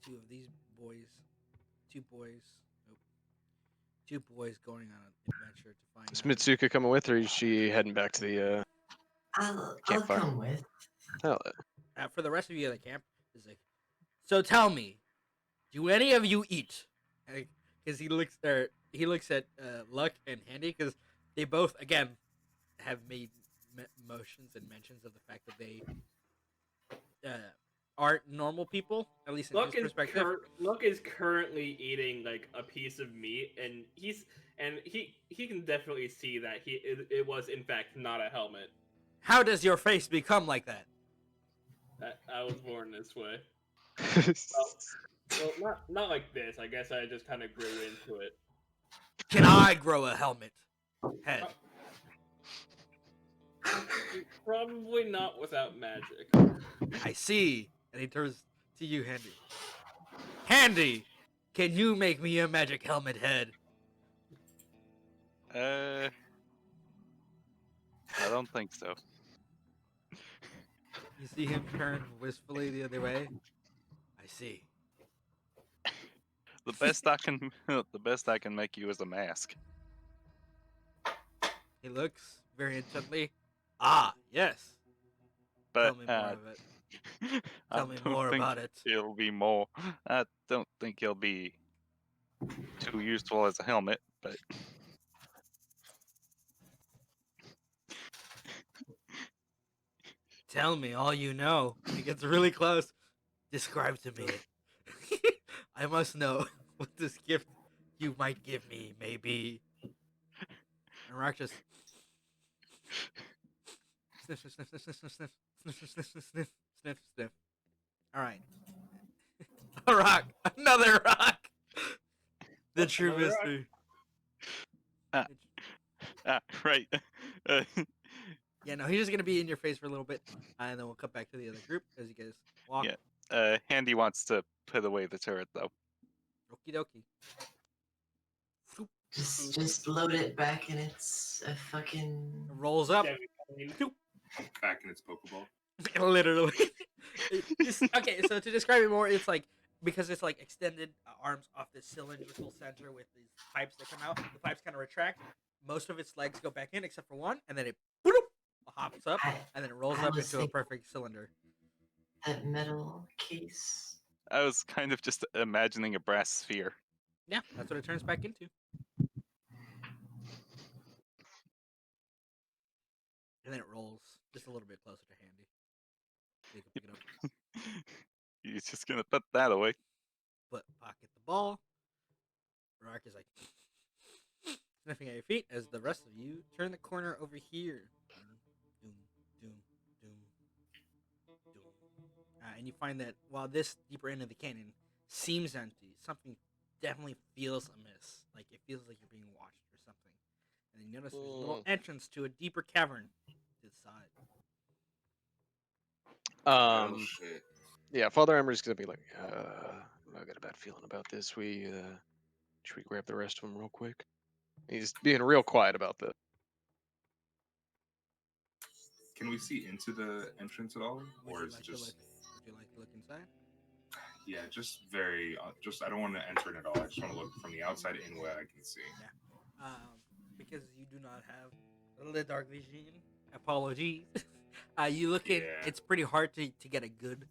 two of these boys, two boys, nope, two boys going on an adventure to find. Is Mitsuka coming with, or is she heading back to the I'll campfire? come with. Hell yeah. For the rest of you at the camp, is like, so tell me, do any of you eat? Because he looks at Luck and Handy, because they both again have made motions and mentions of the fact that they aren't normal people, at least in his perspective. Luck is currently eating like a piece of meat, and he can definitely see that it was in fact not a helmet. How does your face become like that? I was born this way. Well, not like this. I guess I just kind of grew into it. Can I grow a helmet head? Probably not without magic. I see. And he turns to you, Handy. Handy, can you make me a magic helmet head? I don't think so. You see him turn wistfully the other way. I see. The best I can make you is a mask. He looks very intently. Ah, yes. But Tell me more of it. I Tell me don't more think about it. It'll be more. I don't think it'll be too useful as a helmet, but Tell me all you know. He gets really close. Describe to me. I must know what this gift you might give me may be. And Rock just sniff, sniff, sniff, sniff, sniff, sniff, sniff, sniff, sniff, sniff, sniff, sniff, sniff. All right. A rock. Another rock. The What's true another rock? mystery. right. Uh, Yeah, no, he's just gonna be in your face for a little bit, and then we'll cut back to the other group as you guys walk. Yeah. Handy wants to put away the turret though. Okie dokie. Just load it back and it's a fucking. It rolls up. Back in its Pokeball. Literally. Okay, so to describe it more, it's like because it's like extended arms off this cylindrical center with these pipes that come out. The pipes kind of retract. Most of its legs go back in except for one, and then it hops up, and then it rolls up into a perfect cylinder. That metal case. I was kind of just imagining a brass sphere. Yeah, that's what it turns back into. And then it rolls just a little bit closer to Handy. So you can pick it up. He's just gonna put that away. But pocket the ball. Rock is like sniffing at your feet as the rest of you turn the corner over here. Doom, doom, doom, doom. And you find that while this deeper end of the canyon seems empty, something definitely feels amiss. Like it feels like you're being watched or something. And you notice there's a little entrance to a deeper cavern to the side. Oh shit. Yeah, Father Emery's gonna be like, I got a bad feeling about this. Should we grab the rest of them real quick? He's being real quiet about this. Can we see into the entrance at all, or is it just? Would you like to look inside? Yeah, just very. Just I don't want to enter it at all. I just want to look from the outside in what I can see. Yeah. because you do not have the dark vision. Apologies. You look in. Yeah. It's pretty hard to get a good,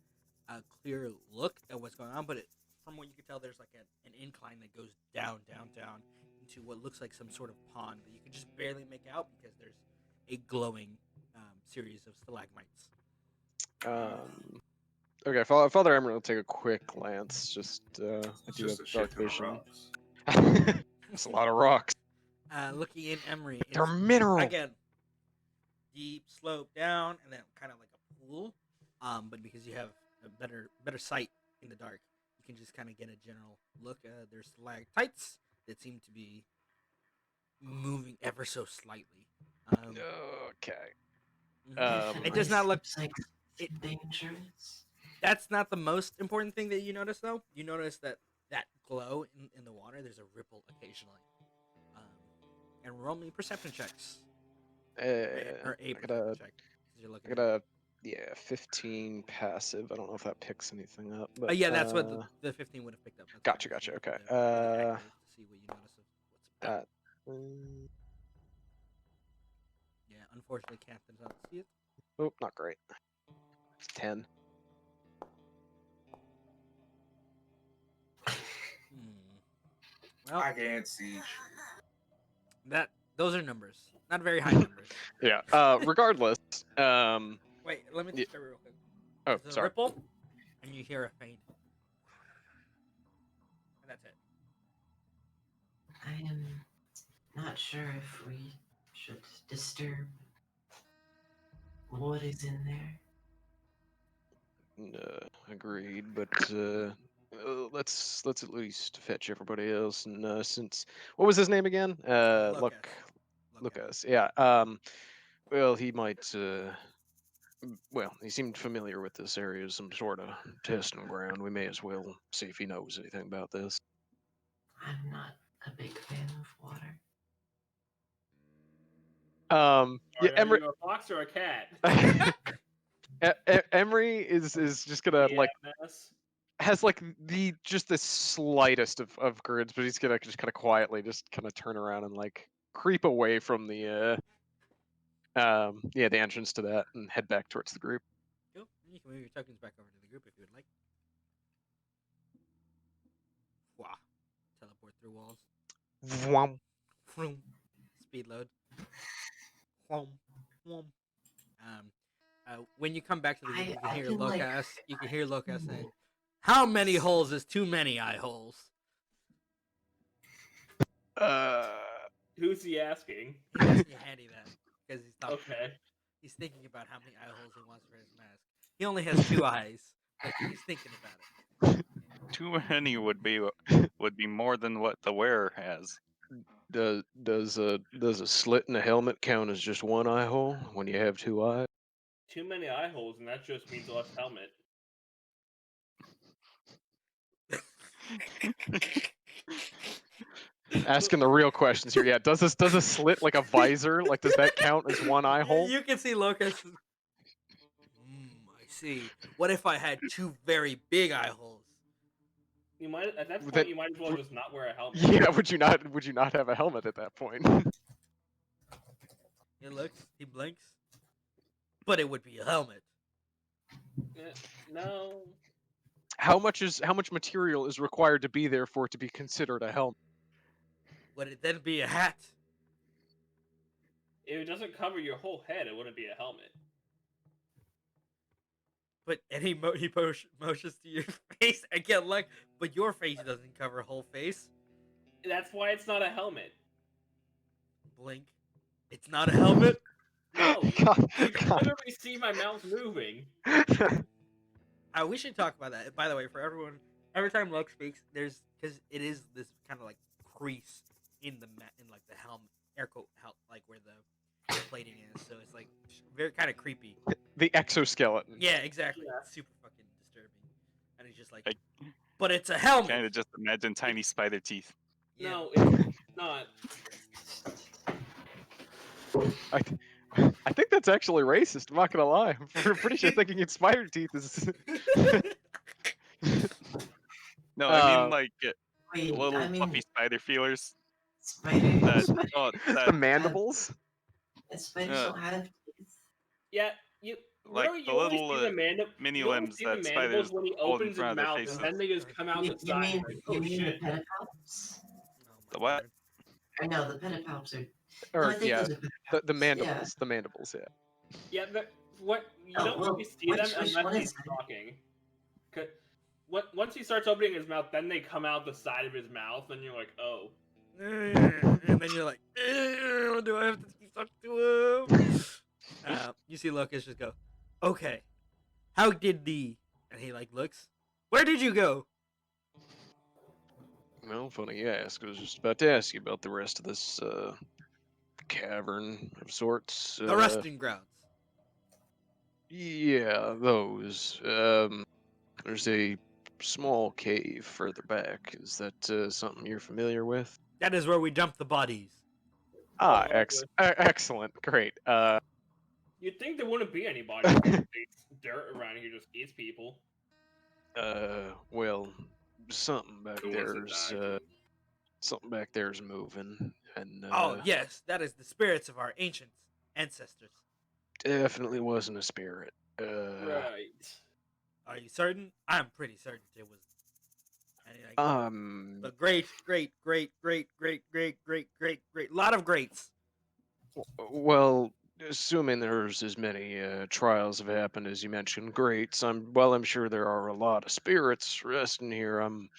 clear look at what's going on. But from what you can tell, there's like an incline that goes down, down, down into what looks like some sort of pond that you can just barely make out because there's a glowing series of stalagmites. Okay, Father Emery will take a quick glance. Just I It's do have just a shit dark ton of vision. rocks. It's a lot of rocks. Looking in Emery, They're it's mineral. again deep slope down and then kind of like a pool. But because you have a better sight in the dark, you can just kind of get a general look. There's stalactites that seem to be moving ever so slightly. Okay. It does not look. Seems like it- dangerous. That's not the most important thing that you notice, though. You notice that glow in the water. There's a ripple occasionally. And roll me perception checks. Or a I perception got a, check. 'Cause you're I looking got a, yeah, 15 passive. I don't know if that picks anything up. But yeah, that's what the 15 would have picked up. That's why I Gotcha, was gotcha. looking Okay. for the active to see what you notice of what's about. Yeah, unfortunately, Kanth does not see it. Oh, not great. 10. Well, I can't see. those are numbers, not very high numbers. Yeah. Regardless. Wait, let me just real quick. Oh, There's a sorry. ripple, and you hear a faint, and that's it. I am not sure if we should disturb what is in there. Agreed, but let's at least fetch everybody else. And since what was his name again? Lucas. Yeah. Well, he might. Well, he seemed familiar with this area as some sort of testing ground. We may as well see if he knows anything about this. I'm not a big fan of water. Yeah, Are Emery. you a fox or a cat? Emery is just gonna Yeah, like mess. has like the slightest of courage, but he's gonna just kind of quietly just kind of turn around and like creep away from the the entrance to that and head back towards the group. Cool. You can move your tokens back over to the group if you would like. Wow. Teleport through walls. Vroom. Vroom. Speed load. Whom. Whom. When you come back to the group, you can hear Lucas. You can hear Lucas saying, "How many holes is too many eye holes?" Who's he asking? He's asking Handy that because he's talking. Okay. He's thinking about how many eye holes he wants for his mask. He only has 2 eyes, but he's thinking about it. Too many would be more than what the wearer has. Does a slit in a helmet count as just one eye hole when you have 2 eyes? Too many eye holes, and that just means less helmet. Asking the real questions here. Yeah, does a slit like a visor, like does that count as one eye hole? You can see Lucas. I see. What if I had 2 very big eye holes? You might at that point you might as well just not wear a helmet. Yeah, would you not have a helmet at that point? He looks, he blinks, but it would be a helmet. No. How much material is required to be there for it to be considered a helmet? Would it then be a hat? If it doesn't cover your whole head, it wouldn't be a helmet. But and he motions to your face again, like, but your face doesn't cover a whole face. That's why it's not a helmet. Blink. It's not a helmet. No, God, you can literally see my mouth moving. We should talk about that. By the way, for everyone, every time Luk'k speaks, there's because it is this kind of like crease in the like the helmet, air coat, like where the plating is. So it's like very kind of creepy. The exoskeleton. Yeah, exactly. Yeah. It's super fucking disturbing. And he's just like, but it's a helmet. Kind of just imagine tiny spider teeth. Yeah. No, it's not. I think that's actually racist. I'm not gonna lie. I'm pretty sure thinking it's spider teeth is. No, I mean Uh, like Wait, little I mean, fluffy spider feelers. Spiders. That spiders oh, The that have- mandibles? Spiders don't have teeth. Yeah, like the you only little see the mini you only limbs see the that mandibles spiders when he hold in opens his front of their mouth, faces. and then they just come out the You side. mean Like, you oh mean shit! the pedipalps? Oh my The what? lord. Or no, the pedipalps are. Or No, I think yeah, those are the pedipalps. mandibles. The mandibles, yeah. Yeah, what you Oh, don't well, really see them which unless one he's is it? talking. Once he starts opening his mouth, then they come out the side of his mouth, and you're like, oh. And then you're like, do I have to keep talking to him? You see Lucas just go, okay, how did and he like looks, where did you go? Well, funny you ask. I was just about to ask you about the rest of this cavern of sorts. The resting grounds. Yeah, those. There's a small cave further back. Is that something you're familiar with? That is where we dump the bodies. Ah, Oh, lovely. excellent, great. You'd think there wouldn't be any bodies. Dirt around here just eats people. Well, something back Who wasn't there's active? something back there's moving, and Oh yes, that is the spirits of our ancient ancestors. definitely wasn't a spirit. Right. Are you certain? I'm pretty certain it was. And he, Um, the great, lot of greats. well, assuming there's as many trials have happened as you mentioned, great. I'm sure there are a lot of spirits resting here. I'm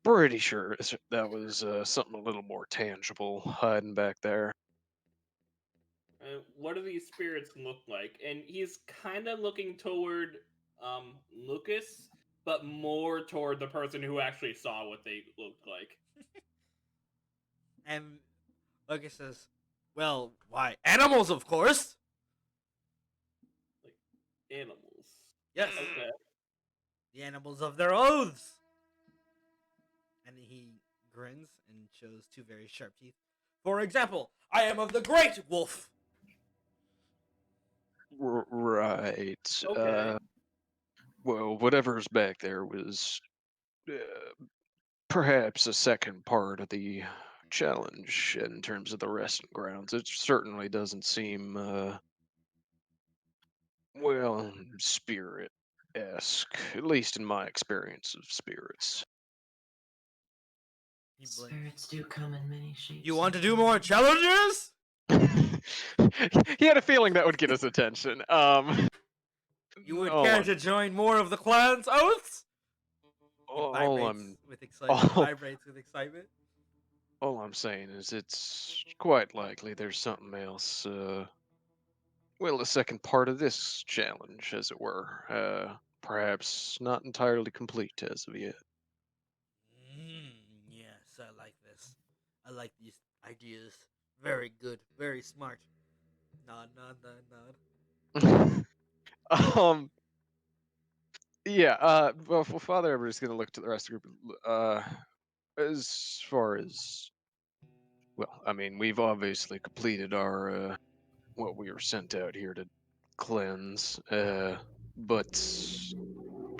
pretty sure that was something a little more tangible hiding back there. What do these spirits look like? And he's kind of looking toward Lucas, but more toward the person who actually saw what they looked like. And Lucas says, well, why? Animals, of course. Like animals. Yes. Okay. The animals of their oaths. And he grins and shows two very sharp teeth. For example, I am of the great wolf. Right. Okay. Well, whatever's back there was perhaps a second part of the challenge in terms of the resting grounds. It certainly doesn't seem, well, spirit-esque, at least in my experience of spirits. He blinks. Spirits do come in many shapes. You want to and do more forms. challenges? He had a feeling that would get his attention. You would all care I'm, to join more of the clan's oaths? He all vibrates I'm, with excitement. all- Vibrates with excitement. all I'm saying is it's quite likely there's something else, well, the second part of this challenge, as it were. Perhaps not entirely complete as of yet. Yes, I like this. I like these ideas. Very good. Very smart. Nod, nod, nod, nod. Yeah, well, Father Everett's gonna look to the rest of the group. As far as, well, I mean, we've obviously completed our, what we were sent out here to cleanse, but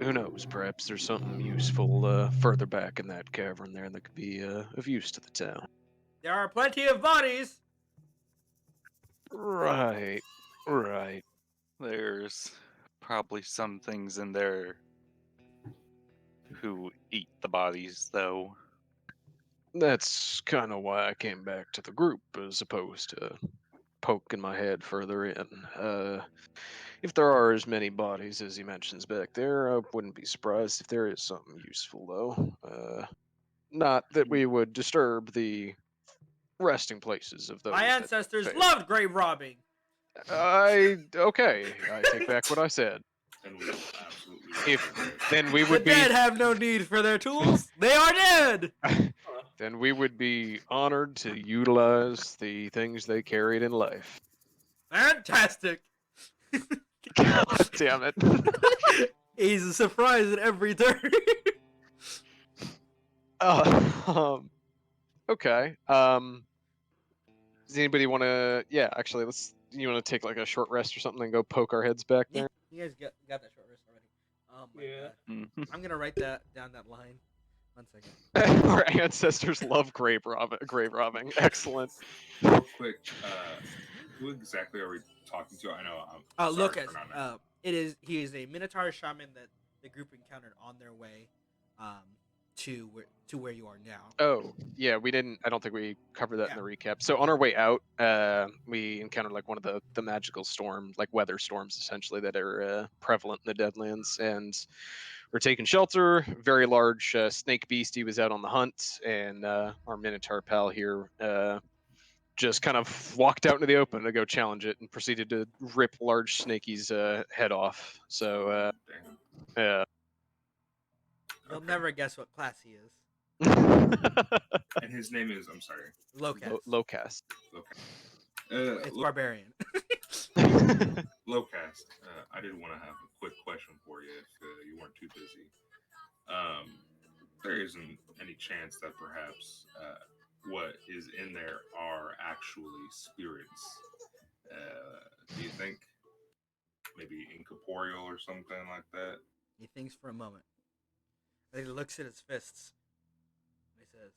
who knows, perhaps there's something useful, further back in that cavern there that could be, of use to the town. There are plenty of bodies. Right, right. There's probably some things in there who eat the bodies, though. That's kind of why I came back to the group as opposed to poking my head further in. If there are as many bodies as he mentions back there, I wouldn't be surprised if there is something useful, though. Not that we would disturb the resting places of those My that ancestors failed. loved grave robbing. Okay, I take back what I said. And we will absolutely. If then we The would be dead have no need for their tools. They are dead. then we would be honored to utilize the things they carried in life. Fantastic. God damn it. He's a surprise at every turn. Okay. Does anybody want to? Yeah, actually, let's. You want to take like a short rest or something and go poke our heads back Yeah, there? you guys got that short rest already. Oh my Yeah. god. Mhm. I'm gonna write that down that line. 1 second. Our ancestors love grave robbing. Excellent. Real quick, who exactly are we talking to? I know. I'm sorry Lucas. for not knowing. He is a Minotaur shaman that the group encountered on their way, to where you are now. Oh, yeah, we didn't. I don't think we covered that in the recap. So on our way out, we encountered like one of the magical storm, like weather storms, essentially that are prevalent in the Deadlands, and we're taking shelter. Very large snake beastie was out on the hunt, and our Minotaur pal here just kind of walked out into the open to go challenge it, and proceeded to rip large snakey's head off. So Damn. yeah. You'll Okay. never guess what class he is. And his name is. I'm sorry. Locust. Lowcast. It's barbarian. Lowcast. I did want to have a quick question for you if you weren't too busy. There isn't any chance that perhaps what is in there are actually spirits. Do you think maybe incorporeal or something like that? He thinks for a moment. Then he looks at his fists. And he says,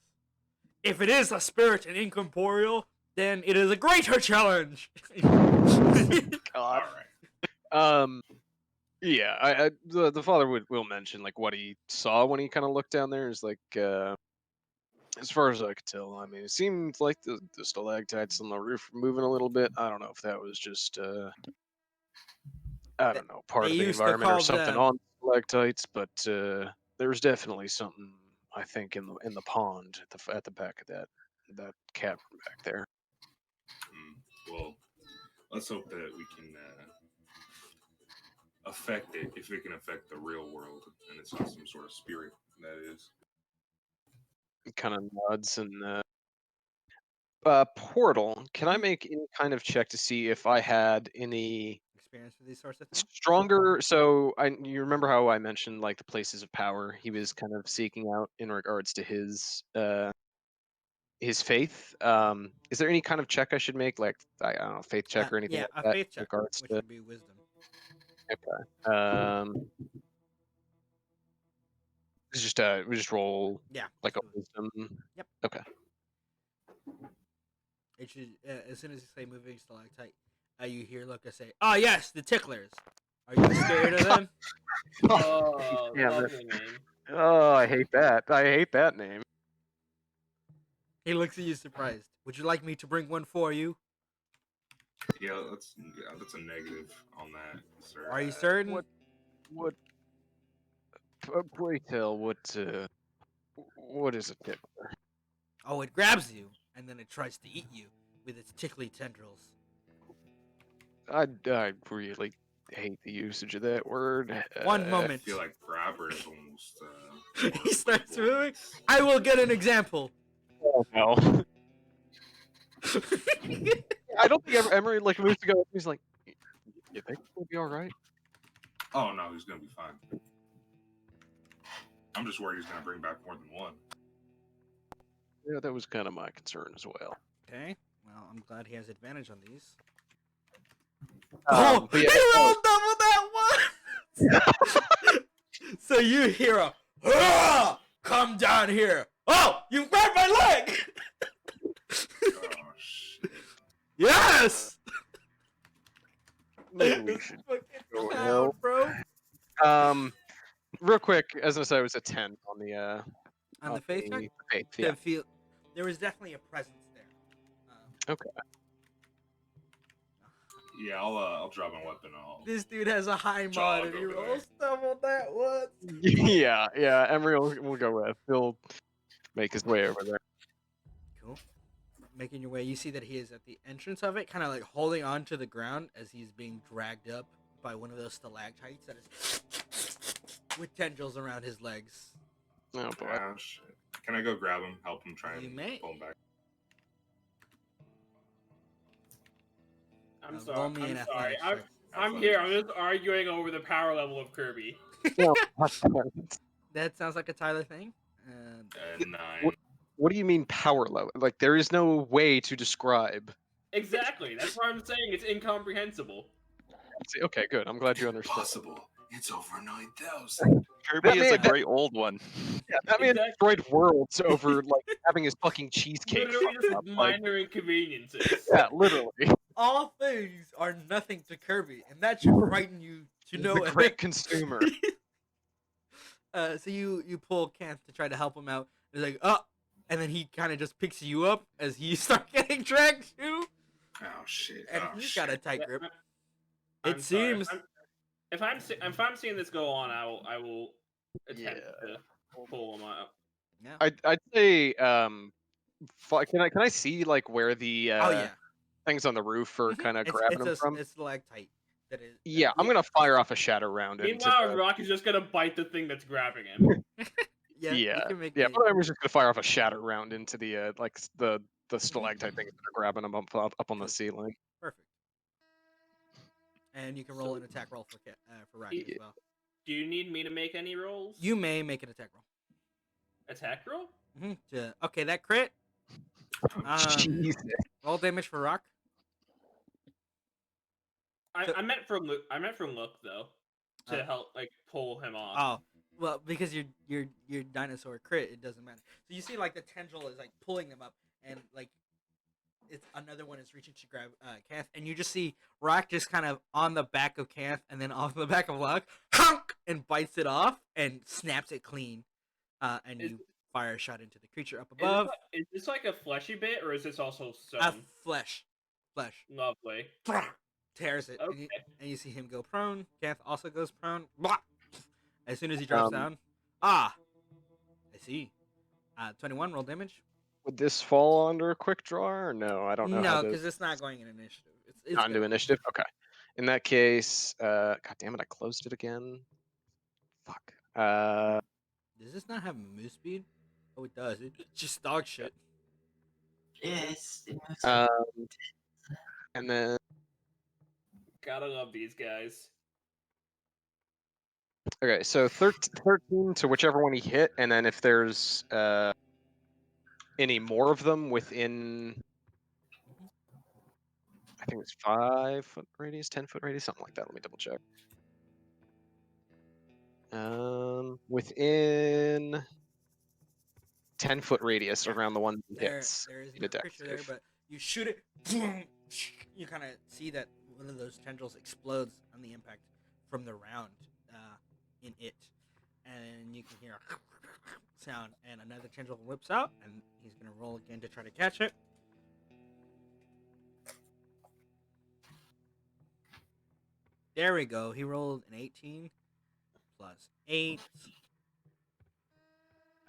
"If it is a spirit and incorporeal, then it is a greater challenge." God. All right. Yeah, the father will mention like what he saw when he kind of looked down there is like, as far as I could tell, I mean, it seemed like the stalactites on the roof were moving a little bit. I don't know if that was just, I don't know, part They of the used to environment or call something them- on stalactites, but there was definitely something, I think, in the pond at the back of that cavern back there. Well, let's hope that we can affect it, if it can affect the real world, and it's not some sort of spirit. That is. Kind of nods and portal. Can I make any kind of check to see if I had any Experience with these sorts of things? stronger? So you remember how I mentioned like the places of power he was kind of seeking out in regards to his faith. Is there any kind of check I should make, like I don't know, faith check or anything Yeah, like a that faith in check, regards which to? would be wisdom. Okay. It's just we just roll Yeah. like a just a wisdom. Yep. Okay. It should, as soon as you say moving stalactite, you hear Lucas say, "Ah, yes, the ticklers. Are you scared of them?" Oh, Yeah, lovely name. Oh, I hate that. I hate that name. He looks at you surprised. "Would you like me to bring one for you?" Yeah, that's a negative on that, sir. Are you certain? What? Pray tell, what is a tickler? Oh, it grabs you, and then it tries to eat you with its tickly tendrils. I really hate the usage of that word. One I moment. feel like grabber is almost. He starts playful. moving. I will get an example. Oh no. I don't think Emery like moves to go. He's like, you think we'll be all right? Oh no, he's gonna be fine. I'm just worried he's gonna bring back more than one. Yeah, that was kind of my concern as well. Okay. Well, I'm glad he has advantage on these. But yeah, he rolled double that one. So you hear a "Ah! Come down here." "Oh, you grabbed my leg." Oh shit. Yes. maybe we It's should fucking go loud, hell. bro. Real quick, as I said, it was a 10 on the On the faith check, faith, to yeah. feel there was definitely a presence there. Okay. Yeah, I'll drop my weapon. This dude has a high Jog mod and he over there. rolls double that once. Yeah, Emery will go with. He'll make his way over there. Cool. Making your way, you see that he is at the entrance of it, kind of like holding on to the ground as he's being dragged up by one of those stalactites that is with tendrils around his legs. Oh boy. Ah, shit. Can I go grab him, help him try You and may. pull him back? I'm roll sorry. me an I'm sorry. athletics check. I'm here. I'm just arguing over the power level of Kirby. That sounds like a Tyler thing. 9. What do you mean power level? Like there is no way to describe. Exactly. That's why I'm saying it's incomprehensible. Okay, good. I'm glad you understand. Impossible. It's over 9,000. Kirby is a Batman- great old one. Yeah, Batman Exactly. destroyed worlds over like having his fucking cheesecake. Literally fucked just up, like, minor inconveniences. yeah, literally. All things are nothing to Kirby, and that should frighten you to He's no a end. great consumer. So you pull Kanth to try to help him out. He's like, oh, and then he kind of just picks you up as you start getting dragged too. Oh shit! And Oh he's shit! got a tight Yeah, grip. I'm It sorry. seems. If I'm seeing this go on, I will attempt Yeah. to pull him out. Yeah. I'd say can I see like where the Oh yeah. things on the roof are Mhm. kind of It's grabbing them from? It's stalactite. That is. Yeah, I'm gonna fire off a shatter round into Meanwhile, the... Rock is just gonna bite the thing that's grabbing him. Yeah. You Yeah, can make yeah. the- But I was just gonna fire off a shatter round into the the stalactite things that are grabbing them up on the ceiling. Perfect. And you can roll an attack roll for Rock as well. Do you need me to make any rolls? You may make an attack roll. Attack roll? Okay, that crit. Jesus. Roll damage for Rock. I meant for Luk'k though, to help like pull him off. Oh, well, because your dinosaur crit, it doesn't matter. So you see, like the tendril is like pulling them up, and like it's another one is reaching to grab Kanth, and you just see Rock just kind of on the back of Kanth, and then off the back of Luk'k, honk, and bites it off and snaps it clean, and you fire a shot into the creature up above. Is this like a fleshy bit, or is this also Flesh. Lovely. Tears it, Okay. and you see him go prone. Kanth also goes prone. Blah! As soon as he drops down. I see. 21, roll damage. Would this fall under a quick draw or no? I don't know. No, because it's not going in initiative. It's not into initiative. Okay. In that case, god damn it, I closed it again. Fuck. Does this not have move speed? Oh, it does. It's just dog shit. Yes. It moves And then Gotta love these guys. okay, so 13 to whichever one he hit, and then if there's any more of them within, I think it's 5-foot radius, 10-foot radius, something like that. Let me double check. Within 10-foot radius around the one that hits. There is the no deck creature there, save. but you shoot it. You kind of see that one of those tendrils explodes on the impact from the round in it, and you can hear a sound, and another tendril whips out, and he's gonna roll again to try to catch it. There we go. He rolled an 18 plus 8.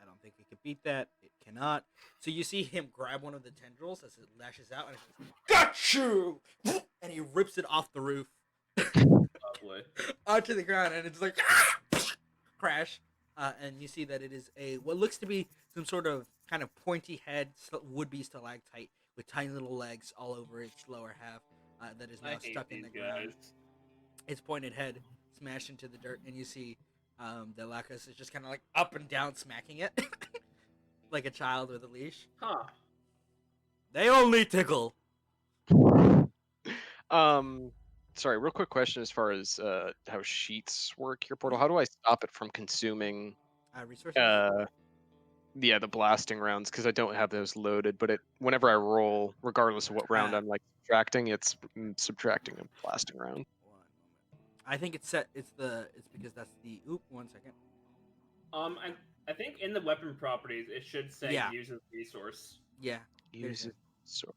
I don't think we could beat that. It cannot. So you see him grab one of the tendrils as it lashes out, and it says, "Got you!" And he rips it off the roof Lovely. onto the ground, and it's like crash. And you see that it is what looks to be some sort of kind of pointy head would-be stalactite with tiny little legs all over its lower half that is now stuck in the ground. Its pointed head smashed into the dirt, and you see the Lacus is just kind of like up and down smacking it like a child with a leash. Huh. They only tickle. Sorry, real quick question as far as how sheets work here, Portal. How do I stop it from consuming Resources? yeah, the blasting rounds, because I don't have those loaded, but whenever I roll, regardless of what round I'm like subtracting, it's subtracting a blasting round. 1 moment. I think it's set. It's because that's the. Oop, 1 second. I think in the weapon properties it should say Yeah. uses resource. Yeah. Use source.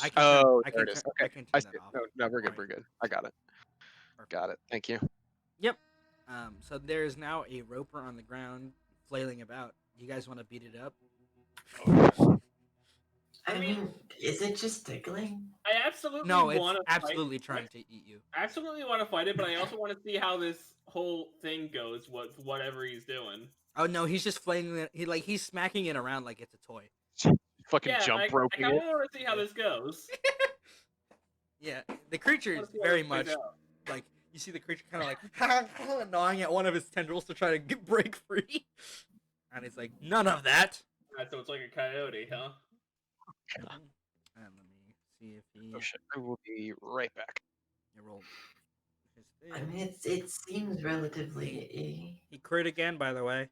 I can turn- Oh, I there can it is. turn- Okay, I can I turn see. that off. No, we're good. Alright. We're good. I got it. Perfect. Got it. Thank you. Yep. So there is now a roper on the ground flailing about. You guys want to beat it up? I mean, is it just tickling? I absolutely No, it's want to absolutely trying to eat you. I absolutely want to fight it, but I also want to see how this whole thing goes. Whatever he's doing. Oh no, he's just flailing it. He's smacking it around like it's a toy. Fucking Yeah, jump I roping kind it. of want to see how this goes. Yeah, the creature is Let's see how very this plays much out. like you see the creature kind of like gnawing at one of his tendrils to try to break free, and it's like none of that. So it's like a coyote, huh? And let me see if he Oh shit! I will be right back. rolled his I thing. mean, it seems relatively He crit again, by the way.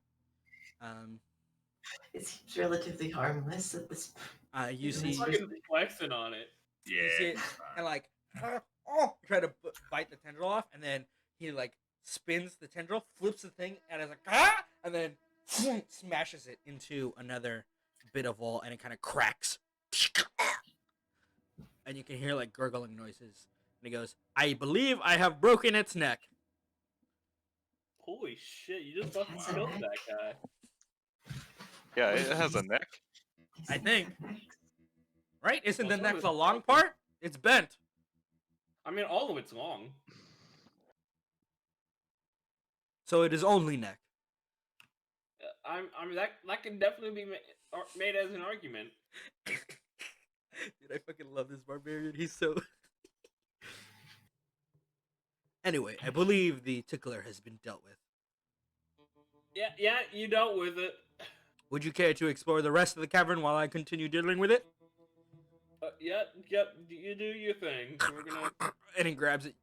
it seems relatively harmless at this point. You in see, this you, Fucking flexing on it. Yeah, you see it, it's fine. and like, oh, try to bite the tendril off, and then he like spins the tendril, flips the thing, and is like, and then smashes it into another bit of wall, and it kind of cracks, and you can hear like gurgling noises. And he goes, "I believe I have broken its neck." Holy shit! You just fucking Has a killed neck? that guy. Yeah, it has a neck. I think. Right? Isn't Well, the so neck does the long broken. part? It's bent. I mean, all of it's long. So it is only neck. I mean that can definitely be made as an argument. Dude, I fucking love this barbarian. He's so. Anyway, I believe the tickler has been dealt with. Yeah, you dealt with it. Would you care to explore the rest of the cavern while I continue dealing with it? Yep. You do your thing. We're gonna. And he grabs it,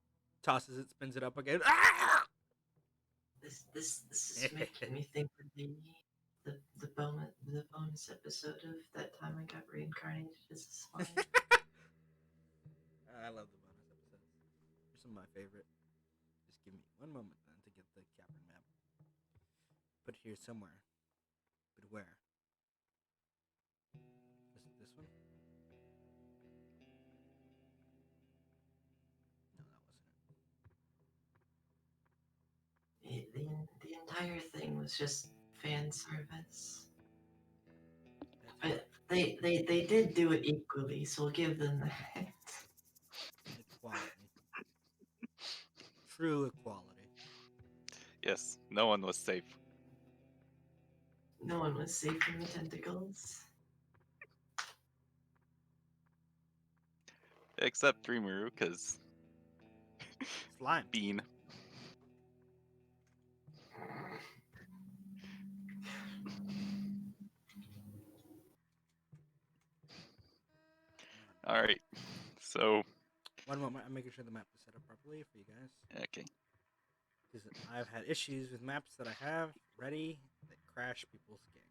tosses it, spins it up again. This is making me think of the bonus episode of that time I got reincarnated as a slime. I love the bonus episodes. They're some of my favorite. Just give me one moment then to get the cavern map. Put it here somewhere. But where? This one? No, that wasn't it. The entire thing was just fan service. But they did do it equally, so we'll give them that. Equality. True equality. Yes, no one was safe. No one was safe from the tentacles. Except Rimuru, because Slime. Bean. Alright, so, One moment, I'm making sure the map is set up properly for you guys. okay. Because I've had issues with maps that I have ready that crash people's games.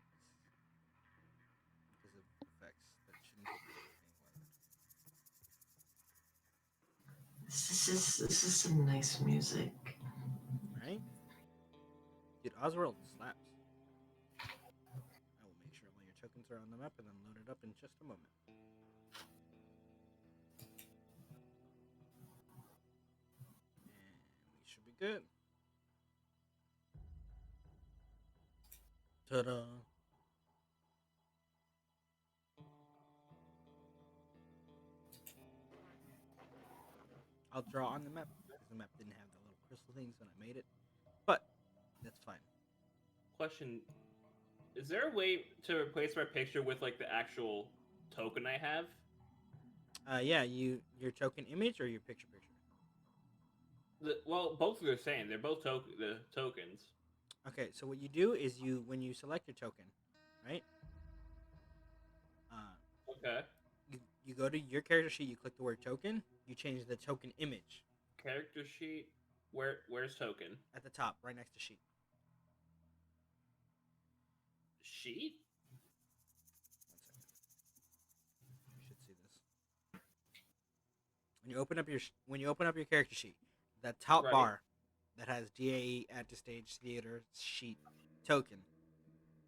Because of effects that shouldn't be This is some nice music. anywhere. Right? Dude, Oswald slaps. I will make sure all your tokens are on the map and then load it up in just a moment. And we should be good. Ta-da! I'll draw on the map because the map didn't have the little crystal things when I made it. But that's fine. Question: is there a way to replace my picture with like the actual token I have? Yeah, your token image or your picture. Well, both are the same. They're both the tokens. Okay, so what you do is when you select your token, right? Okay. You go to your character sheet, you click the word token, you change the token image Character sheet. Where's token? at the top, right next to sheet. Sheet? 1 second. You should see this. When you open up your character sheet, that top Right. bar that has DAE at the stage theater sheet token.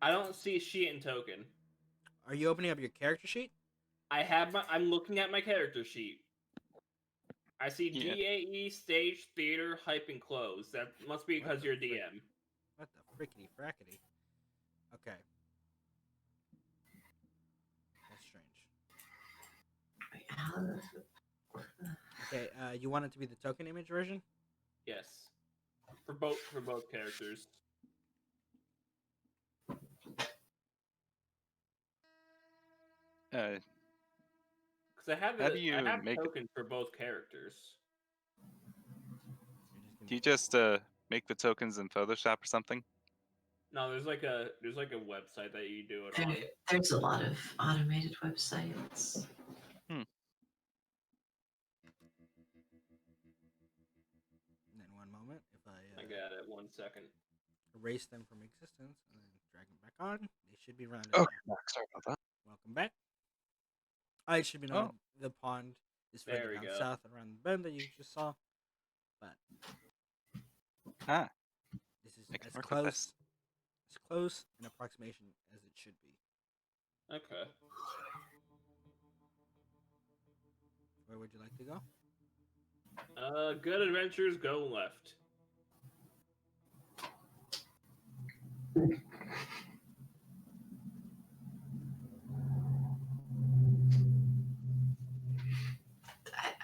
I don't see sheet and token. Are you opening up your character sheet? I'm looking at my character sheet. I see Yeah. DAE stage theater hype and close. That must be because you're DM. What the frickety frackety? Okay. That's strange. Okay, you want it to be the token image version? Yes. For both characters. Because I have How do you I have make it? tokens for both characters. Do you just make the tokens in Photoshop or something? No, there's like a website that you do it on. There's a lot of automated websites. second. erase them from existence, and then drag them back on. They should be rounded. Okay, now. Max, sorry about that. Welcome back. It should be noted the pond is There further we down go. south around the bend that you just saw. But Ah, this is I can as work with this. close an approximation as it should be. Okay. Where would you like to go? Good adventures go left.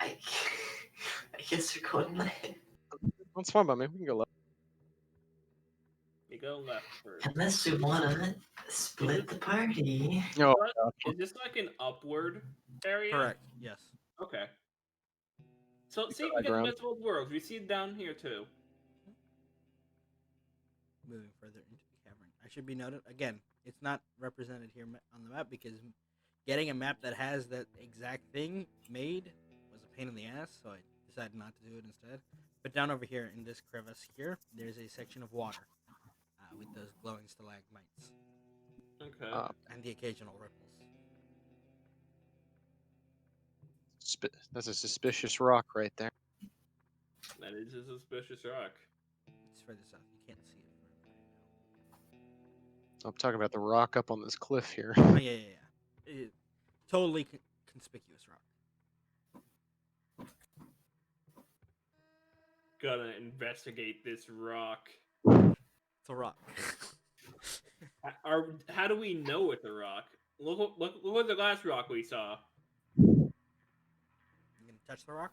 I guess we're going left. That's fine by me. We can go left. We go left first. Unless we wanna split the party. Oh, Is this like an upward area? Correct. Yes. Okay. So see, high we get the ground. best of both worlds. We see it down here too. Moving further into the cavern. I should be noted again. It's not represented here on the map because getting a map that has that exact thing made was a pain in the ass. So I decided not to do it instead. But down over here in this crevice here, there's a section of water with those glowing stalagmites Okay. and the occasional ripples. That's a suspicious rock right there. That is a suspicious rock. It's further south. You can't see it from right I'm talking about the rock up on this cliff here. now. Oh yeah. Totally conspicuous rock. Gonna investigate this rock. It's a rock. How do we know it's a rock? Look at the last rock we saw. You gonna touch the rock?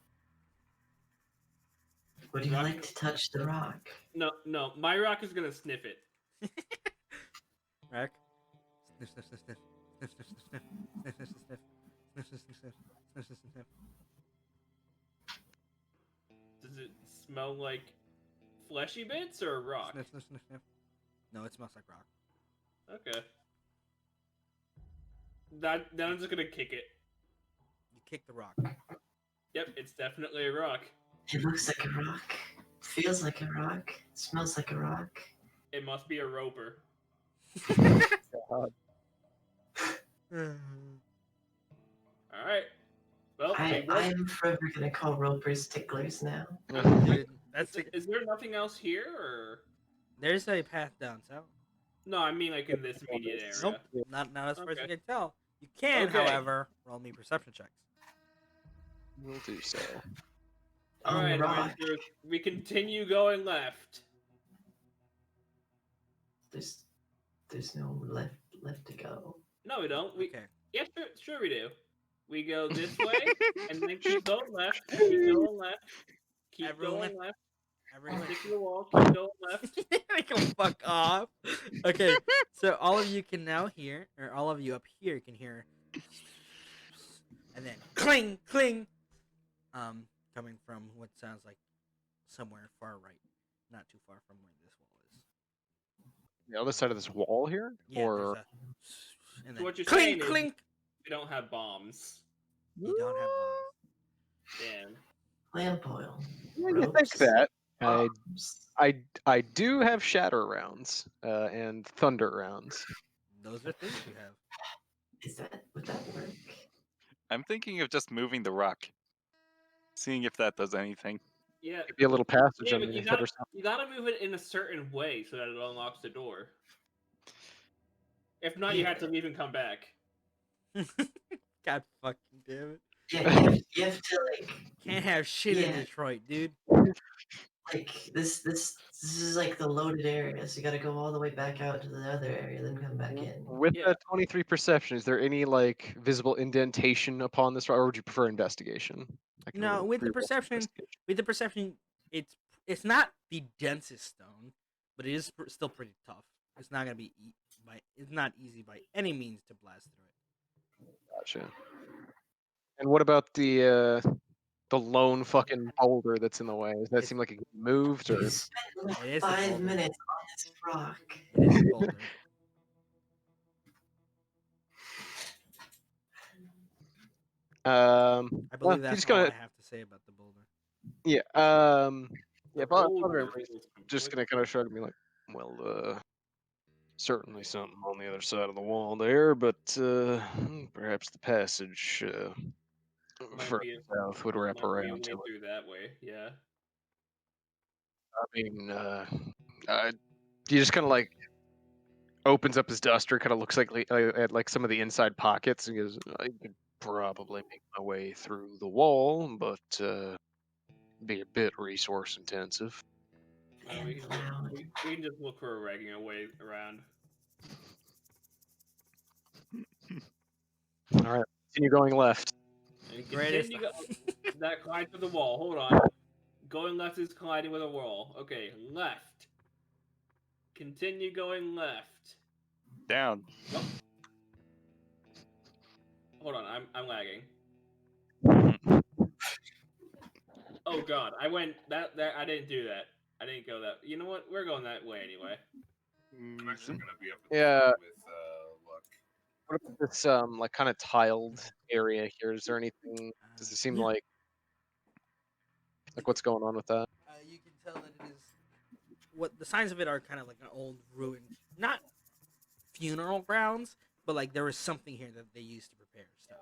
Would you like to touch the rock? No, my rock is gonna sniff it. Rack. Sniff, sniff, sniff, sniff. Sniff, sniff, sniff, sniff. Sniff, sniff, sniff, sniff. Sniff, sniff, sniff, sniff. Sniff, sniff, sniff, sniff. Does it smell like fleshy bits or rock? Sniff, sniff, sniff, sniff. No, it smells like rock. Okay. Then I'm just gonna kick it. You kick the rock. Yep, it's definitely a rock. It looks like a rock. Feels like a rock. Smells like a rock. It must be a roper. Alright. Well, I'm forever gonna call ropers ticklers now. Dude, that's is there nothing else here, or there's a path down south. no? I mean, like in this immediate area. Nope, not as far as you Okay. can tell. You can, Okay. however, roll me perception checks. We'll do so. All On right, the rock. adventurers, we continue going left. There's no left to go. No, we don't. Okay. Yeah, sure we do. We go this way, and then keep going left. Keep going left. Keep Everyone- going left. Everyone. Stick to the wall. Keep going left. Make them fuck off. Okay, so all of you can now hear, or all of you up here can hear, and then cling, cling, coming from what sounds like somewhere far right, not too far from where this wall is. The other side of this wall here? Yeah, Or there's a, and So then what you're clink, saying is clink. we don't have bombs. You don't have bombs. Damn. Lamp oil. you think ropes, that? bombs. I do have shatter rounds and thunder rounds. Those are things you have. Would that work? I'm thinking of just moving the rock, seeing if that does anything. Yeah. Could be a little passage Yeah, but underneath it or something. you gotta move it in a certain way so that it unlocks the door. If not, you have to leave and come back. God fucking damn it. Yeah, you have to Can't have shit in Yeah. Detroit, dude. this is like the loaded area, so you gotta go all the way back out to the other area, then come back in. With Yeah. that 23 perception, is there any like visible indentation upon this rock, or would you prefer investigation? I can No, roll with the 3 rolls for perception, investigation. it's not the densest stone, but it is still pretty tough. It's not gonna be it's not easy by any means to blast through it. Gotcha. And what about the lone fucking boulder that's in the way? Does that It's- seem like it can be moved, or You spent It is a 5 boulder. minutes on this rock. It is a boulder. I well, believe you're that's just all gonna I have to say about the boulder. yeah The Father boulder Emery's is just gonna kind of shrug and be like, well, certainly something on the other side of the wall there, but perhaps the passage Might further be south would wrap might be a around way to it. through that way. Yeah. I mean, he just kind of like opens up his duster, kind of looks like at like some of the inside pockets, and goes, "I could probably make my way through the wall, but be a bit resource intensive." Uh, we, can just, Loud. we can just look for a regular way around. All right, continue going left. And Greatest. continue that collide with the wall. Hold on. Going left is colliding with a wall. Okay, left. Continue going left. Down. Oh. Hold on, I'm lagging. Oh god, I went that I didn't do that. I didn't go that. You know what? We're going that way anyway. I'm actually gonna be up at Yeah. with Luck. What about this like kind of tiled area here? Is there anything? Does it seem Yeah. like what's going on with that? You can tell that it is. What the signs of it are kind of like an old ruined, not funeral grounds, but like there was something here that they used to prepare stuff.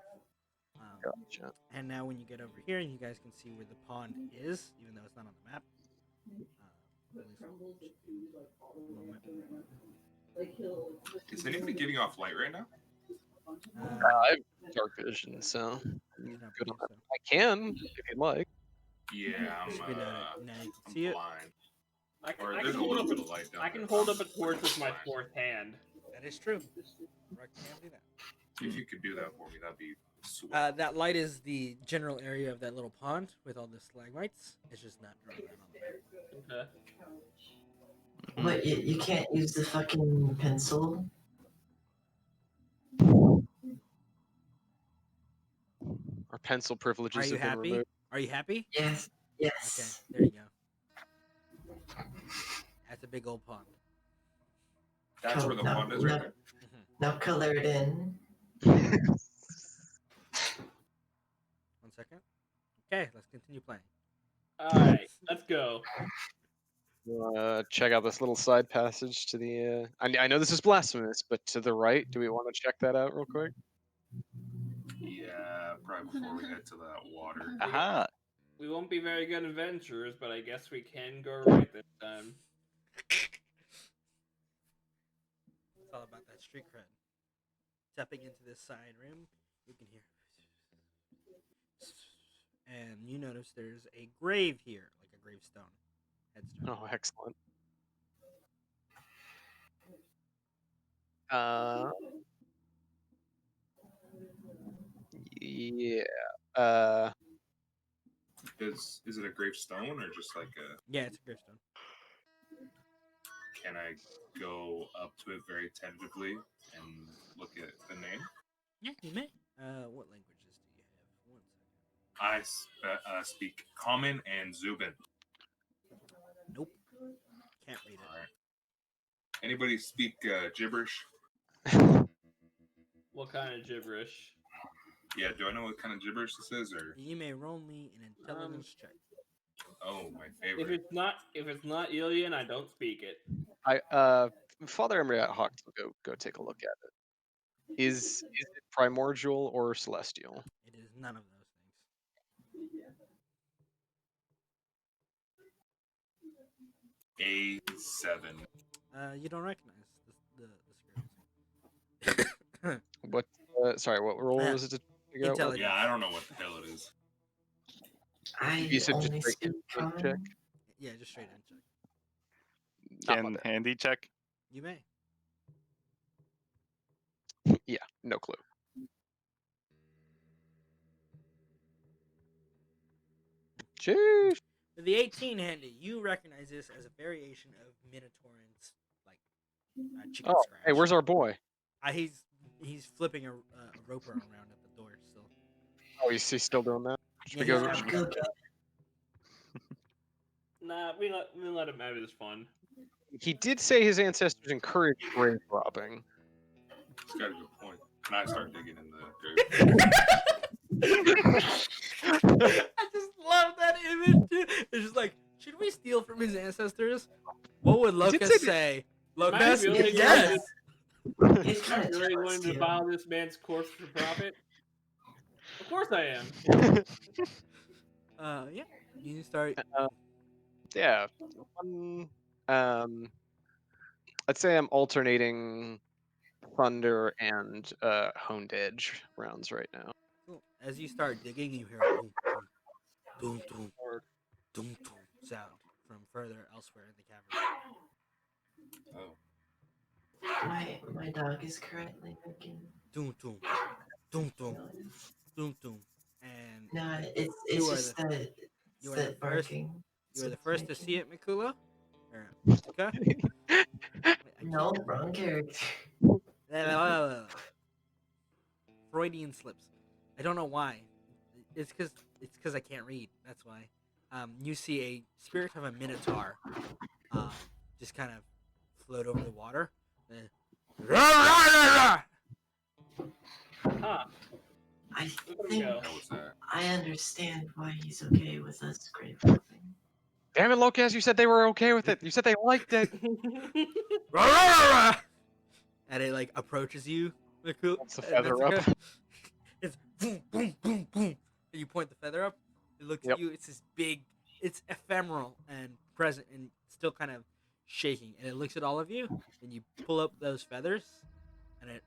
Gotcha. And now when you get over here, you guys can see where the pond is, even though it's not on the map. Is anybody getting off light right now? I have dark vision, so you don't good on believe that. so. I can if you'd like. Yeah, I'm, Should be now you can I'm see it. blind. I Or can there's a hold little up bit of light down I can there. hold up a torch with my fourth hand. That is true. Rock can do that. If you could do that for me, that'd be sweet. That light is the general area of that little pond with all the stalagmites. It's just not drawn out on the map. Okay. But you can't use the fucking pencil. Our pencil privileges Are you have been happy? removed. Are you happy? Yes. Okay, Yes. there you go. That's a big old pond. That's where the pond is right there. Now color it in. 1 second. Okay, let's continue playing. Alright, let's go. Check out this little side passage to the. I know this is blasphemous, but to the right. Do we want to check that out real quick? Yeah, probably before we head to that water. Aha. We won't be very good adventurers, but I guess we can go right this time. It's all about that street cred. Stepping into this side room, you can hear. And you notice there's a grave here, like a gravestone. Headstone. Oh, excellent. Yeah. Is it a gravestone or just like a? Yeah, it's a gravestone. Can I go up to it very tentatively and look at the name? Yeah, you may. What languages do you have? 1 second. I speak Common and Zubin. Nope. Can't read it. All right. Anybody speak gibberish? What kind of gibberish? Yeah, do I know what kind of gibberish this is, or? You may roll me an intelligence check. Oh, my If favorite. it's not Ilian, I don't speak it. Father Emery at Hawkins will go take a look at it. Is it primordial or celestial? It is none of those things. A7. You don't recognize the script. What? Sorry, what role was it to figure out? Intelligence. Yeah, I don't know what the hell it is. You said just only straight speak insight check? common. Yeah, just straight in check. Not my Can handy check? You may. bad. Yeah, no clue. Jeez. With the 18 handy, you recognize this as a variation of Minotaur's like chicken Oh, scratch. hey, where's our boy? He's flipping a roper around at the door still. Oh, he's still doing that? Should we Yeah, go? he's should we- Go get Nah, we let him have his fun. He did say his ancestors encouraged grave robbing. He's got a good point. And I start digging in the grave. I just love that image. Dude. It's just like, should we steal from his ancestors? What would did Locust say say? Am I Locust, really yes. He's Am kind I of really jealous going to too. follow this man's course for profit? Of course I am. Yeah. You start. Yeah. Um, I'd say I'm alternating thunder and honed edge rounds right now. Cool. As you start digging, you hear a boom, boom, boom, boom, boom, boom sound from further elsewhere in the cavern. Oh, My dog is currently making Doom, doom, doom, doom, noise. doom, doom, and No, it's you are just the that you it's are the that first barking. you are the It's first to see making. it, Mikula or Metsuka. Wait, I No, keep wrong character. Freudian slips. I don't know why. It's because I can't read. That's why. You see a spirit of a minotaur, um, just kind of float over the water. Ah, I look at him think go. that was that. I understand why he's okay with us grave robbing. Damn it, Locust! You said they were okay with it. You said they liked it. And it like approaches you, Mikula. Wants the feather up. It's boom, boom, boom, boom. And you point the feather up. It looks at Yep. you. It's this big. It's ephemeral and present and still kind of shaking. And it looks at all of you. And you pull up those feathers, and it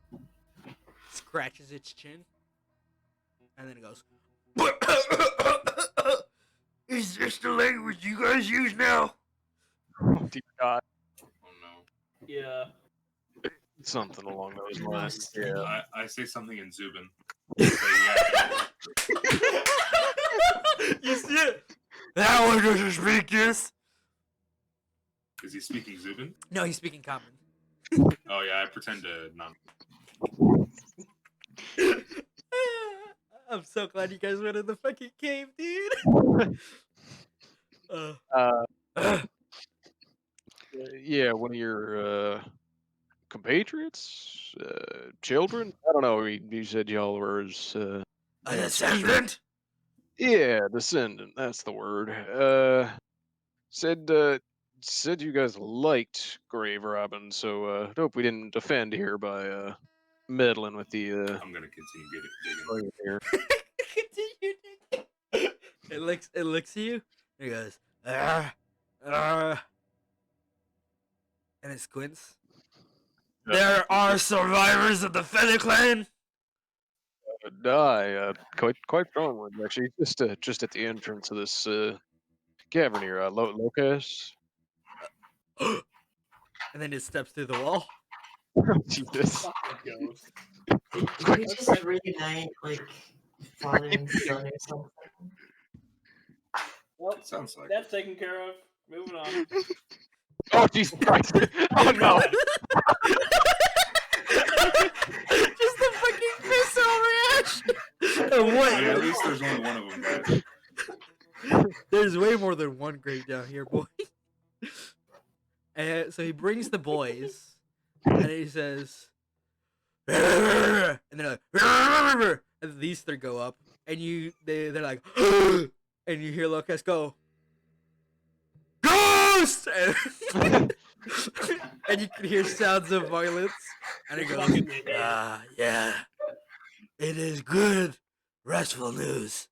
scratches its chin, and then it goes. Is this the language you guys use now? Oh, dear God. Oh no. Yeah. Something along those lines. Most Yeah. I say something in Zubin. I say, yeah. You see it? That one doesn't speak this. Is he speaking Zubin? No, he's speaking common. Oh yeah, I pretend to not. I'm so glad you guys went in the fucking cave, dude. Uh, yeah, one of your compatriots, children. I don't know. You said y'all were his a ancestors. descendant? Yeah, descendant. That's the word. Said said you guys liked grave robbing, so hope we didn't offend here by meddling with the I'm gonna continue digging. grave here. Continue digging. It looks at you. And it goes, and it squints. There are survivors of the Feather Clan. Quite strong one actually. Just at the entrance of this cavern here, Locust. And then it steps through the wall. Jesus. Fucking ghost. Did we just reunite like father and son or something? Well, Sounds like that's taken care of. Moving on. Oh Jesus Christ! Oh no! Just a fucking visceral reaction. And I what? mean, at least there's only one of them, guys. There's way more than one grave down here, boy. And so he brings the boys, and he says, and they're like, and these three go up, and they're like, and you hear Locust go, ghost, and you can hear sounds of violence, and he goes, yeah, it is good, restful news.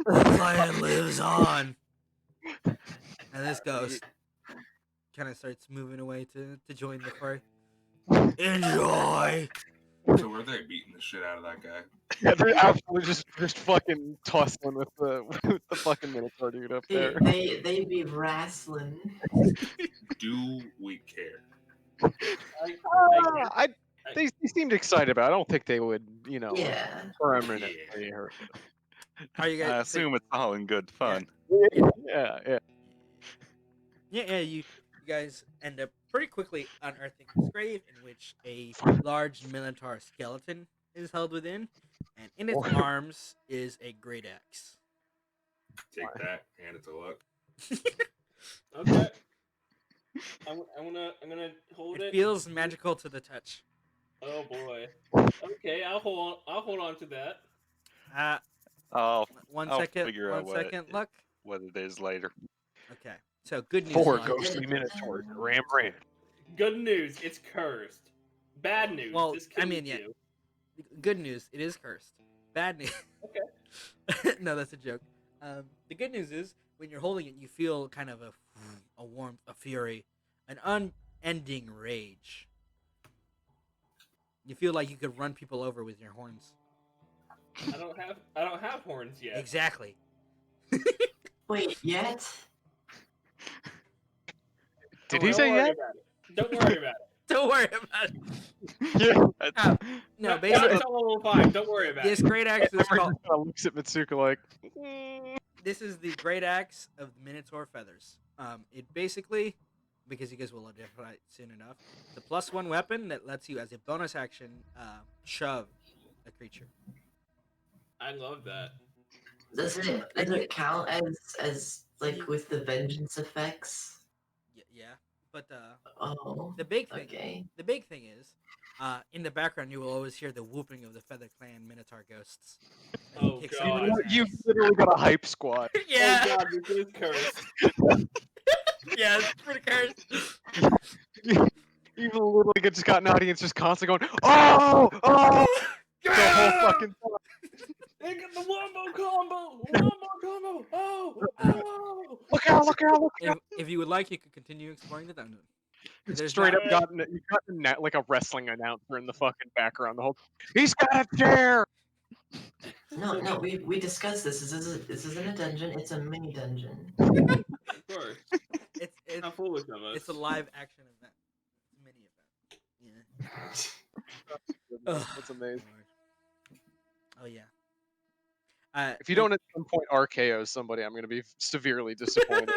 The plan lives on. And this ghost kind of starts moving away to join the fray. Enjoy. So were they beating the shit out of that guy? Yeah, they're absolutely just fucking tussling with the fucking Minotaur dude up there. They be wrestling. Do we care? They seemed excited about it. I don't think they would, Yeah. permanently hurt. Are you I guys? assume it's all in good fun. Yeah. Yeah. You guys end up pretty quickly unearthing this grave, in which a large Minotaur skeleton is held within, and in its arms is a great axe. Take that, hand it to Luck. Okay. I'm gonna hold It it. feels magical to the touch. Oh boy. Okay, I'll hold on to that. I'll One I'll second. figure One out what second. Look. what it is later. Okay. So good news. 4 is- ghostly minotaurs. Ram Ram. Good news, it's cursed. Bad news, Well, this I kills mean, yeah. you. Good news, it is cursed. Bad news. Okay. No, that's a joke. The good news is when you're holding it, you feel kind of a warmth, a fury, an unending rage. You feel like you could run people over with your horns. I don't have horns yet. Exactly. Wait, yet? Did Don't he worry- say Don't worry yet? about it. Don't worry about it. Don't worry about it. Yeah. No, Not basically, until level 5. Don't worry about this it. great axe is Emery called. just kind of looks at Metsuka like, This is the great axe of the Minotaur feathers. It basically, because you guys will identify it soon enough, the +1 weapon that lets you, as a bonus action, shove a creature. I love that. Does it count as like with the vengeance effects? Yeah, but Oh, the big thing, okay. the big thing is, in the background you will always hear the whooping of the Feather Clan Minotaur ghosts. as he Oh, kicks God. everyone's you ass. literally got a hype squad. Yeah, Oh god, this is cursed. yeah, it's pretty cursed. Even literally just got an audience just constantly going, oh, the whole fucking time. They got the wombo combo! Wombo combo! Oh! Oh! Look out, look out, look out. If you would like, you could continue exploring the dungeon. It's There's straight not- up you've got like a wrestling announcer in the fucking background the whole He's got a chair! No, we discussed this. This isn't a dungeon. It's a mini dungeon. Of course. It's How foolish of us. it's a live action event. It's a mini event. Yeah. Ugh. That's amazing. Oh yeah. If you don't at some point RKO somebody, I'm gonna be severely disappointed.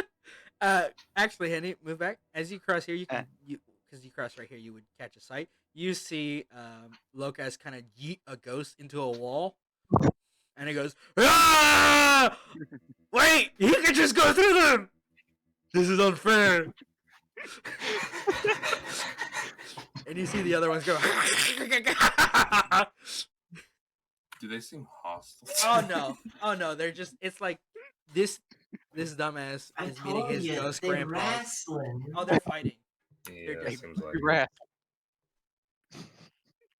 Actually, Henny, move back. As you cross here, you can because you cross right here, you would catch a sight. You see Locas kind of yeet a ghost into a wall, and it goes, "Ah! Wait, you can just go through them. This is unfair." And you see the other ones go. Do they seem hostile? Oh no, they're just. It's like this dumbass I is meeting told his you, ghost they grandpa. wrestling. Oh, they're fighting. Yeah, They're it seems like it. Congrats.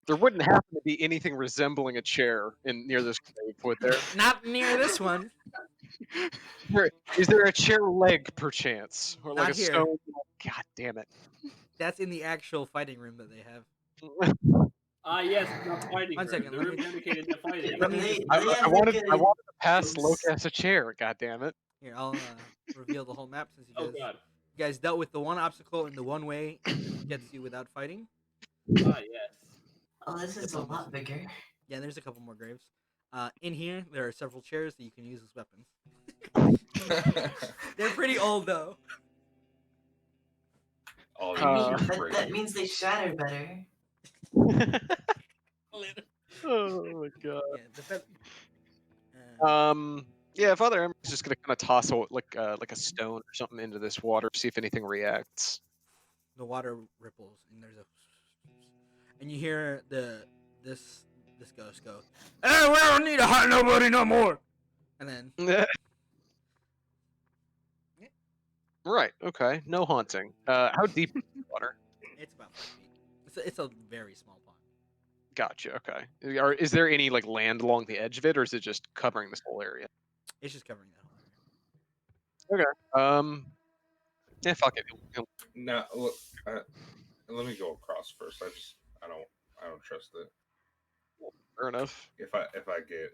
There wouldn't happen to be anything resembling a chair near this grave, would there? Not near this one. Is there a chair leg, perchance? Or like Not a here. stone? God damn it. That's in the actual fighting room that they have. Ah, yes, it's not fighting. One room. second, The let room me- dedicated to fighting. Let me They- just- I, they I have wanted like I a- wanted to pass those- Locas a chair, god damn it. Here, I'll reveal the whole map since Oh god. you guys dealt with the one obstacle in the one way that gets you without fighting. Ah, yes. Oh, this is a lot bigger. Yeah, there's a couple more graves. In here, there are several chairs that you can use as weapons. They're pretty old though. All I you mean, do is that, break that it. means they shatter better. Oh my god. Yeah, the Yeah, Father Emery's just gonna kind of toss like a stone or something into this water, see if anything reacts. the water ripples and there's a, and you hear this ghost go, "Hey, we don't need to hunt nobody no more," and then Right. Okay. No haunting. How deep is the water? it's about 5 feet. It's a very small pond. Gotcha. Okay. Is there any like land along the edge of it, or is it just covering this whole area? It's just covering that whole area. Yeah. Fuck it. Now, look, let me go across first. I don't trust it. Fair enough. If I get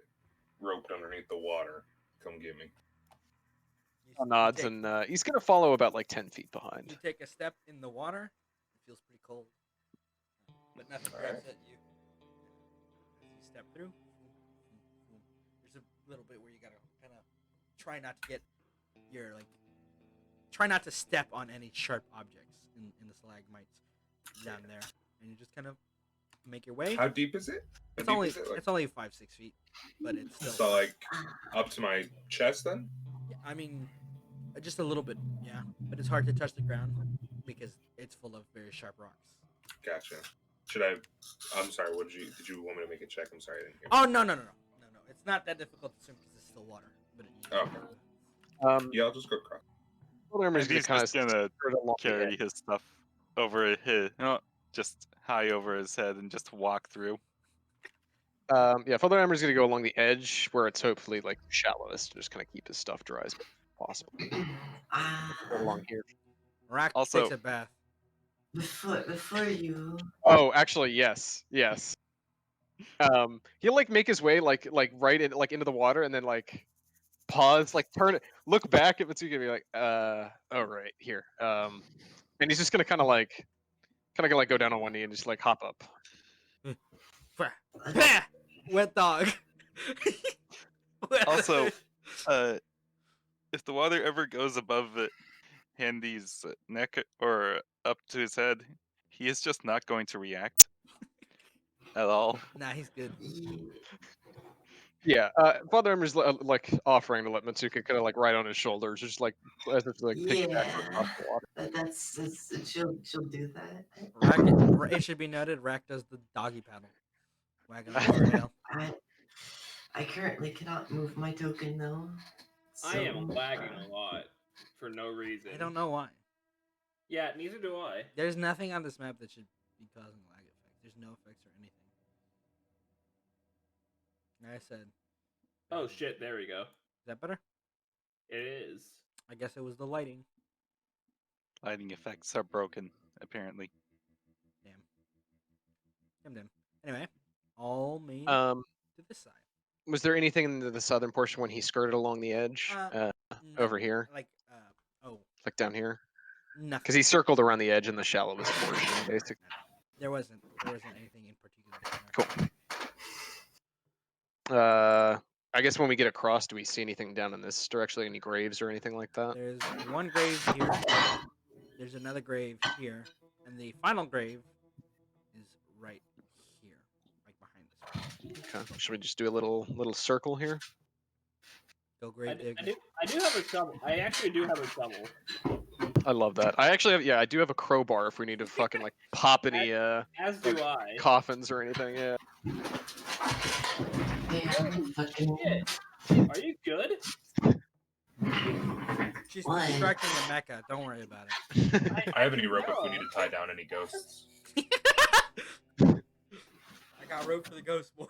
roped underneath the water, come get me. You Nods take- and he's gonna follow about like 10 feet behind. You take a step in the water. It feels pretty cold, but nothing grabs at you. As you step through, there's a little bit where you gotta kind of try not to get try not to step on any sharp objects in the stalagmites down there, and you just kind of make your way. How deep is it? How It's deep only is it? Like, it's only 5-6 feet, but it's still. so like up to my chest then? Yeah, I mean, just a little bit, yeah. But it's hard to touch the ground because it's full of very sharp rocks. Gotcha. Should I? I'm sorry. Did you want me to make a check? I'm sorry, I didn't hear. Oh no! It's not that difficult to swim because it's still water. But Okay. Yeah, I'll just go cross. Father Emery's And gonna he's kind of just gonna along the carry edge. his stuff over his, just high over his head and just walk through. Yeah, Father Emery's gonna go along the edge where it's hopefully like shallowest, to just kind of keep his stuff dry as possible. Right along here. Rrhak Also- takes a bath. Before you. Oh, actually, yes. He'll like make his way like right in like into the water and then like pause, like turn it, look back at Metsuka and be like, oh right, here. And he's just gonna kind of like go down on one knee and just like hop up. Wet dog. Also, if the water ever goes above Handy's neck or up to his head, he is just not going to react at all. Nah, he's good. Yeah, Father Emery's like offering to let Metsuka kind of like right on his shoulders, just like as if to like piggyback across the water. That's she'll do that. Rrhak, it should be noted, Rrhak does the doggy paddle, wagging off his tail. I currently cannot move my token though. I am so, lagging a lot for no reason. I don't know why. Yeah, neither do I. There's nothing on this map that should be causing lag effects. There's no effects or anything. Like I said. Oh shit, there we go. Is that better? It is. I guess it was the lighting. Lighting effects are broken, apparently. Damn. Anyway, all made Um, to this side. was there anything in the southern portion when he skirted along the edge over here, Like, like down here? nothing. Because he circled around the edge in the shallowest portion, basically. There wasn't anything in particular. Cool. I guess when we get across, do we see anything down in this direction? Any graves or anything like that? There's one grave here. There's another grave here, and the final grave is right here, like behind this. Okay. Should we just do a little circle here? Go grave dig. I do have a shovel. I actually do have a shovel. I love that. I actually have, I do have a crowbar if we need to fucking like pop any As do I. coffins or anything. Yeah. Damn, fucking. Shit. Are you good? She's Why? distracting the mecha. Don't worry about it. I have any rope if we need to tie down any ghosts. I got rope for the ghost boy.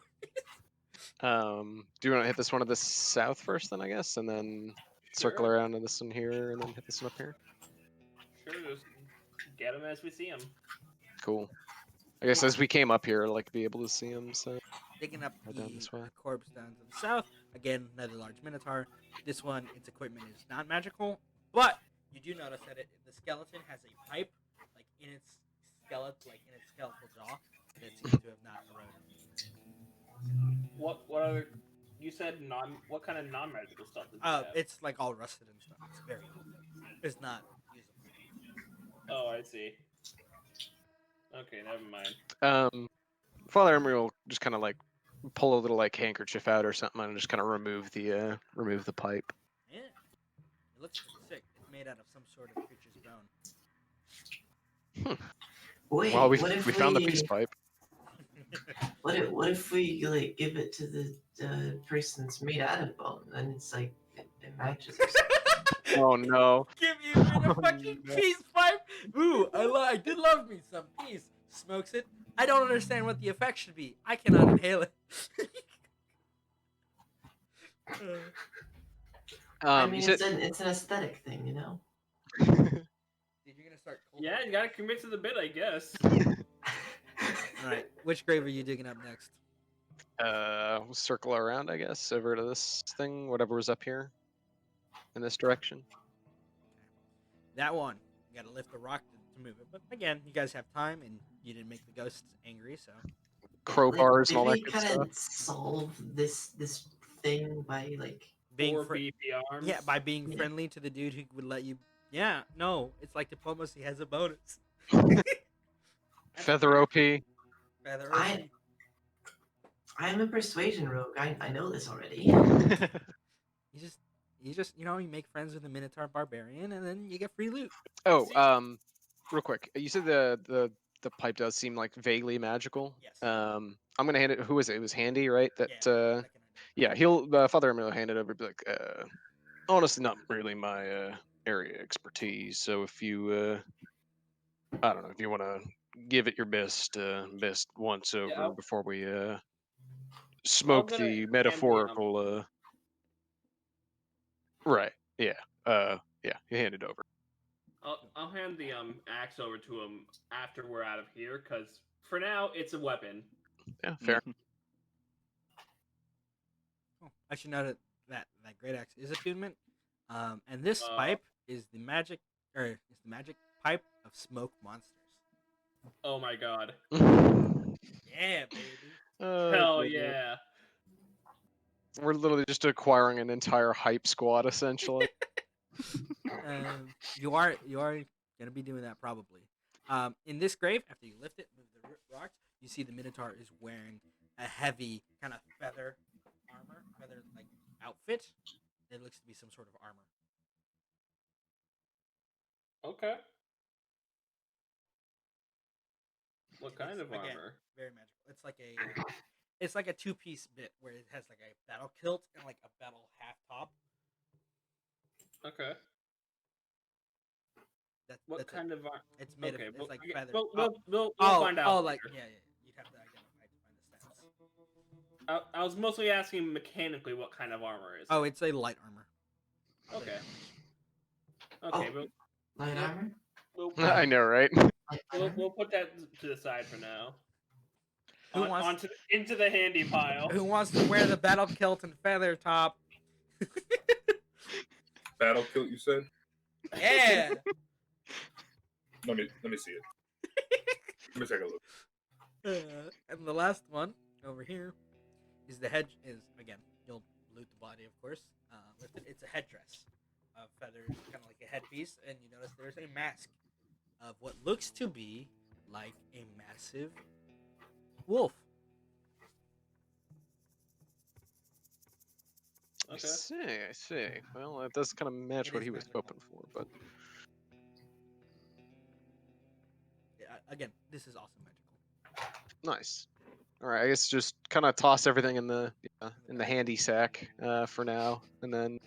Do you want to hit this one at the south first, then I guess, and then circle Sure. around to this one here, and then hit this one up here? Sure, just get them as we see them. Cool. I guess as we came up here, like be able to see them. So Digging up Right down this way. the corpse down to the south. Again, another large minotaur. This one, its equipment is not magical, but you do notice that the skeleton has a pipe, like in its skeletal jaw, that seems to have not eroded. What other? You said what kind of non-magical stuff does it have? It's like all rusted and stuff. It's very old. It's not usable. Oh, I see. Okay, never mind. Father Emery will just kind of like pull a little like handkerchief out or something and just kind of remove the pipe. Yeah. It looks sick. It's made out of some sort of creature's bone. Wait, Well, we what if found the peace pipe. What if we like give it to the person that's made out of bone, and it's like it matches or something? Oh no. Give me a fucking peace pipe. Ooh, I did love me some peace. Smokes it. I don't understand what the effect should be. I cannot inhale it. I mean, You said it's an aesthetic thing, you know. Dude, you're gonna start. Yeah, you gotta commit to the bit, I guess. All right. Which grave are you digging up next? we'll circle around, I guess, over to this thing, whatever was up here, in this direction. That one. You gotta lift the rock to move it. But again, you guys have time, and you didn't make the ghosts angry, so. Crowbars and all that Did we good kind stuff. of solve this thing by like? Being Four beefy arms. Yeah, by being Yeah. friendly to the dude who would let you. Yeah, no, it's like diplomacy has a bonus. Feather OP. Feather I'm a persuasion rogue. I know this already. You just you make friends with a Minotaur barbarian, and then you get free loot. Oh, real quick, you said the pipe does seem like vaguely magical. Yes. I'm gonna hand it. Who was it? It was Handy, right? That Yeah, that can I do. yeah, he'll Father Emil will hand it over. And be like, honestly not really my area expertise. So if you, I don't know, if you want to give it your best once Yeah, over before we I'm smoke gonna the hand the metaphorical. Right. Yeah. Yeah. You hand it over. I'll hand the axe over to him after we're out of here, because for now it's a weapon. Yeah. Fair. Oh, I should note that great axe is attunement. And this Uh, pipe is the magic pipe of smoke monsters. Oh my god. Yeah, baby. Hell Goodness. yeah. We're literally just acquiring an entire hype squad, essentially. You are gonna be doing that probably. In this grave, after you lift it, move the rocks, you see the Minotaur is wearing a heavy kind of feather like outfit. It looks to be some sort of armor. Okay. What kind It's, of again, armor? very magical. It's like a two-piece bit where it has like a battle kilt and like a battle half top. Okay. What That's kind it. of armor? It's made Okay, of it's like okay, feather. we'll find out. Like Later. yeah. You'd have to identify to find the stats. I was mostly asking mechanically what kind of armor is. Oh, it's a light armor. Okay. Oh. but Light armor? I know, right? Light we'll armor? put that to the side for now. Who wants Into the handy pile. Who wants to wear the battle kilt and feather top? Battle kilt, you said? Yeah. Let me see it. Let me take a look. And the last one over here is the head. Is again, you'll loot the body, of course. It's a headdress of feathers, kind of like a headpiece, and you notice there's a mask of what looks to be like a massive wolf. Okay. I see. Well, it does kind of match It what is he was magical. hoping for, but Yeah, again, this is also magical. nice. All right, I guess just kind of toss everything in the bag. handy sack for now, and then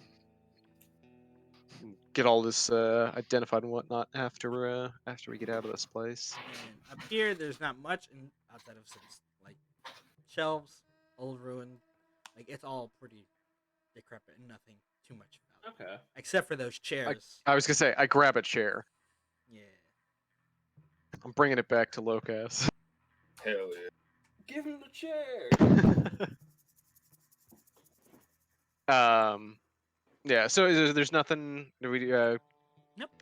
get all this identified and whatnot after we get out of this place. And up here, there's not much outside of some like shelves, old ruined. Like it's all pretty decrepit and nothing too much value. Okay. Except for those chairs. I was gonna say, I grab a chair. Yeah. I'm bringing it back to Locas. Hell yeah. Give him the chair. Yeah. So there's nothing. Do we? Nope.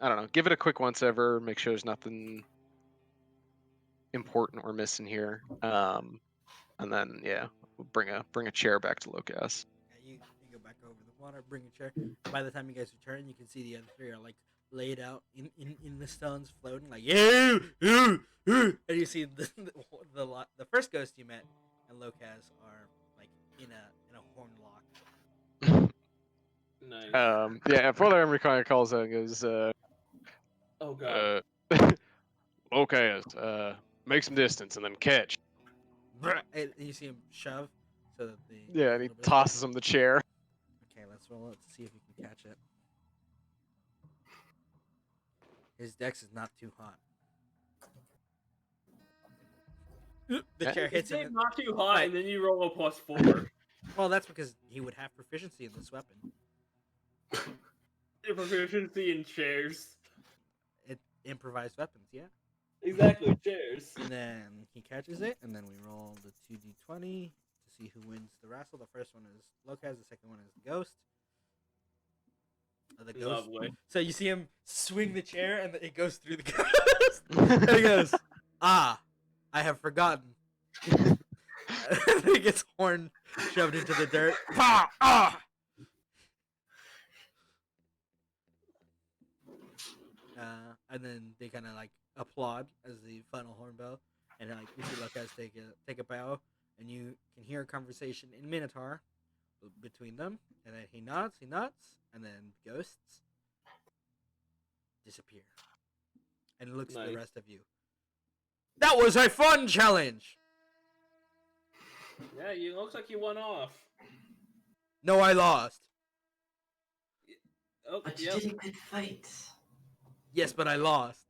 I don't know. Give it a quick once over. Make sure there's nothing important we're missing here. And then yeah, we'll bring a chair back to Locas. Yeah, you go back over the water, bring a chair. By the time you guys return, you can see the other three are like laid out in the stones, floating like and you see the first ghost you met and Locas are like in a horn lock. Nice. Yeah. Brother Emery kind of calls out and goes, Oh god. Locas, make some distance and then catch. And you see him shove so that the Yeah, and he tosses him the chair. Okay, let's roll it to see if you can catch it. His dex is not too hot. The chair hits It's him. not too hot, and then you roll a +4. Well, that's because he would have proficiency in this weapon. Proficiency in chairs. Improvised weapons, yeah. Exactly, chairs. And then he catches it, and then we roll the 2d20 to see who wins the wrestle. The first one is Locas, the second one is the ghost. The ghost. Lovely. So you see him swing the chair, and it goes through the ghost. And he goes, "Ah, I have forgotten." And he gets horn shoved into the dirt. And then they kind of like applaud as the final horn bell, and like you see Locas take a bow, and you can hear a conversation in Minotaur between them, and then he nods, and then ghosts disappear, and looks at the rest of you. That was a fun challenge. Yeah, you looks like you won off. No, I lost. Oh, But you yep. did a good fight. Yes, but I lost.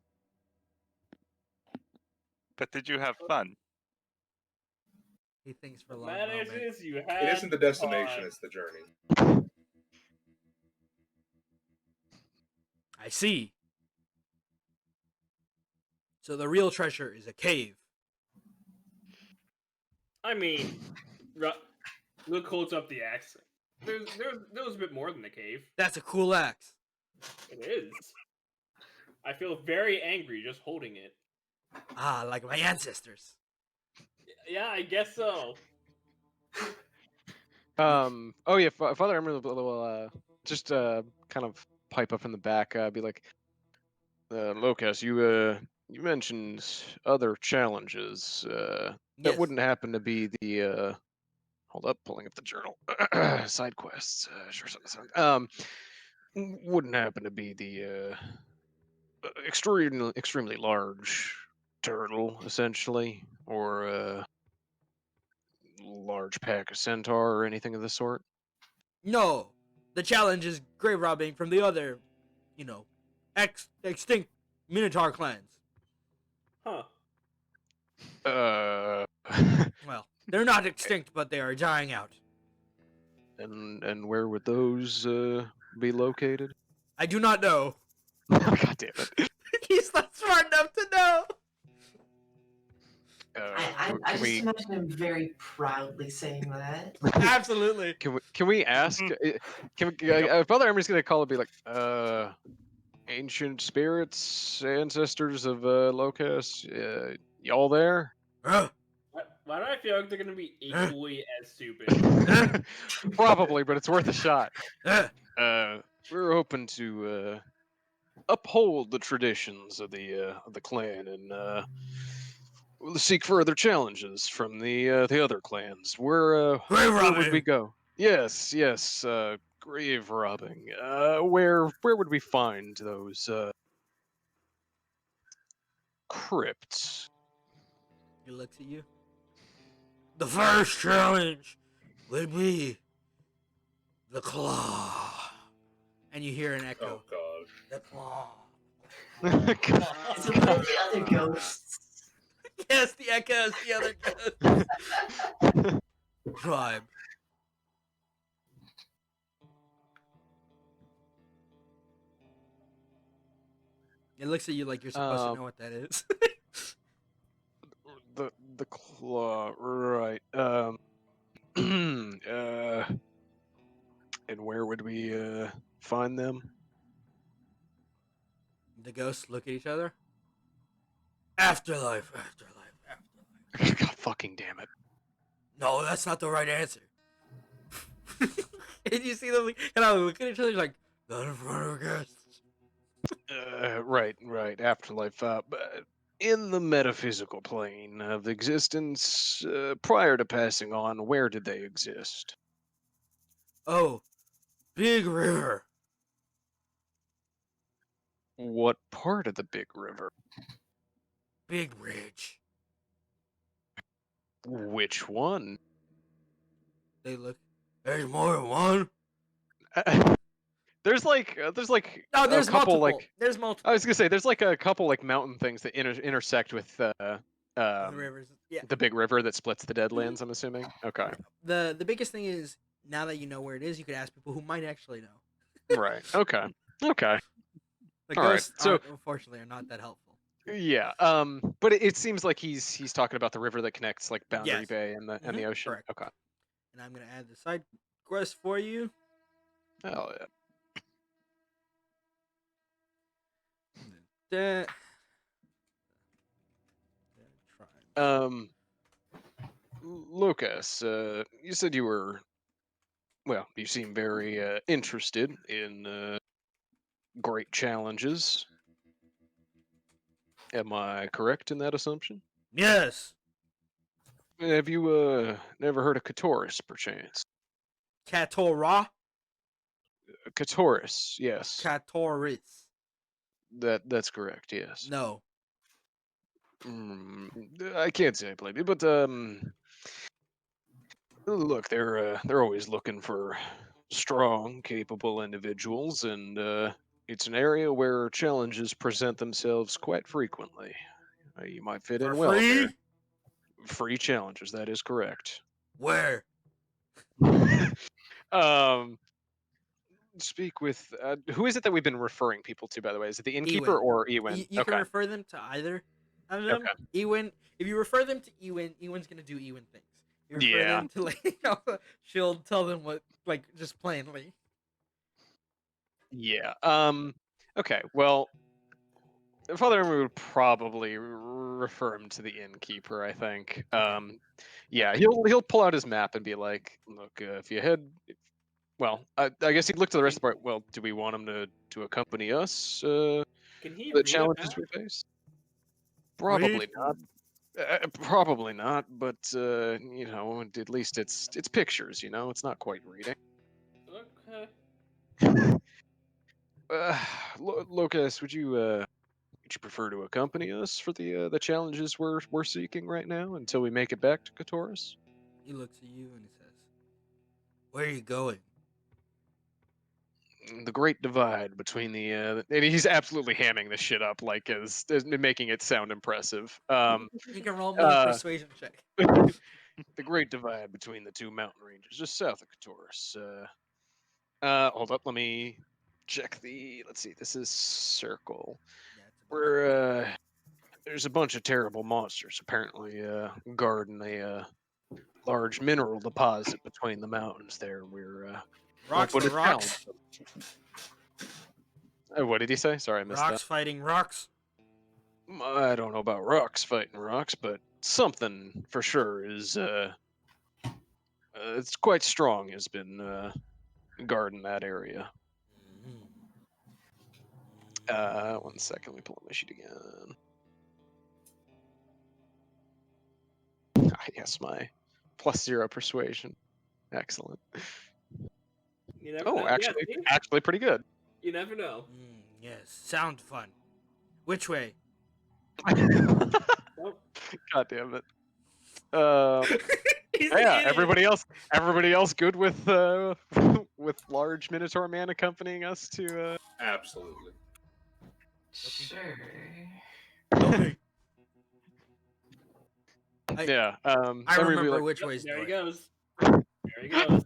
But did you have fun? He thinks for a What long matters moment. is you It had isn't the destination; fun. it's the journey. I see. So the real treasure is a cave. I mean, Luke holds up the axe. There's a bit more than the cave. That's a cool axe. It is. I feel very angry just holding it. Ah, like my ancestors. Yeah, I guess so. Oh yeah, Father Emerald will just kind of pipe up in the back, be like, Locas, you mentioned other challenges. That Yes. wouldn't happen to be the hold up, pulling up the journal. Side quests, sure, wouldn't happen to be the extremely large turtle, essentially, or large pack of centaur or anything of the sort. No. The challenge is grave robbing from the other, extinct Minotaur clans. Huh. Uh, Well, they're not extinct, but they are dying out. and where would those be located? I do not know. God damn it! He's not smart enough to know. I Can just we imagine him very proudly saying that. Absolutely. can we ask? Can we? Father Emery's gonna call and be like, ancient spirits, ancestors of Locus, y'all there? Why do I feel like they're gonna be equally as stupid? Probably, but it's worth a shot. Uh, We're hoping to uphold the traditions of the clan and we'll seek further challenges from the other clans. Where would we go? Yes, grave robbing. Where would we find those crypts? He looks at you. The first challenge would be the claw. And you hear an echo. Oh god. The claw. It's one of the other ghosts. Yes, the echoes, the other ghosts. Tribe. It looks at you like you're supposed to know what that is. the claw, right? And where would we find them? The ghosts look at each other. Afterlife. God fucking damn it! No, that's not the right answer. And you see them kind of look at each other like, not in front of ghosts. Right. Afterlife. But in the metaphysical plane of existence, prior to passing on, where did they exist? Oh, big river. What part of the big river? Big ridge. Which one? They look. There's more than one. there's like No, a there's couple multiple. like There's I multiple. was gonna say there's like a couple like mountain things that intersect with The rivers. Yeah. the big river that splits the Deadlands. I'm assuming. Okay. The biggest thing is now that you know where it is, you could ask people who might actually know. Right. Okay. The All right, ghosts, so- unfortunately, are not that helpful. Yeah. But it seems like he's talking about the river that connects like Boundary Yes. Bay and the ocean. Correct. Okay. And I'm gonna add the side quest for you. Hell yeah. That. Lucas, you said you seem very interested in great challenges. Am I correct in that assumption? Yes. Have you never heard of Katoris, perchance? Katora. Katoris, yes. Katoris. That's correct, yes. No. I can't say I blame you, but look, they're always looking for strong, capable individuals, and it's an area where challenges present themselves quite frequently. You might fit For in well there. free? Free challenges, that is correct. Where? um, speak with who is it that we've been referring people to? By the way, is it the innkeeper Ewan. or Ewan? You can Okay, refer them to either of them. okay, Ewan, if you refer them to Ewan, Ewan's gonna do Ewan things. You refer yeah, them to like, she'll tell them what, like, just plainly. yeah. Okay, well, Father Emery would probably refer him to the innkeeper. I think. Yeah, he'll pull out his map and be like, "Look, if you head, well, I guess he'd look to the rest of the part. Well, do we want him to accompany us? Can he The read a challenges map? we face? Read. Probably not. Probably not. But at least it's pictures. It's not quite reading. Okay. Uh, Locus, would you prefer to accompany us for the challenges we're seeking right now until we make it back to Katoris? He looks at you and he says, "Where are you going?" The great divide between and he's absolutely hamming this shit up like as making it sound impressive. You can roll me a Uh, persuasion check. the great divide between the two mountain ranges just south of Katoris. Hold up, let me check let's see, this is circle. Yeah, it's a bit. Where there's a bunch of terrible monsters apparently guarding a large mineral deposit between the mountains there. We're Rocks hoping for to challenge rocks. them. What did he say? Sorry, I missed Rocks fighting rocks. that. I don't know about rocks fighting rocks, but something for sure is it's quite strong. Has been guarding that area. One second, let me pull up my sheet again. Yes, my +0 persuasion. Excellent. You never Oh, know. actually, Yeah, see? actually pretty good. You never know. Yes, sound fun. Which way? Nope. God damn it. He's an Yeah, idiot. everybody else good with with large Minotaur man accompanying us to Absolutely. Sure. Tell me. yeah. I everybody remember like, which Yep, way's there he north. goes. There he goes.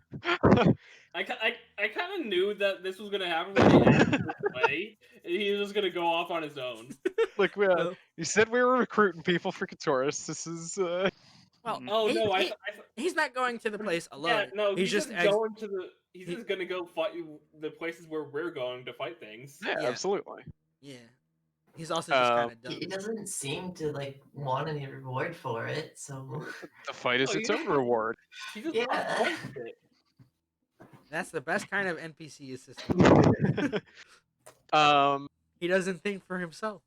I kind of knew that this was gonna happen when he asked this way. He was just gonna go off on his own. Look, Well, you said we were recruiting people for Katoris. This is well, Oh no, he's not going to the place yeah, alone. no, he's just going to the. He's he- just gonna go fight the places where we're going to fight things. yeah, Yeah. absolutely. yeah. He's also just kind of dumb. He doesn't seem to like want any reward for it, so The fight is Oh, its you own know- reward. He just Yeah. wants it. That's the best kind of NPC assistant. um, He doesn't think for himself.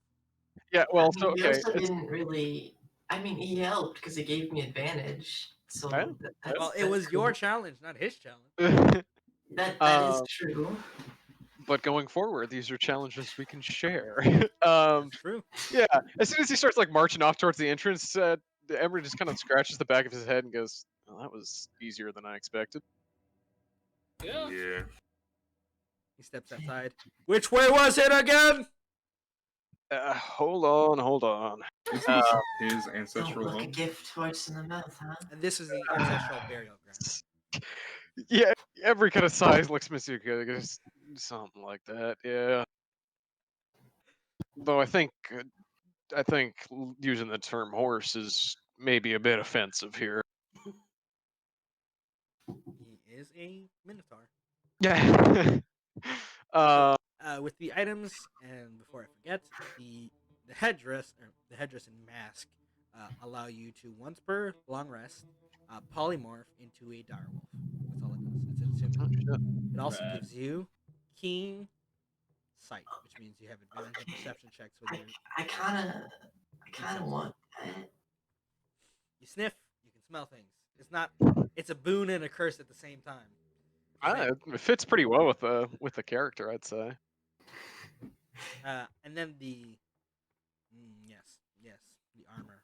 yeah. I Well, mean, so he okay. also didn't really. I mean, he helped because he gave me advantage. So Yeah, that's Well, it that's was your cool. challenge, not his challenge. That is true. But going forward, these are challenges we can share. That's true. Yeah. As soon as he starts like marching off towards the entrance, Emery just kind of scratches the back of his head and goes, "Well, that was easier than I expected." Yeah. Yeah. He steps outside. Which way was it again? Hold on. Is Uh, his Don't ancestral look a home? gift horse in the mouth, huh? And this is the ancestral burial ground. Yeah, every kind of size looks Metsuka, goes something like that. Yeah. Though I think using the term horse is maybe a bit offensive here. He is a minotaur. Yeah. With the items, and before I forget, the headdress and mask allow you to once per long rest polymorph into a direwolf. That's all it does. It's an Oh, attunement. shit. It also Rad. gives you keen sight, which means you have advantage on perception checks with your. I kind of want that. You sniff, you can smell things. It's a boon and a curse at the same time. It fits pretty well with the character, I'd say. And then yes, the armor.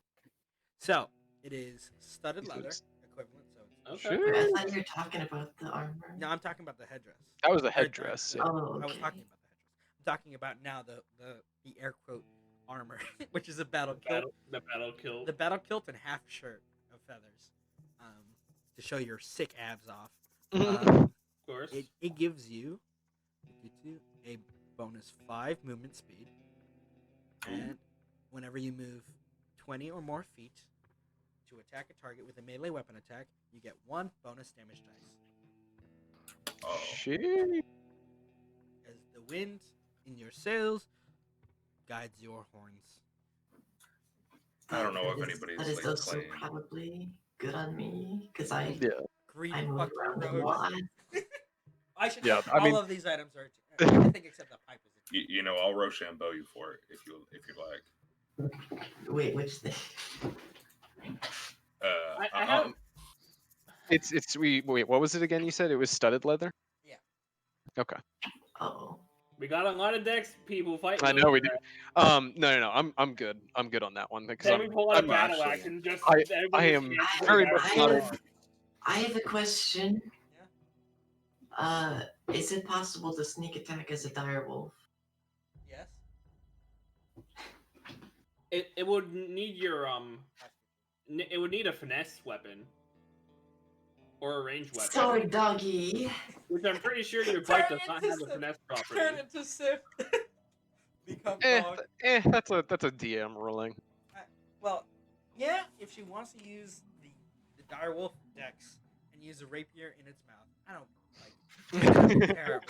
So it is studded leather equivalent. So it's Okay. Wait, I Shit. thought you were talking about the armor. No, I'm talking about the headdress. That was the Or headdress. the- Yeah. Oh, I was okay. talking about the headdress. I'm talking about now the air quote armor, which is a battle kilt. The battle kilt. The battle kilt and half shirt of feathers, to show your sick abs off. Of course. It gives you a bonus 5 movement speed, and whenever you move 20 or more feet to attack a target with a melee weapon attack, you get 1 bonus damage dice. Oh, Shit. As the wind in your sails guides your horns. I don't know That if is- anybody's That is like also playing. probably good on me because I Yeah. Greedy move fucking around a rogues. lot. I should. Yeah, All I mean- of these items are. I think except the pipe is. You know, I'll Rochambeau you for it if you like. Wait, which thing? I have. It's wait, what was it again? You said it was studded leather? Yeah. Okay. Oh, We got a lot of decks people fighting. I know we over do. there. No. I'm good. I'm good on that one because Then we pull out a I'm battle actually- axe and just. I everybody am just gets very the much battle not axe. I have a question. Is it possible to sneak attack as a direwolf? Yes. It would need your It would need a finesse weapon. Or a ranged weapon. Sword doggy. Which I'm pretty sure your bike does Turn not into have a Sif. finesse property. Turn into Sif. Become dog. that's a DM ruling. Well, yeah, if she wants to use the direwolf dex and use a rapier in its mouth, I don't like. It's terrible.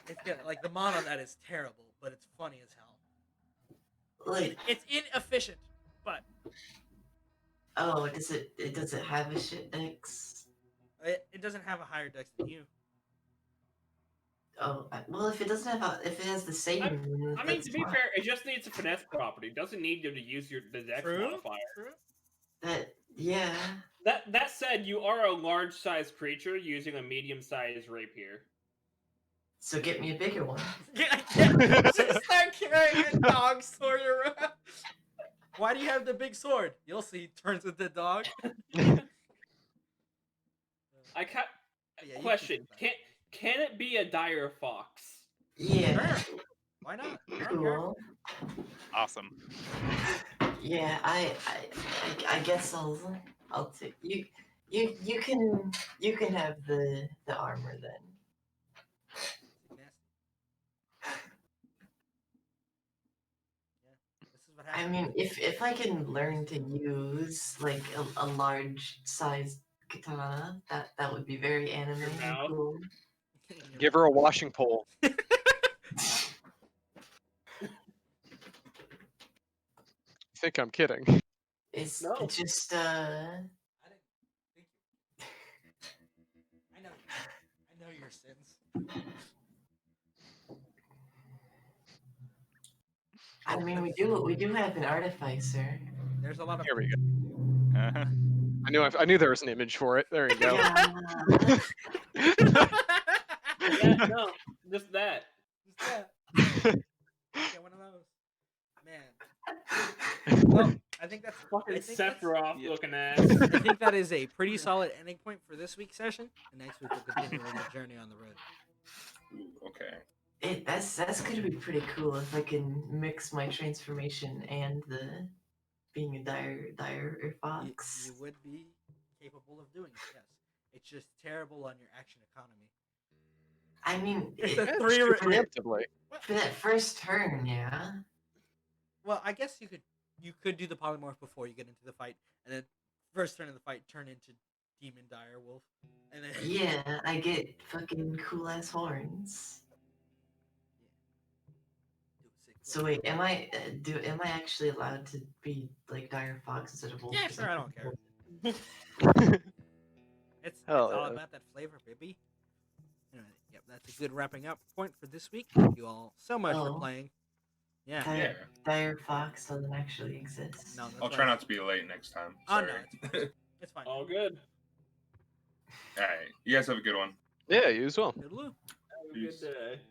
It's good. Like the mod on that is terrible, but it's funny as hell. Like, It's inefficient, but oh, does it have a shit dex? it doesn't have a higher dex than you. Oh, well, if it has the same. I mean, that's to be fine. fair, it just needs a finesse property. It doesn't need you to use the dex modifier. Yeah. That said, you are a large-sized creature using a medium-sized rapier. So get me a bigger one. Just start carrying a dog sword around. Why do you have the big sword? You'll see. Turns into dog. I ca- Yeah, you Question: keep Can it be a dire fox? Yeah. Sure. Why not? I don't care. Cool. Awesome. Yeah, I guess I'll take you. You can have the armor then. This is what I happens. mean, if I can learn to use like a large sized katana, that would be very anime and mouth. cool. Give her a washing pole. Think I'm kidding. It's No. just I didn't think you. I know your sins. I mean we do have an artificer. There's a lot of. Here we go. Uh-huh. I knew there was an image for it. There you go. Yeah. Yeah, no, just that. Just that. Get one of those. Man. Well, I think that's Fucking I think that's- Sephiroth Yeah. looking ass. I think that is a pretty solid ending point for this week's session. And next week we'll continue on the journey on the road. Ooh, okay. That's gonna be pretty cool if I can mix my transformation and the being a dire You, fox. you would be capable of doing it, yes. It's just terrible on your action economy. I mean, It's it- a That's three true re- preemptively. for that first turn, yeah. Well, I guess you could do the polymorph before you get into the fight, and then first turn of the fight turn into demon dire wolf, and then Yeah, I get fucking cool ass horns. do a sick So flip. wait, am I actually allowed to be like dire fox instead of wolf? Yeah, 'Cause sure, I I'm don't care. cool. It's Hell all yeah. about that flavor, baby. Anyway, yep, that's a good wrapping up point for this week. Thank you all so much for Oh. playing. Yeah. Dire, Yeah. dire fox doesn't actually exist. No, that's I'll why try I- not to be late next time. Oh, no, Sorry. It's fine. All good. All right. You guys have a good one. Yeah, you as well. Toodaloo. Have a Peace. good day.